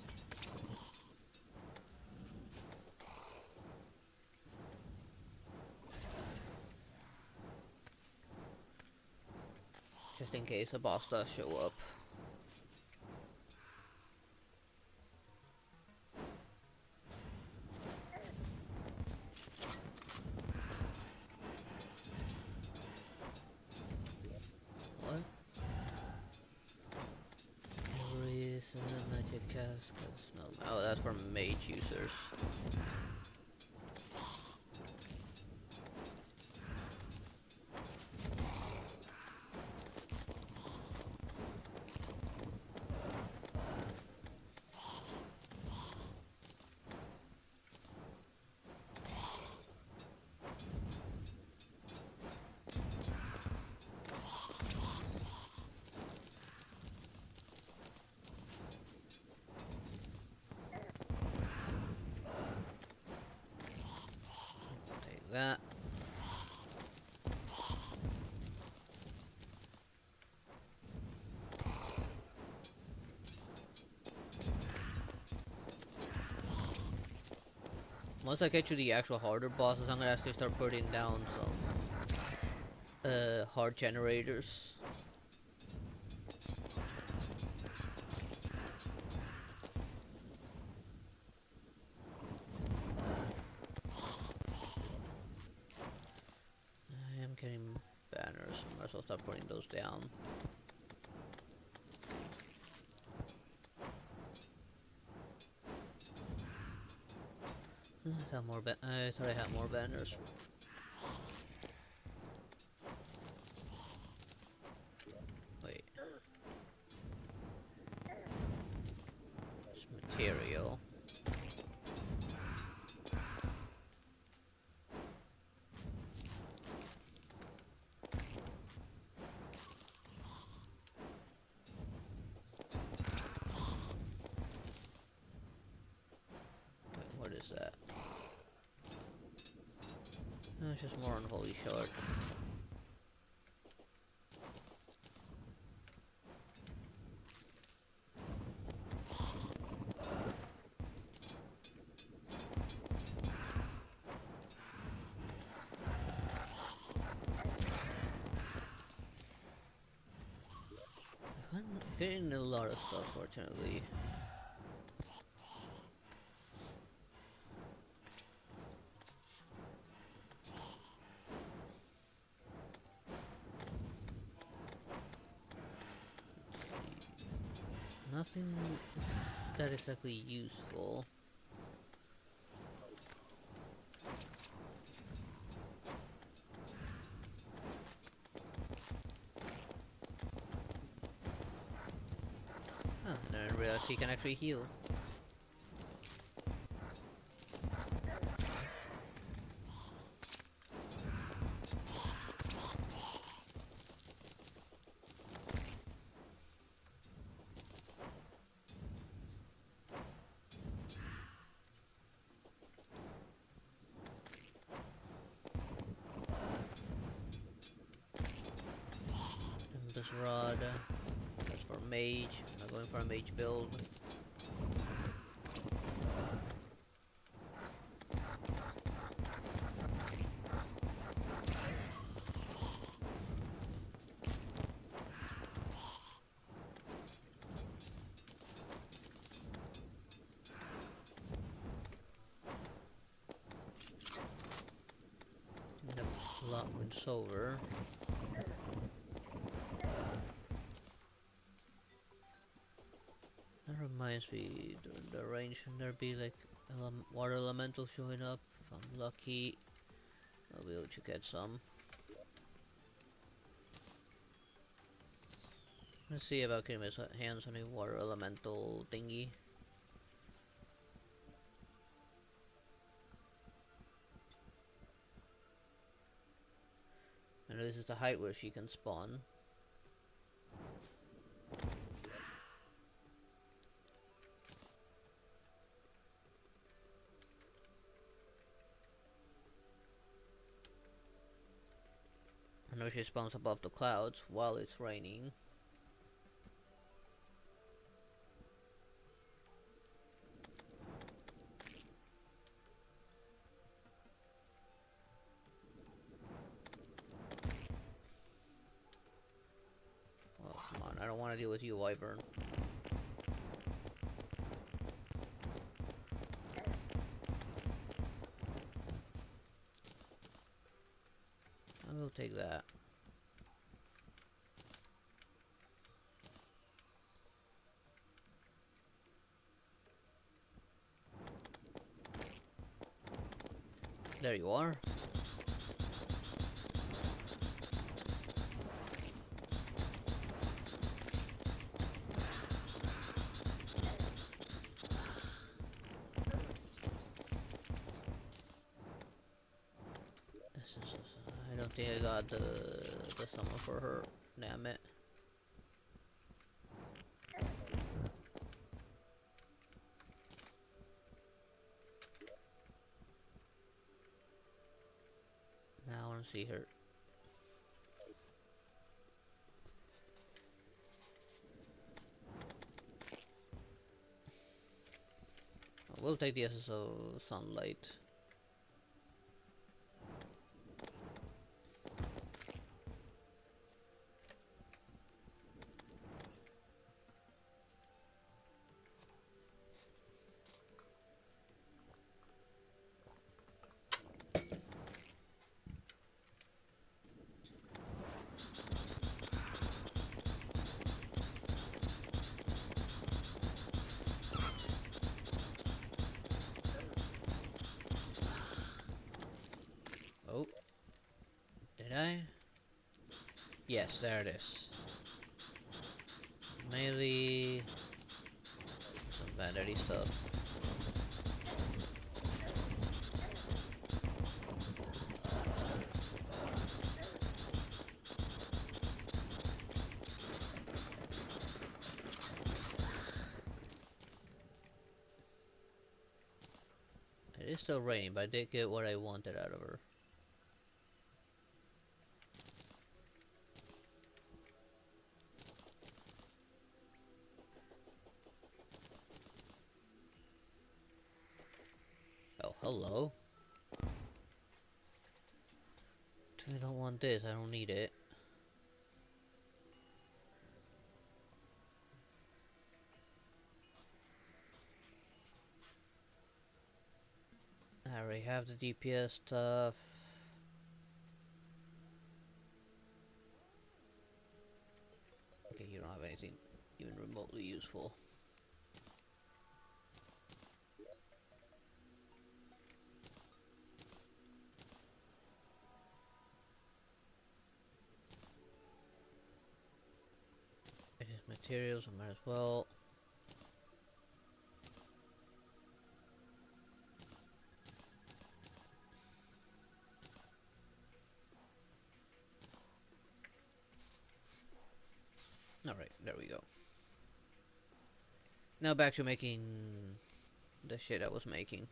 Just in case a boss does show up. What? Reason the magic cast. No, oh, that's for mage users. Take that. Once I get to the actual harder bosses, I'm gonna actually start putting down some hard generators. I am getting banners, so I might as well start putting those down. I thought I had more banners. Wait. It's material. Wait, what is that? No, it's just more unholy shard. I'm getting a lot of stuff, fortunately. Nothing that is exactly useful. Huh, I didn't realize he can actually heal. This rod, that's for mage. I'm not going for a mage build. It's over. That reminds me, during the range, can there be like water elemental showing up? If I'm lucky, I'll be able to get some. Let's see about getting my hands on a water elemental thingy. And this is the height where she can spawn. I know she spawns above the clouds while it's raining. Oh, come on, I don't want to deal with you, Wyvern. I will take that. There you are. I don't think I got the summon for her. Damn it. Now I want to see her. We'll take the SSO sunlight. Oh, did I? Yes, there it is. Melee, some vanity stuff. It is still raining, but I did get what I wanted out of her. Oh, hello. I don't want this, I don't need it. I already have the DPS stuff. Okay, you don't have anything even remotely useful. It is materials, I might as well. Alright, there we go. Now back to making the shit I was making.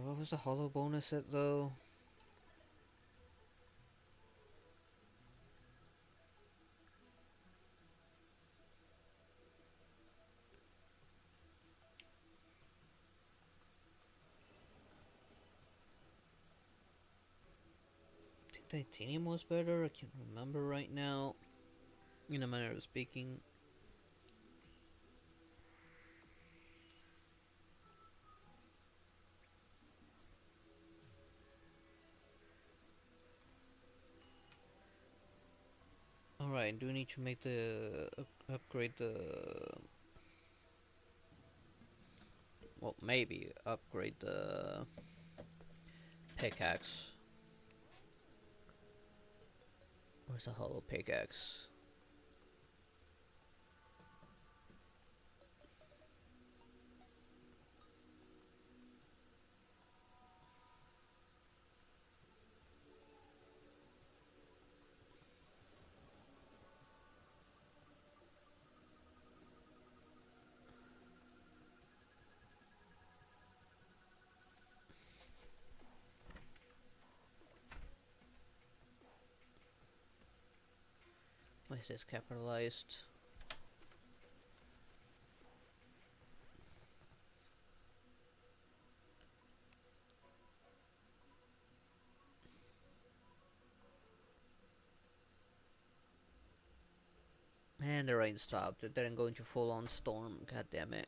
What was the hollow bonus set though? I think titanium was better, I can't remember right now. In a manner of speaking. I do need to make the upgrade the, well, maybe upgrade the pickaxe. Where's the hollow pickaxe? Why is this capitalized? And the rain stopped. It didn't go into full-on storm. God damn it.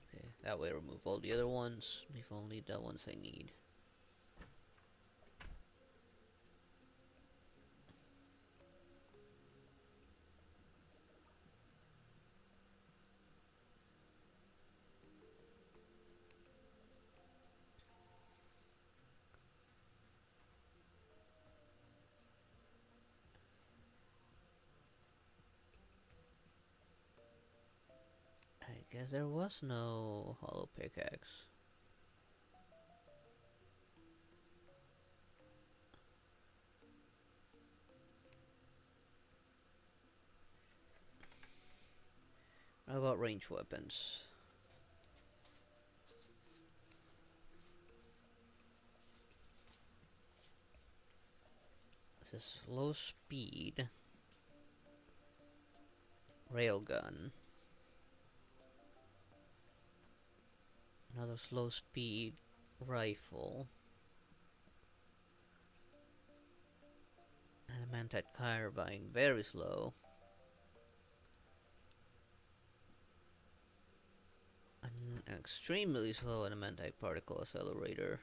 Okay, that way remove all the other ones. Leave only the ones I need. I guess there was no hollow pickaxe. How about ranged weapons? This is low speed railgun. Another slow speed rifle. Adamantite carbine, very slow. An extremely slow adamantite particle accelerator.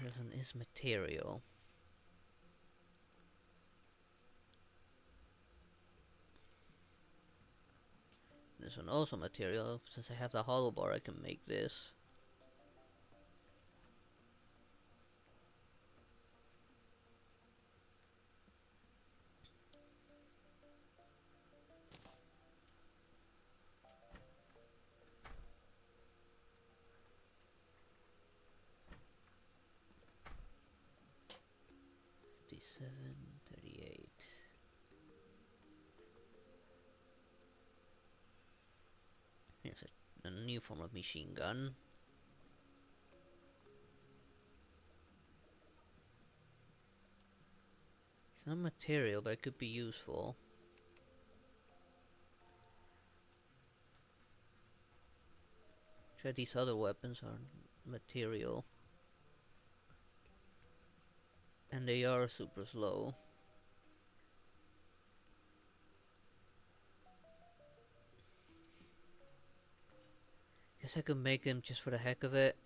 This one is material. This one also material. Since I have the hollow bar, I can make this. $57, $38. Here's a new form of machine gun. It's not material, but it could be useful. Try these other weapons are material. And they are super slow. Guess I could make them just for the heck of it.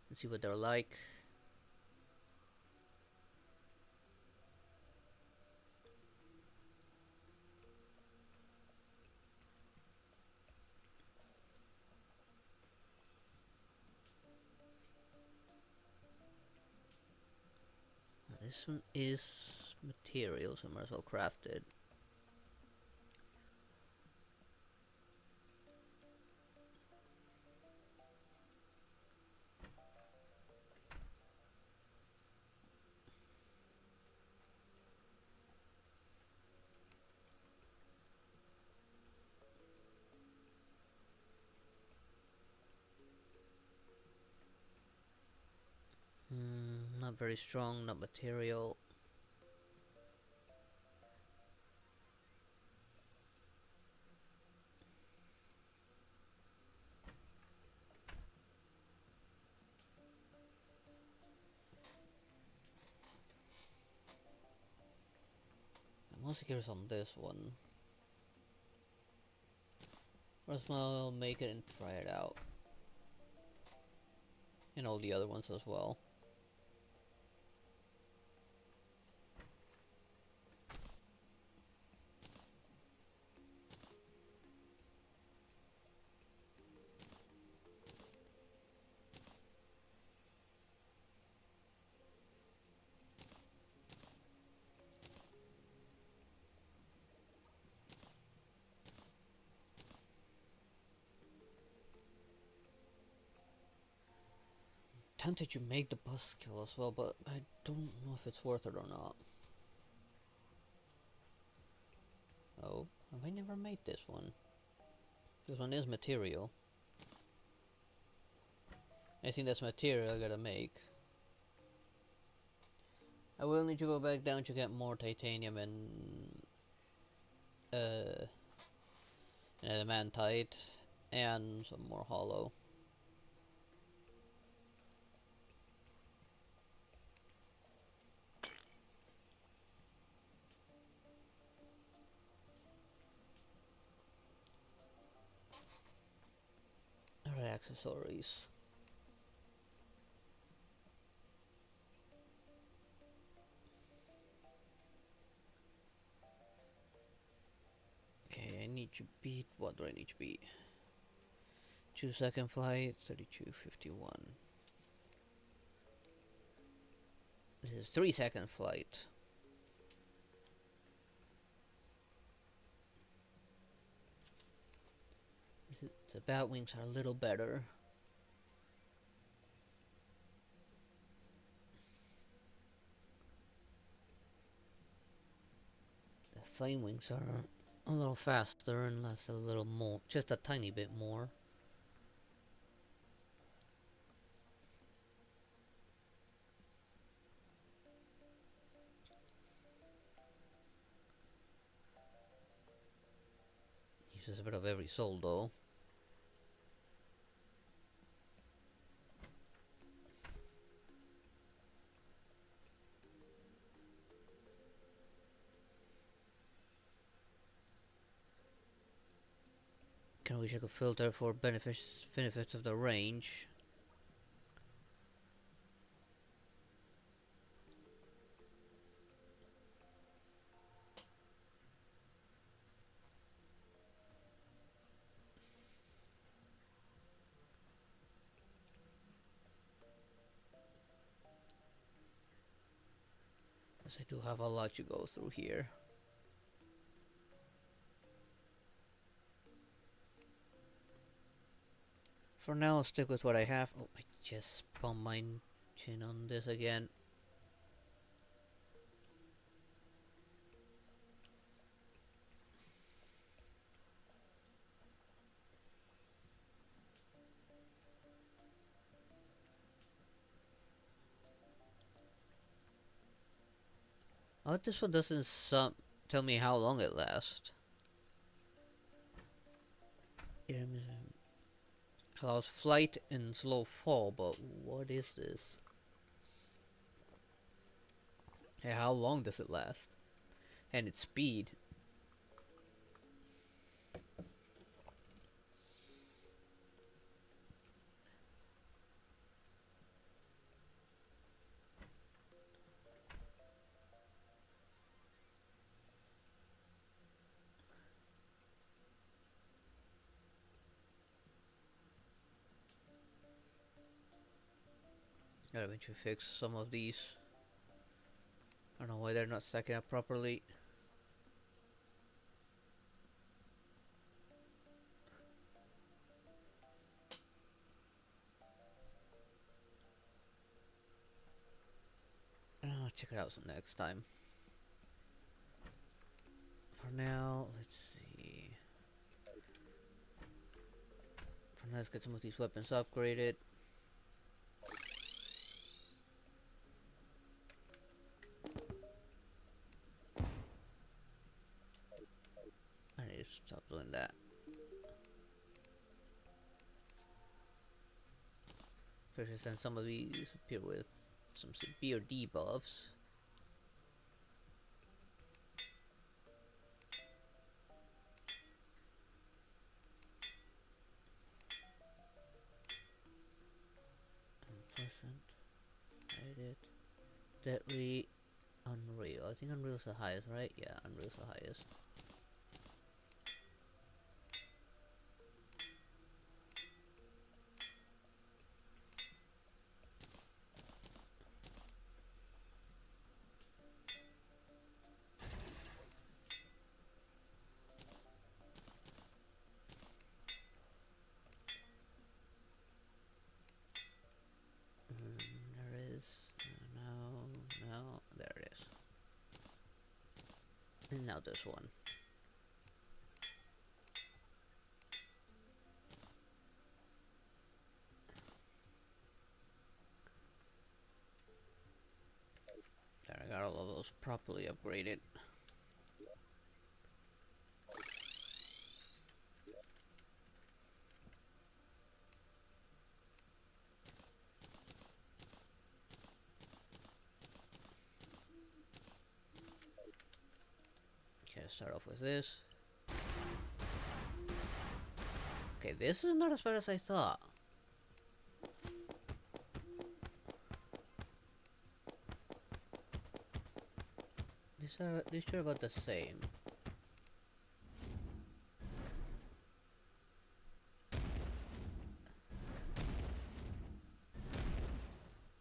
And see what they're like. This one is material, so I might as well craft it. very strong, not material. I'm mostly curious on this one. First, I'll make it and try it out. And all the other ones as well. Tempted to make the bus kill as well, but I don't know if it's worth it or not. Oh, have I never made this one? This one is material. I think that's material I gotta make. I will need to go back down to get more titanium and adamantite and some more hollow. Alright, accessories. Okay, I need to beat, what do I need to beat? 2-second flight, 32:51. This is 3-second flight. The bat wings are a little better. The flame wings are a little faster and last a little more, just a tiny bit more. Uses a bit of every soul though. Can we check a filter for benefits of the range? Because I do have a lot to go through here. For now, I'll stick with what I have. Oh, I just bumped my chin on this again. Oh, this one doesn't tell me how long it lasts. Allows flight and slow fall, but what is this? Yeah, how long does it last? And its speed. Gotta eventually fix some of these. I don't know why they're not stacking up properly. I'll check it out some next time. For now, let's see. For now, let's get some of these weapons upgraded. Especially since some of these appear with some severe debuffs. Unpleasant. Edit. Deadly. Unreal. I think Unreal's the highest, right? Yeah, Unreal's the highest. There it is. No, there it is. And now this one. There, I got all of those properly upgraded. Okay, start off with this. Okay, this is not as bad as I thought. These are about the same.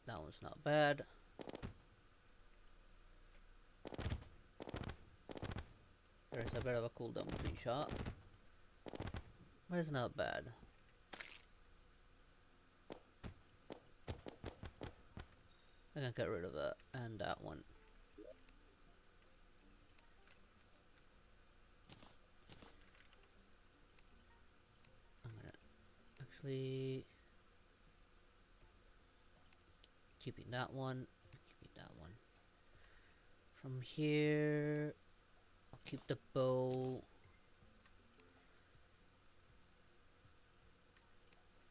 That one's not bad. There's a bit of a cooldown between shot, but it's not bad. I can get rid of that and that one. I'm gonna actually keeping that one. From here, I'll keep the bow.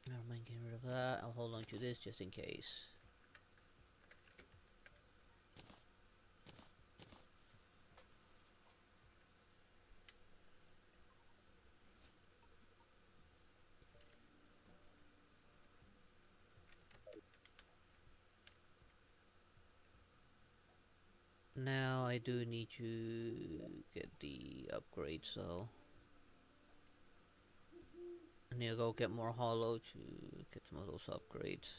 Never mind getting rid of that. I'll hold on to this just in case. Now I do need to get the upgrade, so I need to go get more hollow to get some of those upgrades.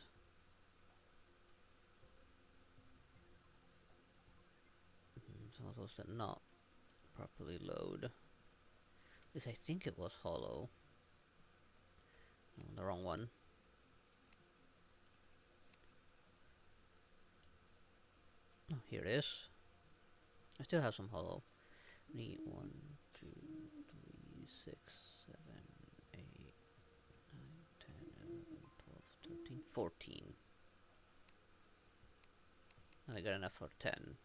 Some of those that not properly load. At least I think it was hollow. Oh, the wrong one. Oh, here it is. I still have some hollow. Need 1, 2, 3, 6, 7, 8, 9, 10, 11, 12, 13, 14. And I got enough for 10.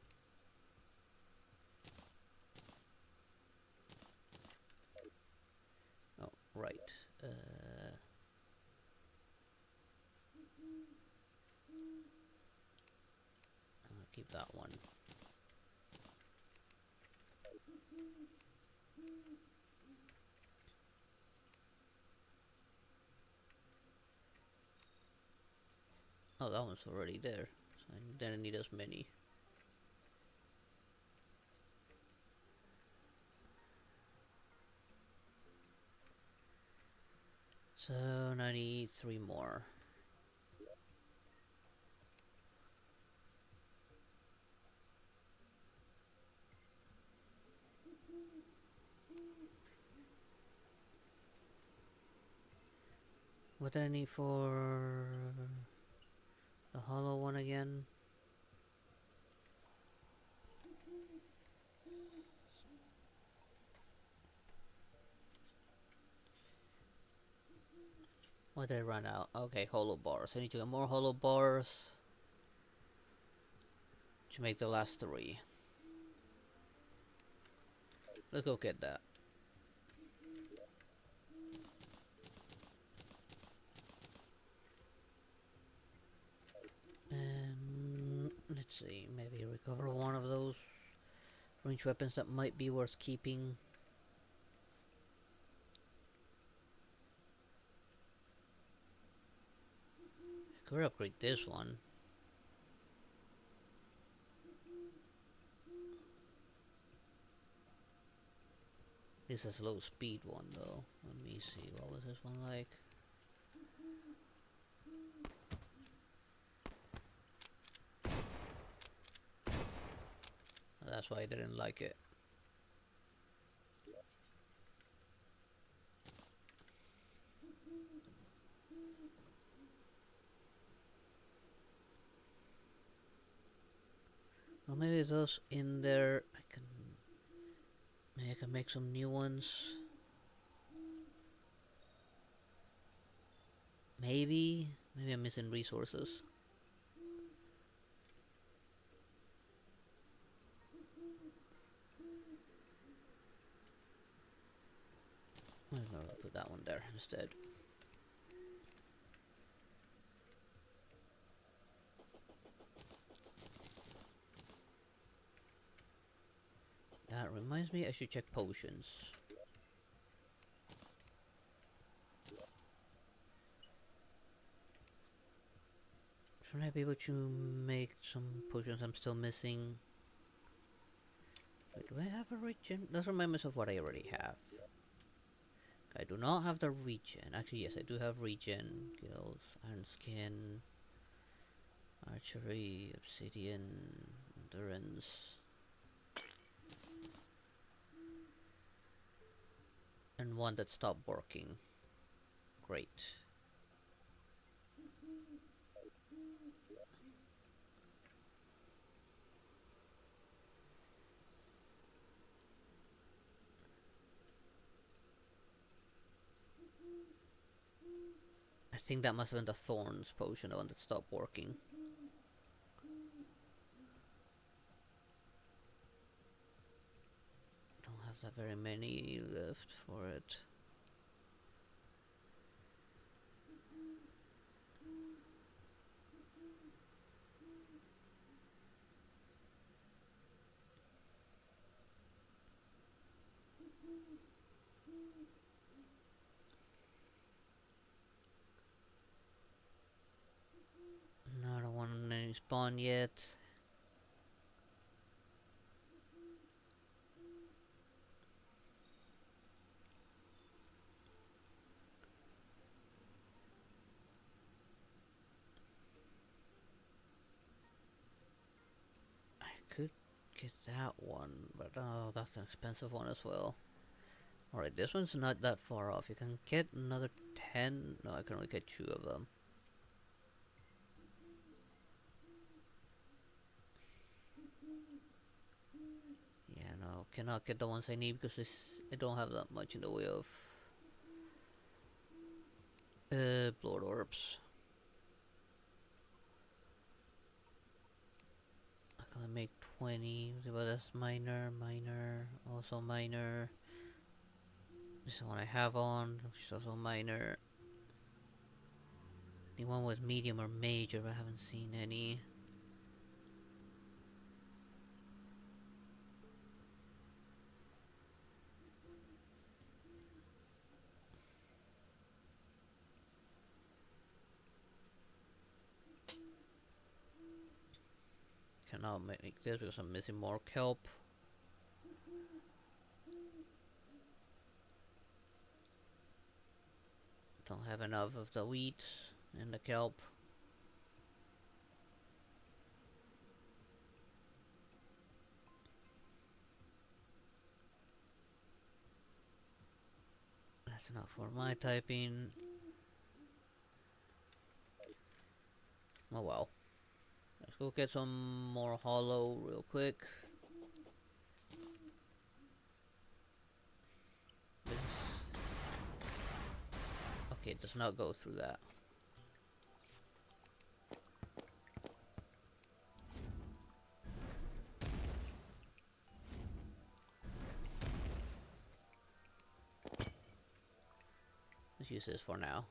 Oh, right. I'll keep that one. Oh, that one's already there, so I didn't need as many. So, I need 3 more. What do I need for the hollow one again? What did I run out? Okay, hollow bars. I need to get more hollow bars to make the last 3. Let's go get that. Let's see, maybe recover one of those ranged weapons that might be worth keeping. I could upgrade this one. This is a low speed one though. Let me see, what was this one like? That's why I didn't like it. Well, maybe those in there, maybe I can make some new ones. Maybe I'm missing resources. I'm gonna put that one there instead. That reminds me, I should check potions. Should I be able to make some potions I'm still missing? Wait, do I have a regen? Let's remind myself what I already have. I do not have the regen. Actually, yes, I do have regen. Gills, iron skin, archery, obsidian, endurance. And one that stopped working. Great. I think that must have been the thorns potion, the one that stopped working. Don't have that very many left for it. Not a one any spawn yet. I could get that one, but oh, that's an expensive one as well. Alright, this one's not that far off. You can get another 10. No, I can only get 2 of them. Yeah, no, cannot get the ones I need because I don't have that much in the way of blood orbs. I can only make 20, but that's minor, also minor. This is the one I have on, which is also minor. The one with medium or major, but I haven't seen any. Cannot make this because I'm missing more kelp. Don't have enough of the wheat and the kelp. That's enough for my typing. Oh well. Let's go get some more hollow real quick. Okay, it does not go through that. Let's use this for now.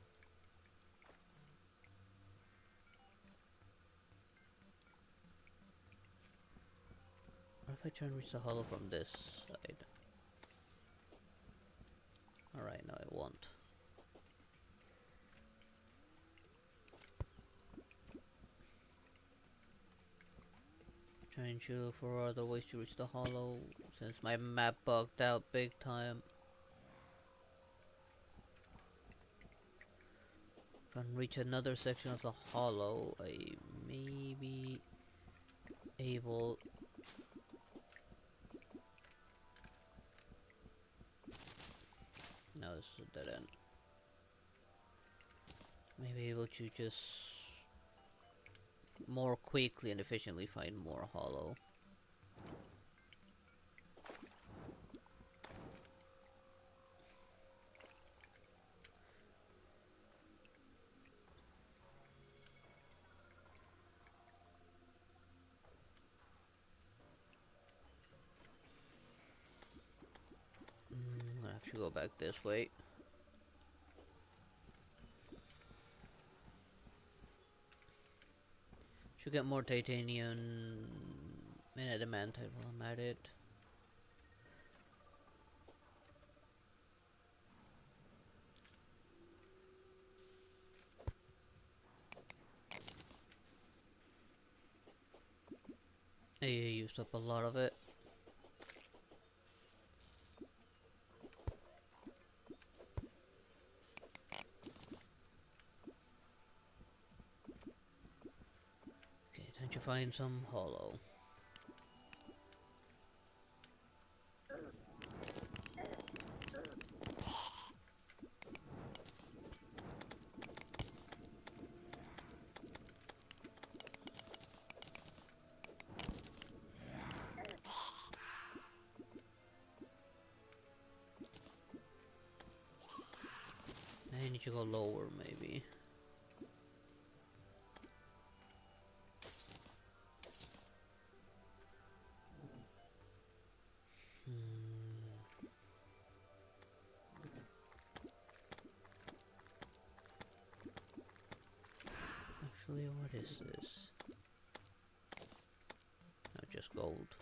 if I try and reach the hollow from this side? Alright, no, it won't. Trying to look for other ways to reach the hollow, since my map bugged out big time. If I can reach another section of the hollow, I may be able... No, this is a dead end. Maybe able to just more quickly and efficiently find more hollow. I'm gonna have to go back this way. Should get more titanium and adamantite while I'm at it. I used up a lot of it. Okay, time to find some hollow. I need to go lower, maybe. Actually, what is this? No, just gold.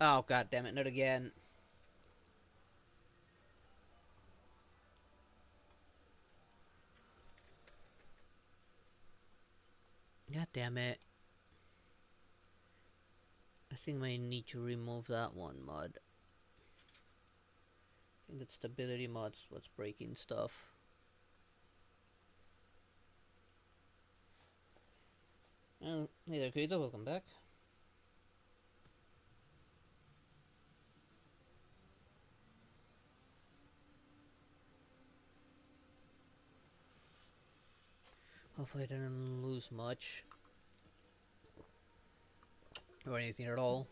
Oh, god damn it, not again. God damn it. I think I need to remove that one mod. I think that stability mod's what's breaking stuff. Well, hey there, Kudo, welcome back. Hopefully I didn't lose much. Or anything at all.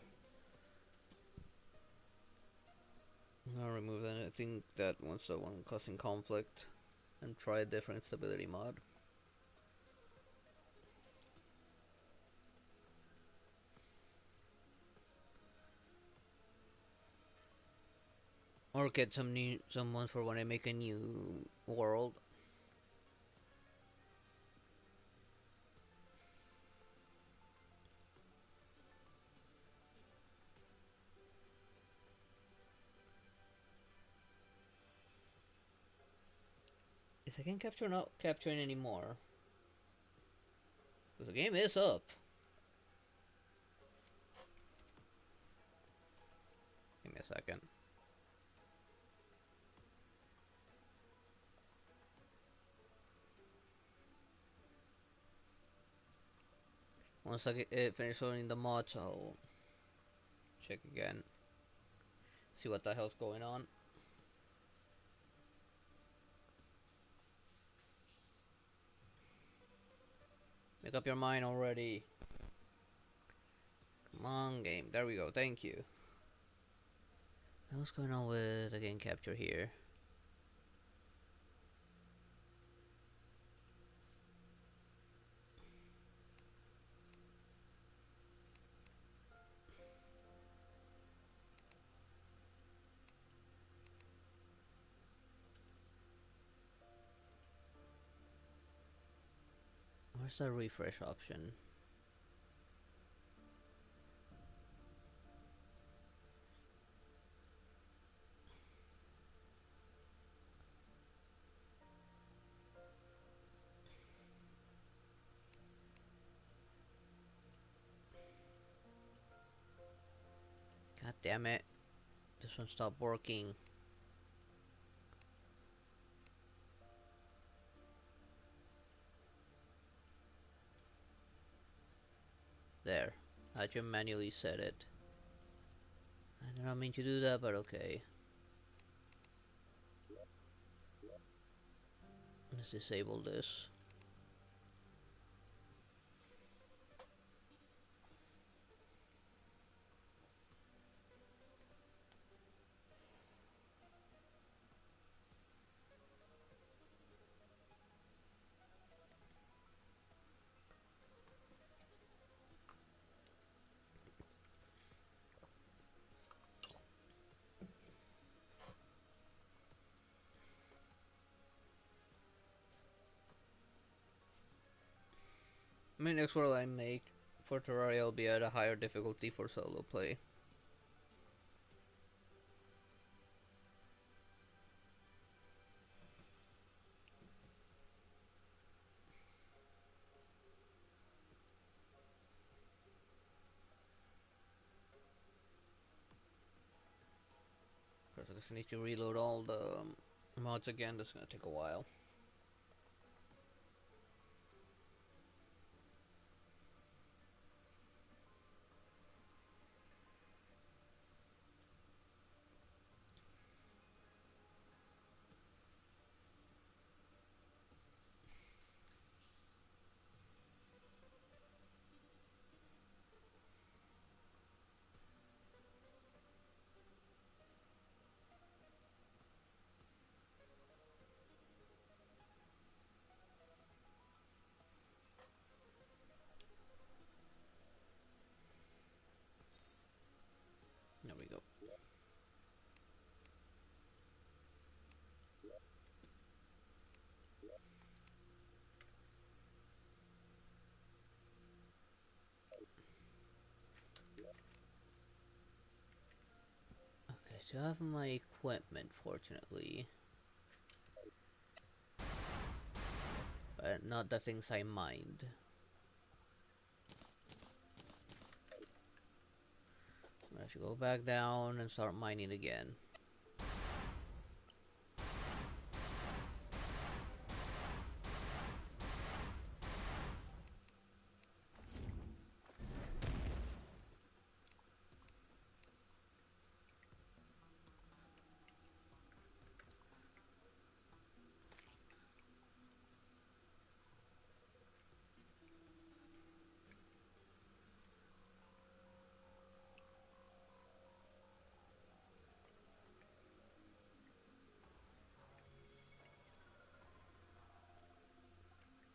I'll remove that. I think that one's the one causing conflict. And try a different stability mod. Or get some ones for when I make a new world. If I can capture, not capturing anymore. Because the game is up. Give me a second. Once I finish loading the mods, I'll check again. See what the hell's going on. Make up your mind already. Come on, game. There we go. Thank you. What's going on with the game capture here? Where's the refresh option? God damn it. This one stopped working. There. I just manually set it. I did not mean to do that, but okay. Let's disable this. I mean, next world I make for Terraria will be at a higher difficulty for solo play. Because I just need to reload all the mods again, that's gonna take a while. There we go. Okay, so I have my equipment, fortunately. But not the things I mined. I should go back down and start mining again.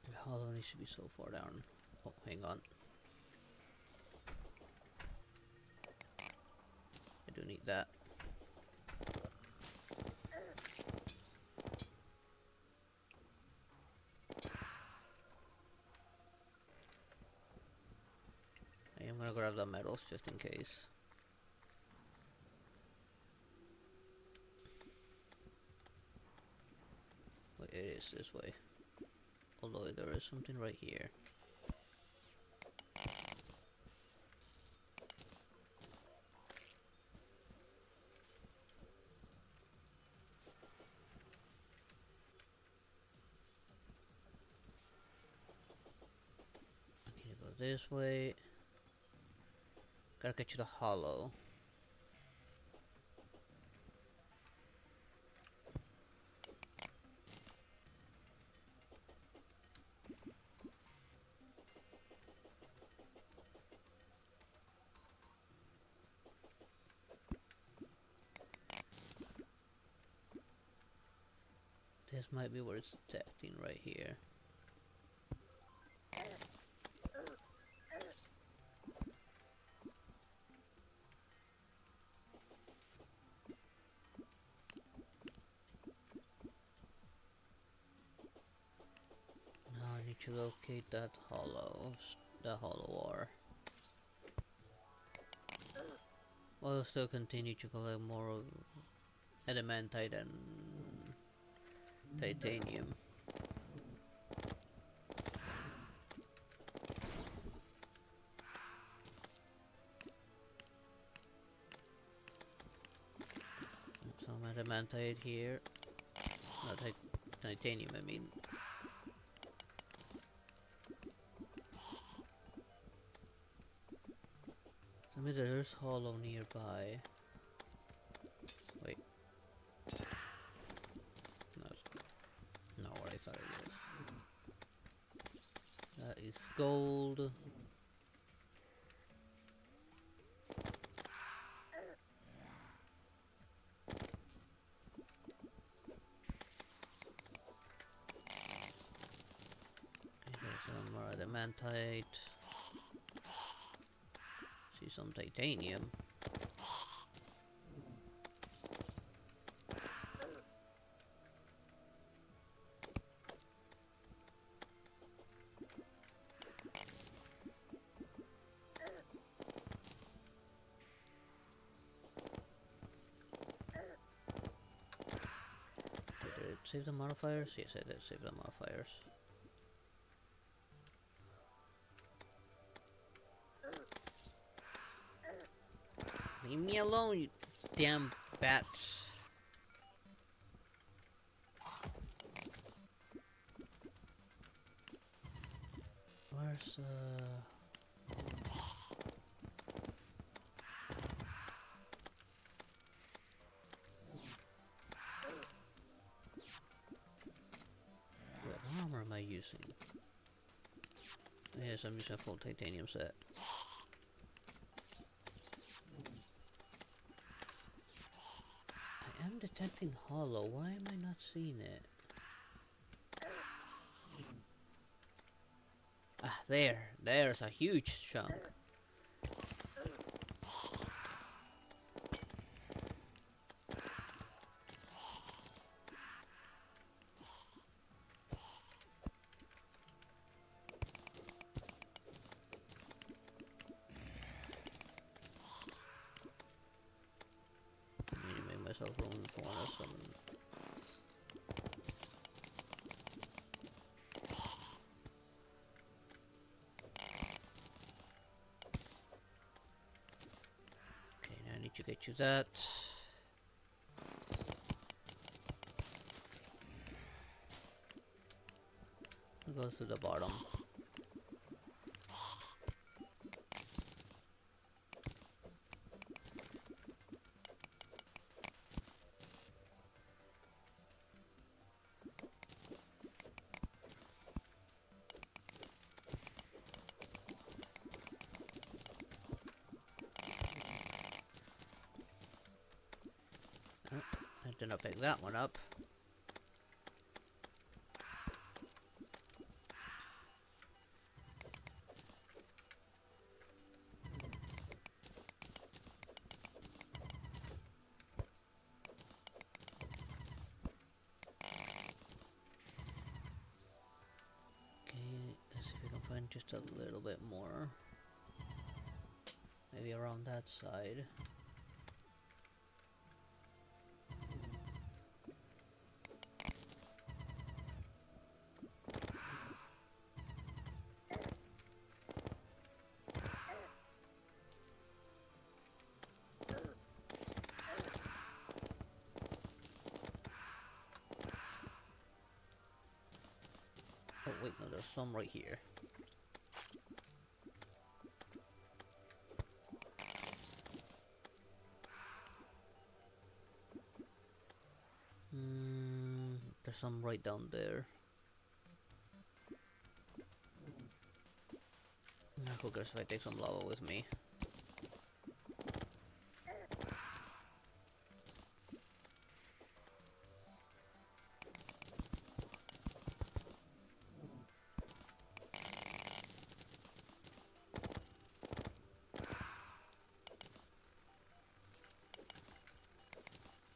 The hollow needs to be so far down. Oh, hang on. I do need that. I am gonna grab the metals just in case. Wait, it is this way. Although there is something right here. I need to go this way. Gotta get to the hollow. This might be where it's detecting right here. Now I need to locate that hollow ore. We'll still continue to collect more of adamantite and titanium. Some adamantite here. Not titanium, I mean. I mean, there's hollow nearby. Wait. No, it's not what I thought it was. That is gold. There's some more adamantite. See some titanium. Did it save the modifiers? Yes, I did save the modifiers. Leave me alone, you damn bats. Where's what armor am I using? Yes, I'm using a full titanium set. I am detecting hollow. Why am I not seeing it? Ah, there's a huge chunk. I need to make myself room for some. Okay, now I need to get you that. It goes to the bottom. I did not pick that one up. Okay, let's see if we can find just a little bit more. Maybe around that side. Oh wait, no, there's some right here. There's some right down there. Who cares if I take some lava with me?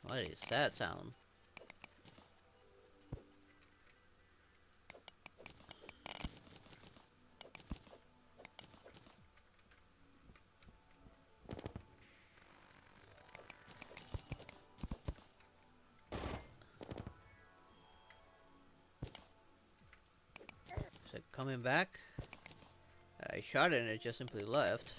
What is that sound? Is it coming back? I shot it and it just simply left.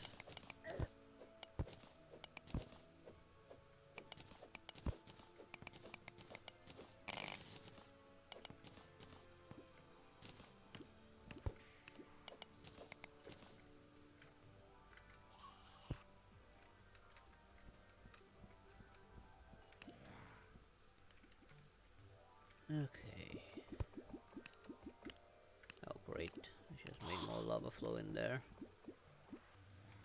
Okay. Oh great, I just made more lava flow in there.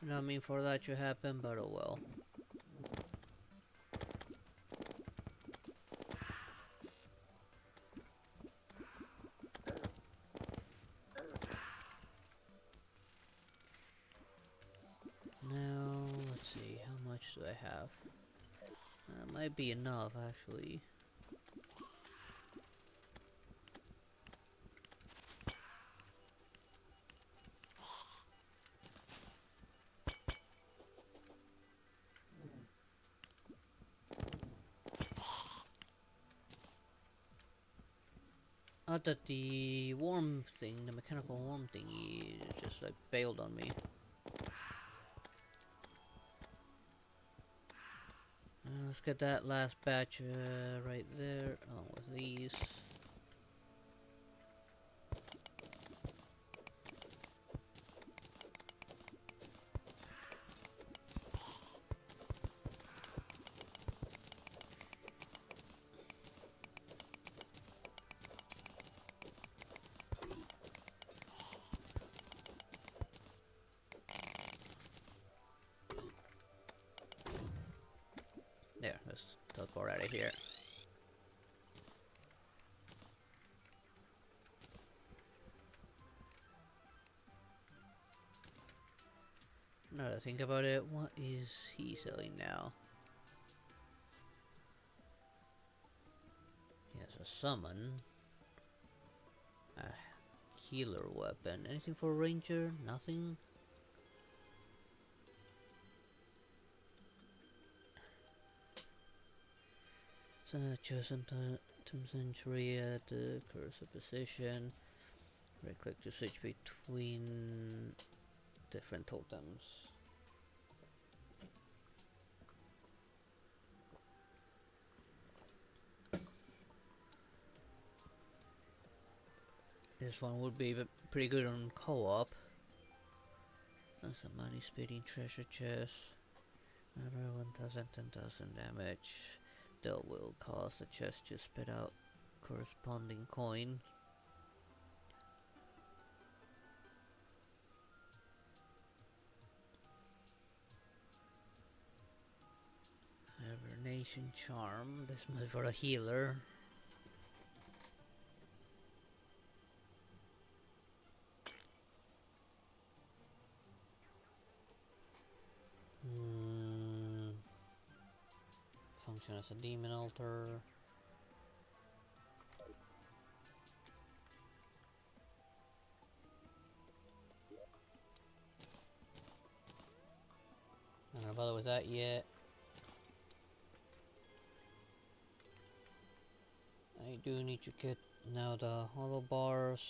I don't mean for that to happen, but oh well. Now, let's see, how much do I have? That might be enough, actually. Oh, that the worm thing, the mechanical worm thingy, just like bailed on me. Let's get that last batch right there, along with these. There, let's teleport out of here. Now that I think about it, what is he selling now? He has a summon. A healer weapon. Anything for a ranger? Nothing? Chosen century at the cursor position. Right click to switch between different totems. This one would be pretty good on co-op. That's a money speeding treasure chest. Another 1000, 10,000 damage. That will cause the chest to spit out corresponding coin. Hibernation charm. This must be for a healer. Function as a demon altar. Not gonna bother with that yet. I do need to get now the hollow bars.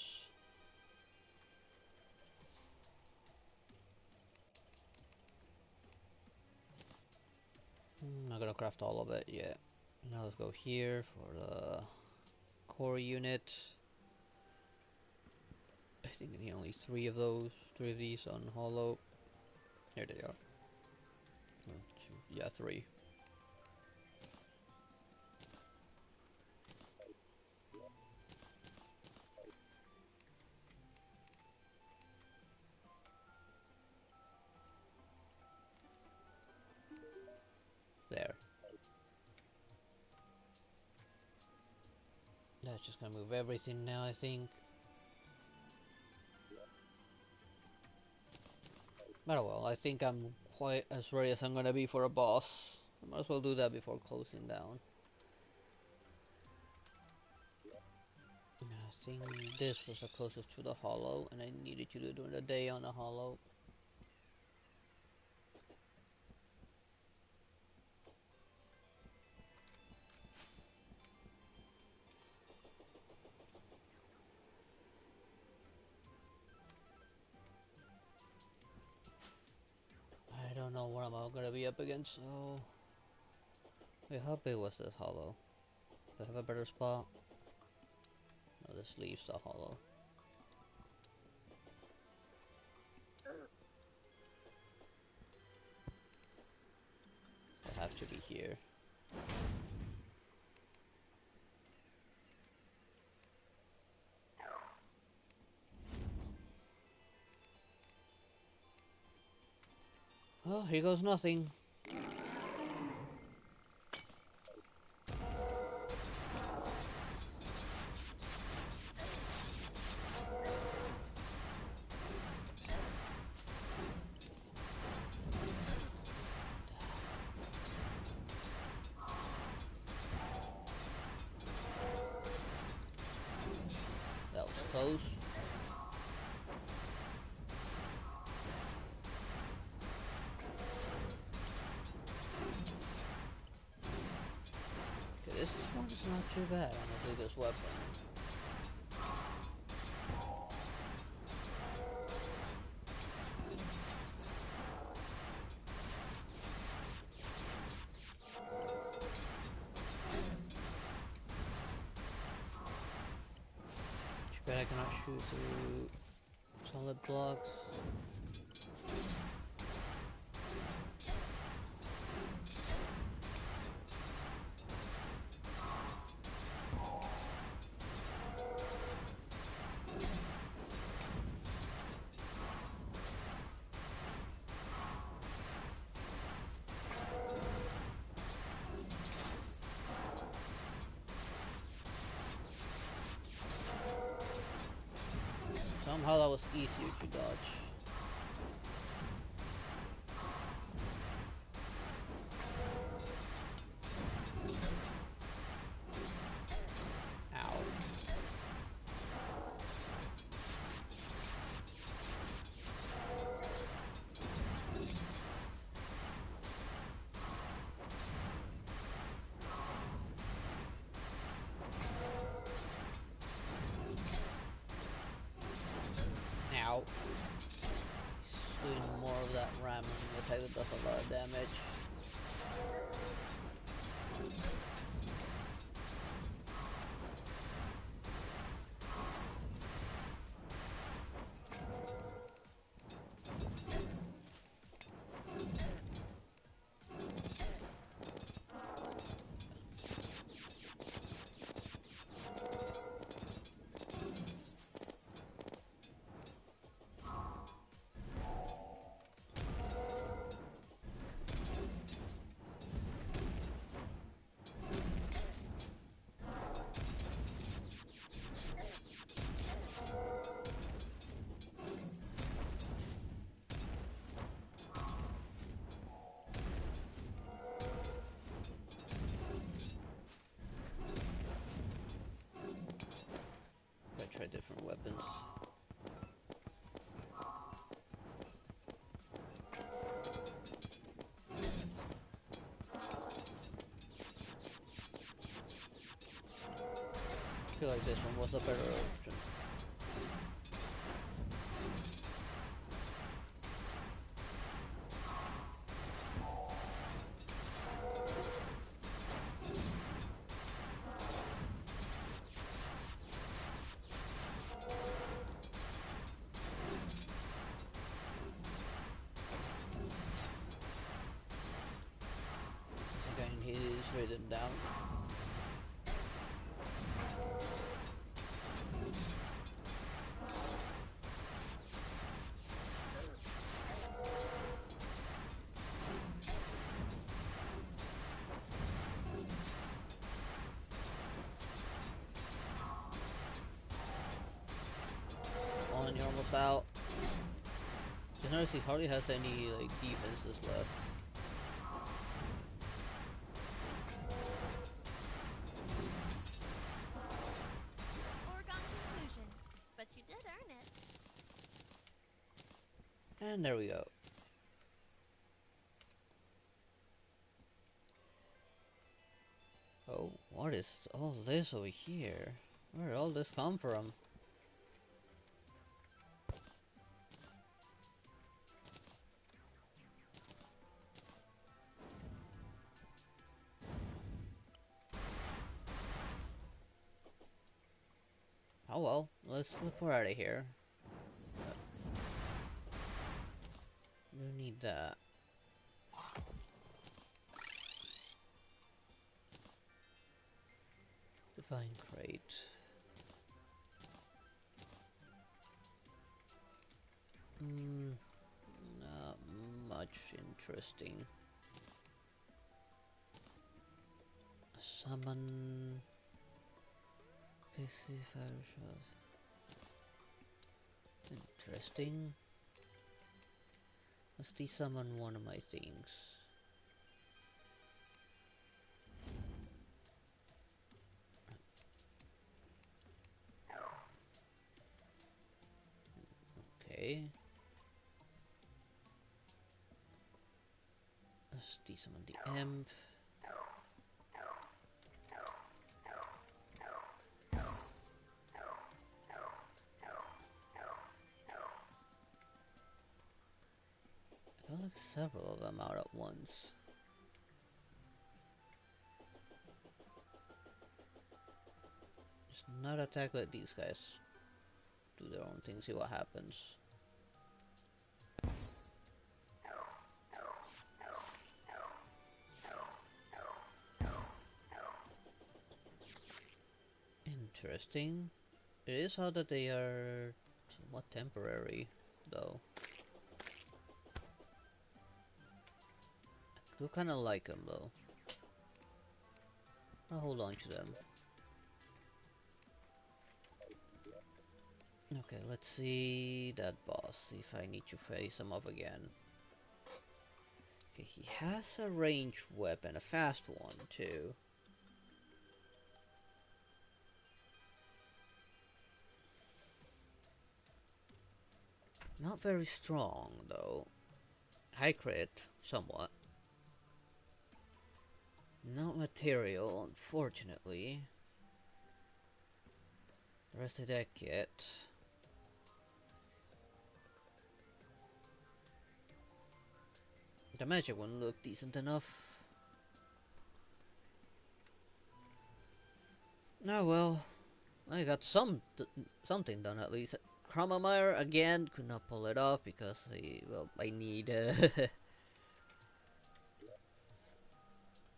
Not gonna craft all of it yet. Now let's go here for the core unit. I think I need only three of these on hollow. Here they are. Yeah, three. There. That's just gonna move everything now, I think. But well, I think I'm quite as ready as I'm gonna be for a boss. I might as well do that before closing down. think this was the closest to the hollow, and I needed to do it during the day on the hollow. I don't know what I'm gonna be up against, so... Wait, how big was this hollow? Do I have a better spot? No, this leaves the hollow. I have to be here. Oh, here goes nothing. That was close. Okay, this one's not too bad, honestly, this weapon. Too bad I cannot shoot through solid blocks. Somehow that was easier to dodge. Ow. Ow. Doing more of that ramming attack that does a lot of damage. Try different weapons. I feel like this one was a better option. Again, he is written down. On, you're almost out. Just notice he hardly has any like defenses left. Foregone And there we go. Oh, what is all this over here? Where did all this come from? Oh well, let's slip her out of here. Don't need that. Divine crate. Not much interesting. Summon. PC fire shots. Interesting. Let's desummon one of my things. Okay. Let's desummon the imp. I got several of them out at once. Just not attack, let these guys do their own thing, see what happens. Interesting. It is odd that they are somewhat temporary, though. I do kind of like them, though. I'll hold on to them. Okay, let's see that boss, see if I need to face him off again. Okay, he has a ranged weapon, a fast one, too. Not very strong, though. High crit, somewhat. Not material, unfortunately. The rest of that kit. The magic one looked decent enough. Oh well, I got something done at least. Kromamire again could not pull it off because I need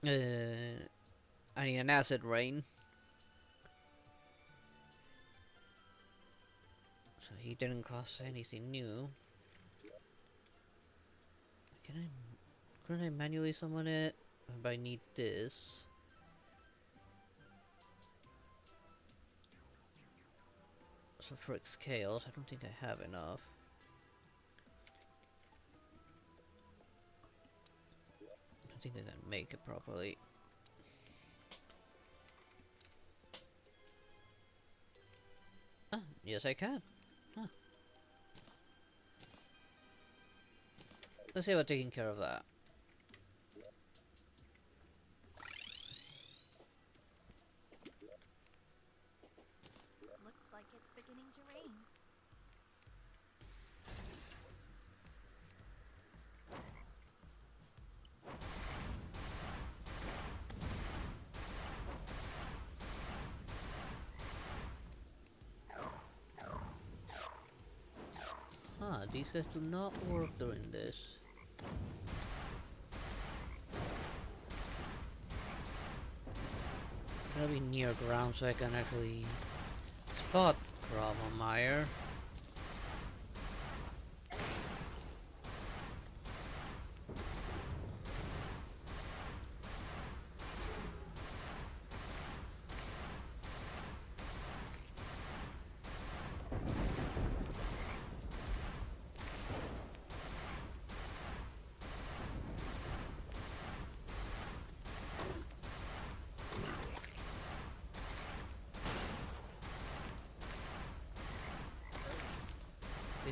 I need an acid rain. So he didn't cost anything new. Couldn't I manually summon it? But I need this. So for scales, I don't think I have enough. I don't think I can make it properly. Ah, yes I can. Huh. Let's see about taking care of that. Looks like it's beginning to rain. Huh, these guys do not work during this. Gotta be near ground so I can actually spot Kromamire.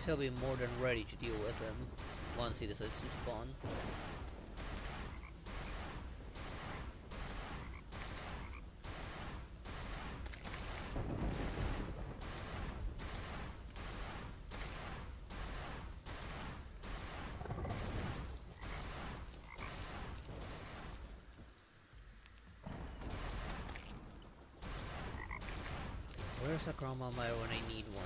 guess I'll be more than ready to deal with him once he decides to spawn. Where's a Chroma Mire when I need one?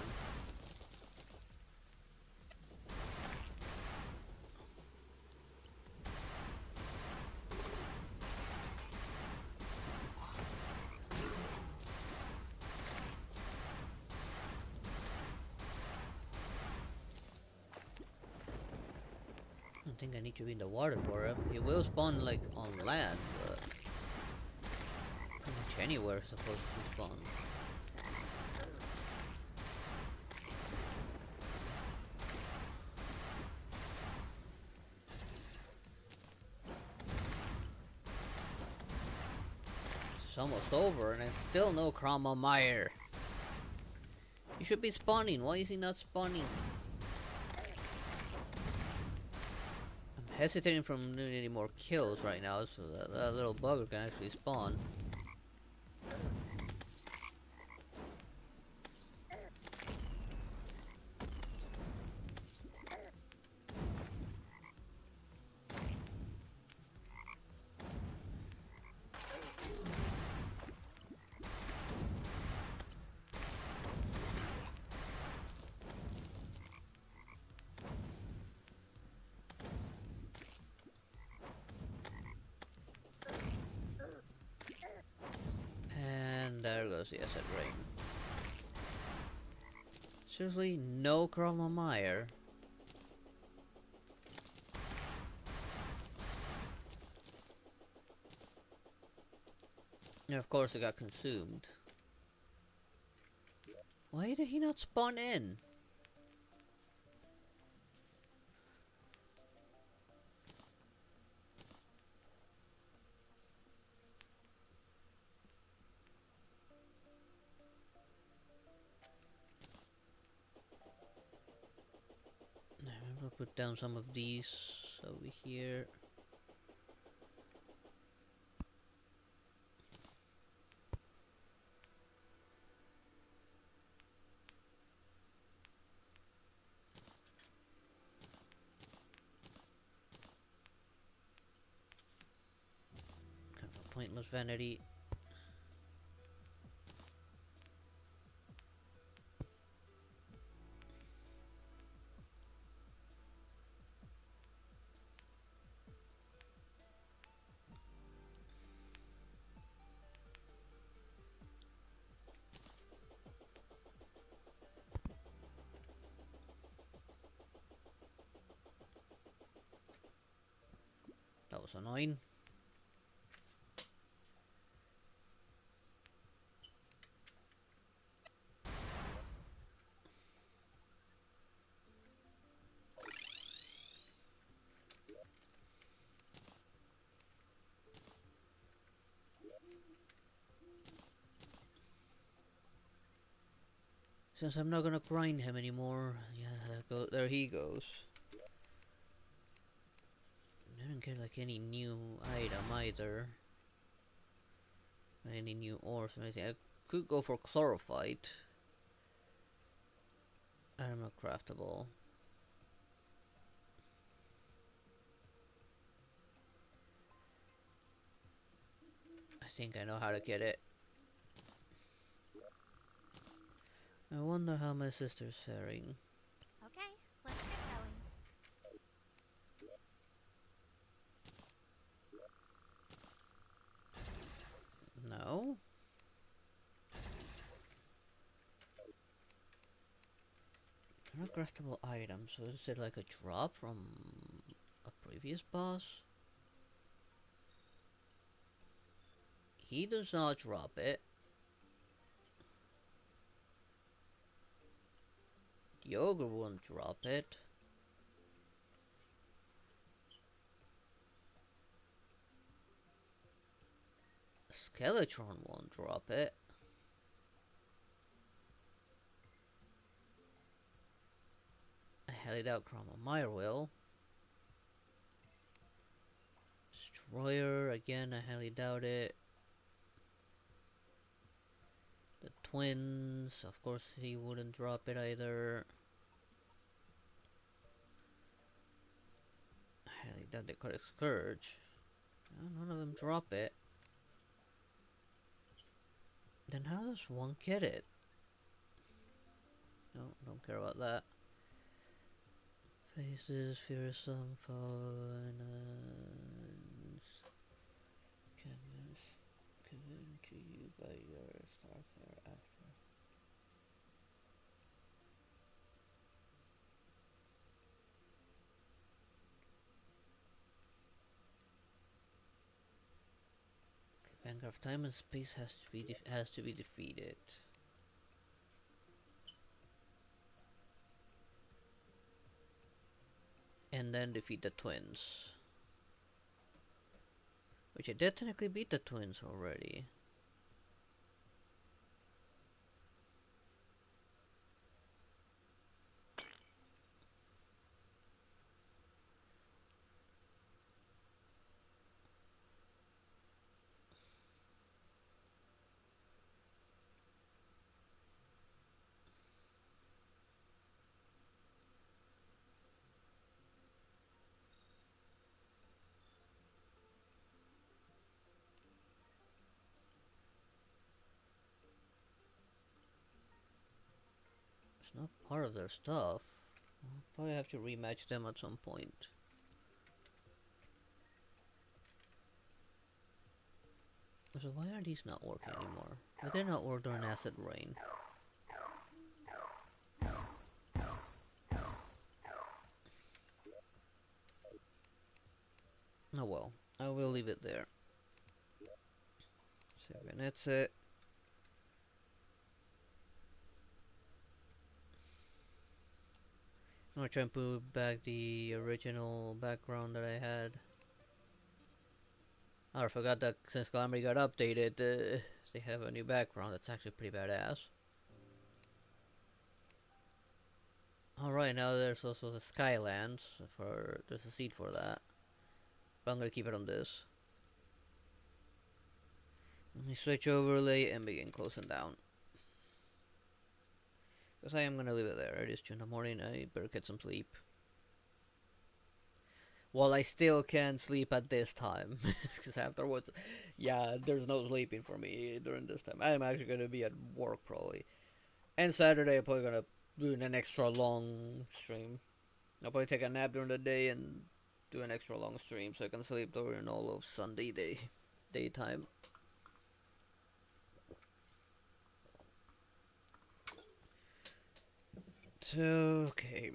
I don't think I need to be in the water for him. He will spawn like on land, but pretty much anywhere is supposed to spawn. It's almost over and I still no Chroma Mire. You should be spawning. Why is he not spawning? I'm hesitating from doing any more kills right now so that little bugger can actually spawn. There goes the acid rain. Seriously, no Chroma Mire. And of course it got consumed. Why did he not spawn in? I'll put down some of these over here. Kind of a pointless vanity. That was annoying. Since I'm not gonna grind him anymore, yeah, there he goes. I didn't get like any new item either. Any new ores or anything. I could go for chlorophyte. I'm not craftable. I think I know how to get it. I wonder how my sister's faring. Okay, let's get going. No? Not craftable items, so is it like a drop from a previous boss? He does not drop it. The ogre won't drop it. Skeletron won't drop it. highly doubt Chroma Meyer will. Destroyer, again, I highly doubt it. The twins, of course he wouldn't drop it either. I highly doubt they could Scourge. None of them drop it. Then how does one get it? No, don't care about that. Faces, fearsome foes, given to you by your starfare after. Vanguard of Time and Space has to be defeated. And then defeat the twins. Which I did technically beat the twins already. It's not part of their stuff. I'll probably have to rematch them at some point. So why are these not working anymore? Why did not work during Acid Rain? Oh well, I will leave it there. So that's it. I'm gonna try and put back the original background that I had. Oh, I forgot that since Calamity got updated, they have a new background that's actually pretty badass. Alright, now there's also the Skylands. There's a seed for that. But I'm gonna keep it on this. Let me switch overlay and begin closing down. Because I am gonna leave it there. It is 2 in the morning. I better get some sleep. Well, I still can sleep at this time. Because afterwards, yeah, there's no sleeping for me during this time. I'm actually gonna be at work probably. And Saturday I'm probably gonna do an extra long stream. I'll probably take a nap during the day and do an extra long stream so I can sleep during all of Sunday daytime. So, okay.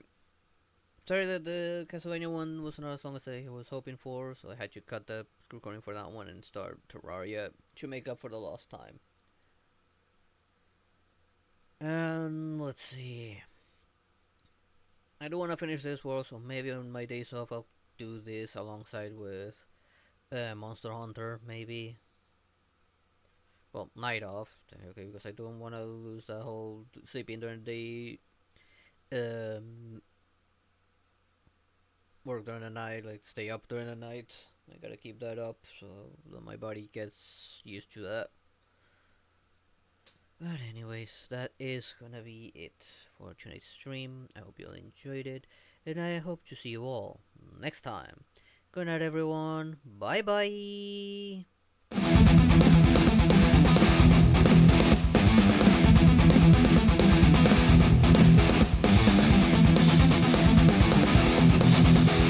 Sorry that the Castlevania one was not as long as I was hoping for, so I had to cut the recording for that one and start Terrara to make up for the lost time. And let's see. I do want to finish this world, so maybe on my days off I'll do this alongside with Monster Hunter, maybe. Well, night off, okay, because I don't want to lose that whole sleeping during the day. Work during the night, like stay up during the night. I gotta keep that up so that my body gets used to that. But anyways, that is gonna be it for tonight's stream. I hope you all enjoyed it, and I hope to see you all next time. Good night, everyone. Bye bye.